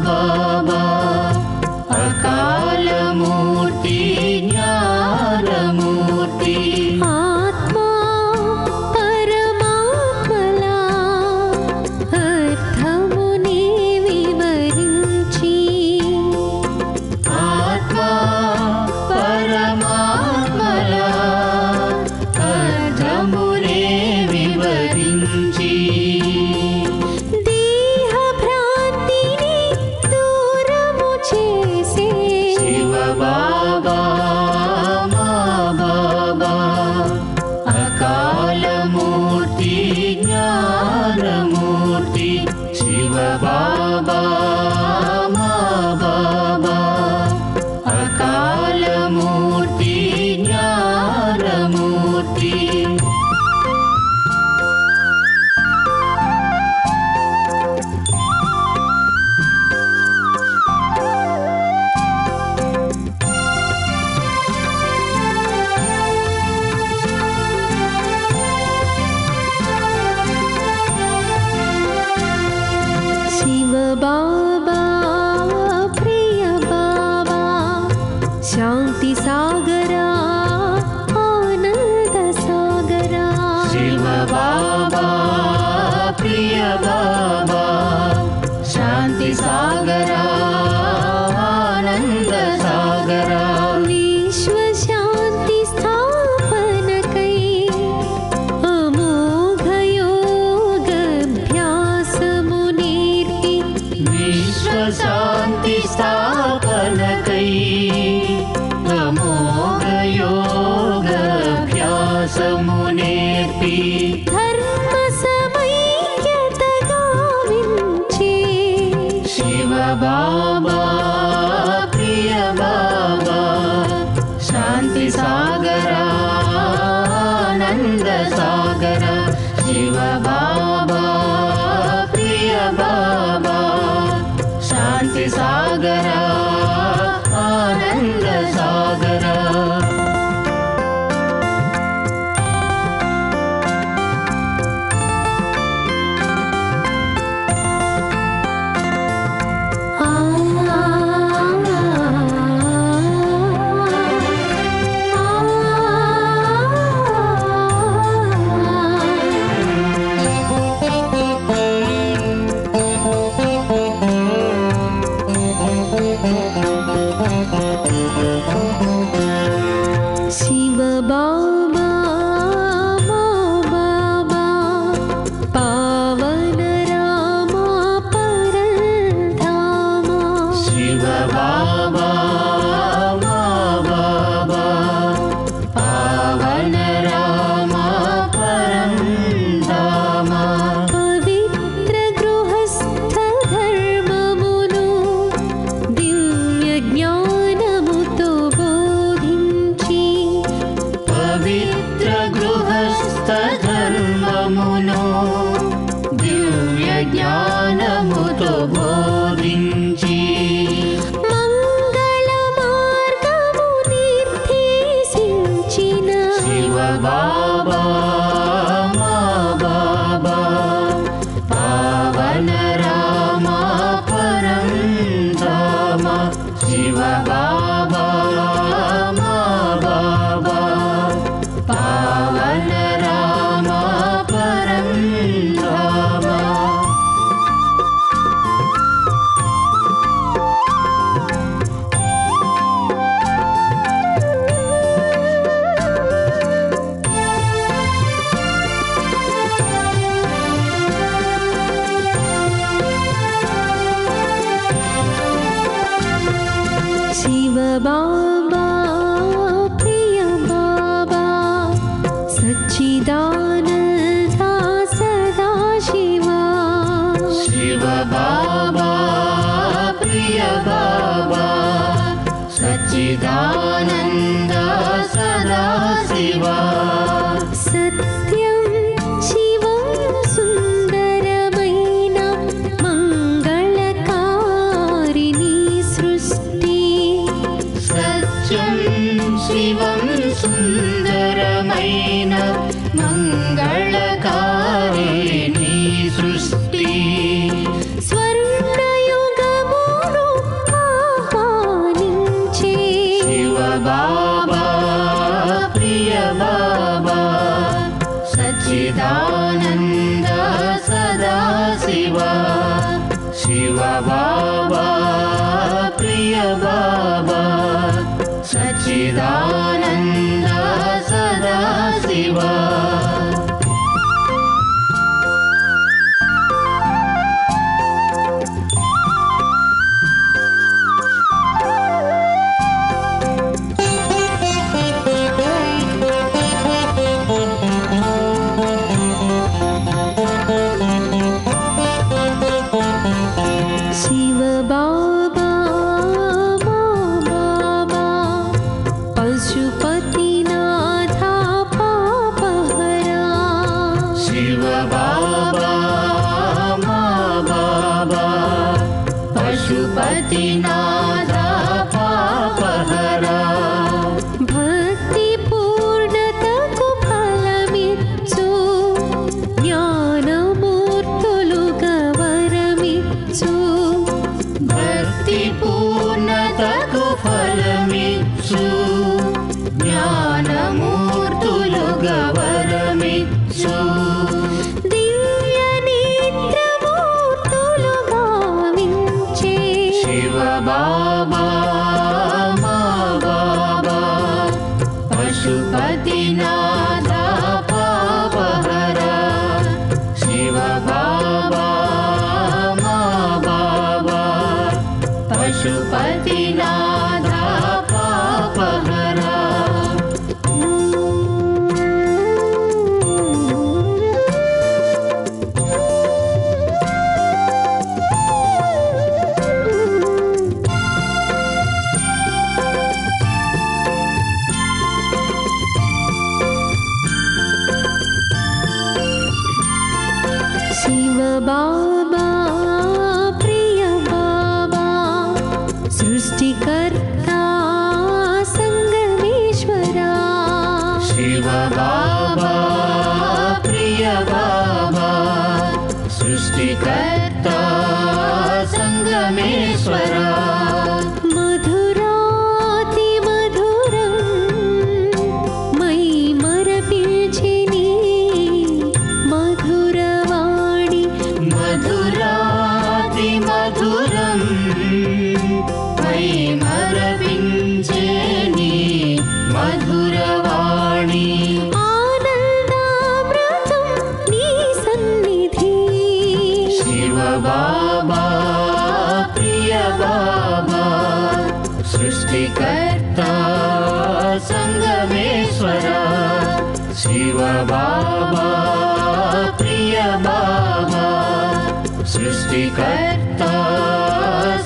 బాబా అకాల మూర్తి జ్ఞానమూర్తి ఆత్మా పరమాత్మలా అర్థముని వివరించి ఆత్మా పరమాత్మల అర్థమునే వివరించి దేహ భ్రాంతిని దూరము చేసే శివ బాబా మా బాబా అకాల మూర్తి జ్ఞానమూర్తి శివ బాబా మా బాబా అకాల మూర్తి జ్ఞానమూర్తి శివ బాబా ప్రియ బాబా శాంతి సాగరా ఆనంద సాగరా శివ బాబా ప్రియ బాబా శాంతి సాగరా ఆనంద సాగరా విశ్వ శాంతి స్థాపనకై అమోఘ యోగాభ్యాసము నేర్పి విశ్వ శాంతి స్థాపనకై అమోఘ యోగాభ్యాసము నేర్పి ధర్మ సమైక్యత గావించే శివ బాబా ప్రియ బాబా శాంతి సాగరా ఆనంద సాగరా శివ బాబా ప్రియ బాబా శాంతి సాగరా ఆనంద సాగరా శివ బాబా బాబా పావన రామ పరంధామ శివ బాబా మా బాబా పావన రామ పరం ధామ పవిత్ర గృహస్థ ధర్మమును దివ్య జ్ఞానముతో బోధించి పవిత్ర గృహస్థ ధర్మమును దివ్య జ్ఞానముతో బోధించి మంగళ మార్గము నిర్దేశించిన శివ బాబా बाबा प्रिय बाबा सच्चिदानंदा सदा शिवा शिव बाबा प्रिय बाबा सच्चिदानंद सदा शिवा सत्यं शिवं सुंदरमैन मंगलकारिणी सृष्टि सत्यं शिवं सुंदरमैन मंगलकारिणी सृष्टि స్వర్ణయుగమును ఆహ్వానించే शिव बाबा प्रिय बाबा सच्चिदानंद सदा शिवा शिव बाबा प्रिय बाबा सच्चिदानंद सदा शिवा शिव बाबा बाबा पशुपतिनाथा पापहरा शिव बाबा बाबा पशुपतिनाथा पापहरा భక్తిపూర్ణతకు ఫలమిచ్చు జ్ఞానమూర్తులుగా వరమిచ్చు भक्ति पूर्णतకు ఫలమిచ్చు జ్ఞానమూర్తులుగా వరమిచ్చు దివ్య నేత్రమూర్తులుగా వించే शिव बाबा बाबा पशुपतिनाथा पापहरा शिव बाबा बाबा पशुपतिनाथा पापहरा शिव बाबा प्रिय बाबा सृष्टिकर्ता संगमेश्वरा शिव बाबा प्रिय बाबा सृष्टिकर्ता संगमेश्वरा मधुराति मधुरं मयि मरपिल्चिनी मधुरवाणी मधुराति मधुरं मयि मरपिञ्चेनि मधुरवाणी आनन्दामृतं नी सन्निधि शिव बाबा प्रिय बाबा सृष्टिकर्ता संगमेश्वरा शिव बाबा प्रिय बाबा सृष्टिकर्ता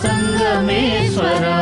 संगमेश्वरा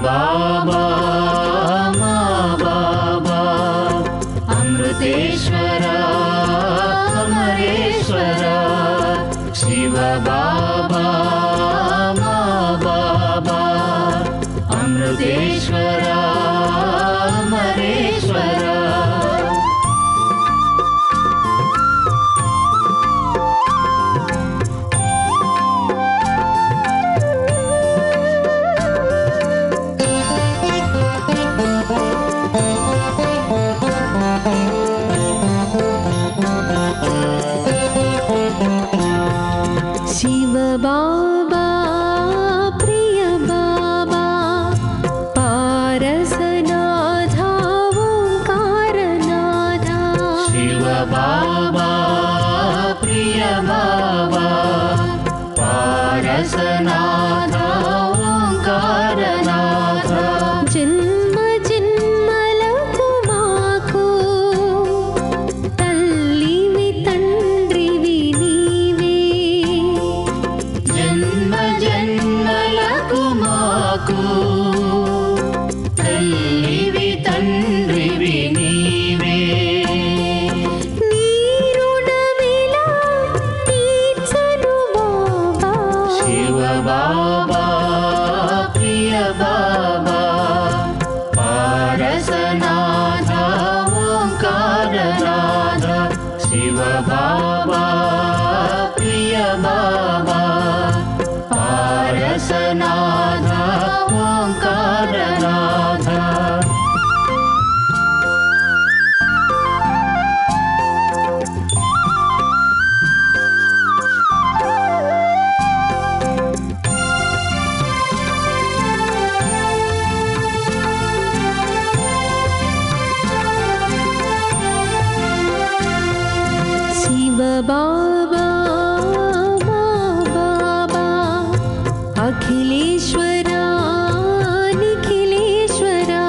బాబా మా బాబా అమృతేశ్వర అమరేశ్వర శివ బాబా మా బాబా అమృతేశ్వర అమరేశ్వర शिव बाबा प्रिय बाबा पारसनाथा ओंकारनाथा शिव बाबा प्रिय बाबा पारसनाथ ओंकारनाथ जन्म जन्मలకు మాకు తల్లివి తండ్రివి నీవే జన్మ జన్మలకు మాకు తల్లివి తండ్రివి నీవే నీ రుణమిలా తీర్చను బాబా శివ బాబా ప్రియ బాబా పారసనాథ ఓంకారనాథ శివ బాబా ప్రియ బాబా పారసనాథ ఓంకారనాథ शिव बाबा मा बाबा अखिलेश्वरा निखिलेश्वरा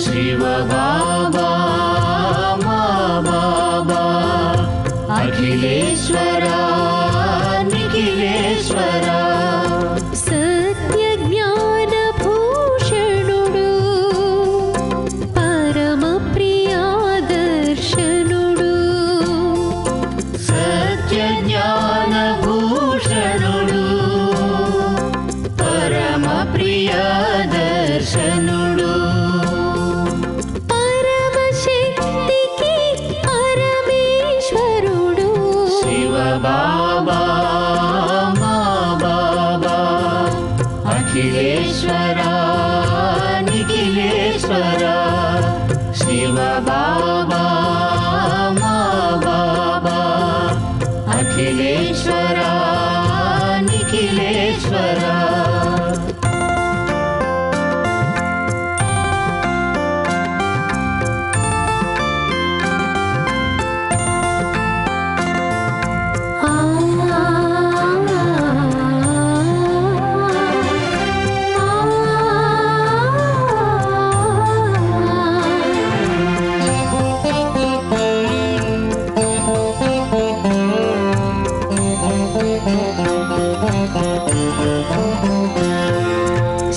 शिव बाबा मा बाबा अखिलेश्वरा निखिलेश्वरा सत्य ज्ञान भूषणुडु परम प्रिया दर्शनुडु सत्य ज्ञान भूषणुडु परम प्रिय दर्शनुडु परम शक्ति की परमेश्वरुडु शिव बाबा मा बाबा अखिलेश्वरा निखिलेश्वरा शिव बाबा मा बाबा अखिलेश्वरा निखिलेश्वरा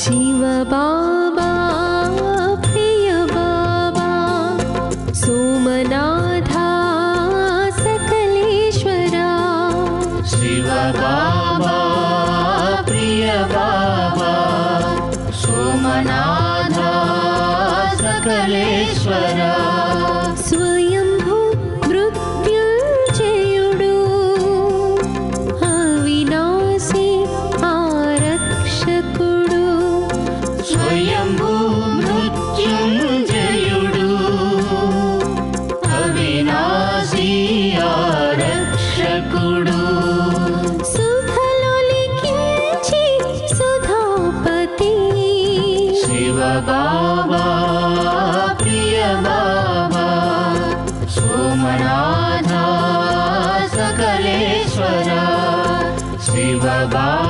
शिव बाबा प्रिय बाबा सोमनाथा सकलेश्वरा शिव बाबा प्रिय बाबा सोमनाथ सकलेश्वरा स्वयंभू मृत्युंजयुडु अविनाशी आरक्षकुडु स्वयंभू मृत्युंजयुडु अविनाशी आरक्षकुडु सुधलोलिकिंచి सुधापति शिव बाबा प्रिय बाबा सोमनाथ सकलेश्वरा शिव बाबा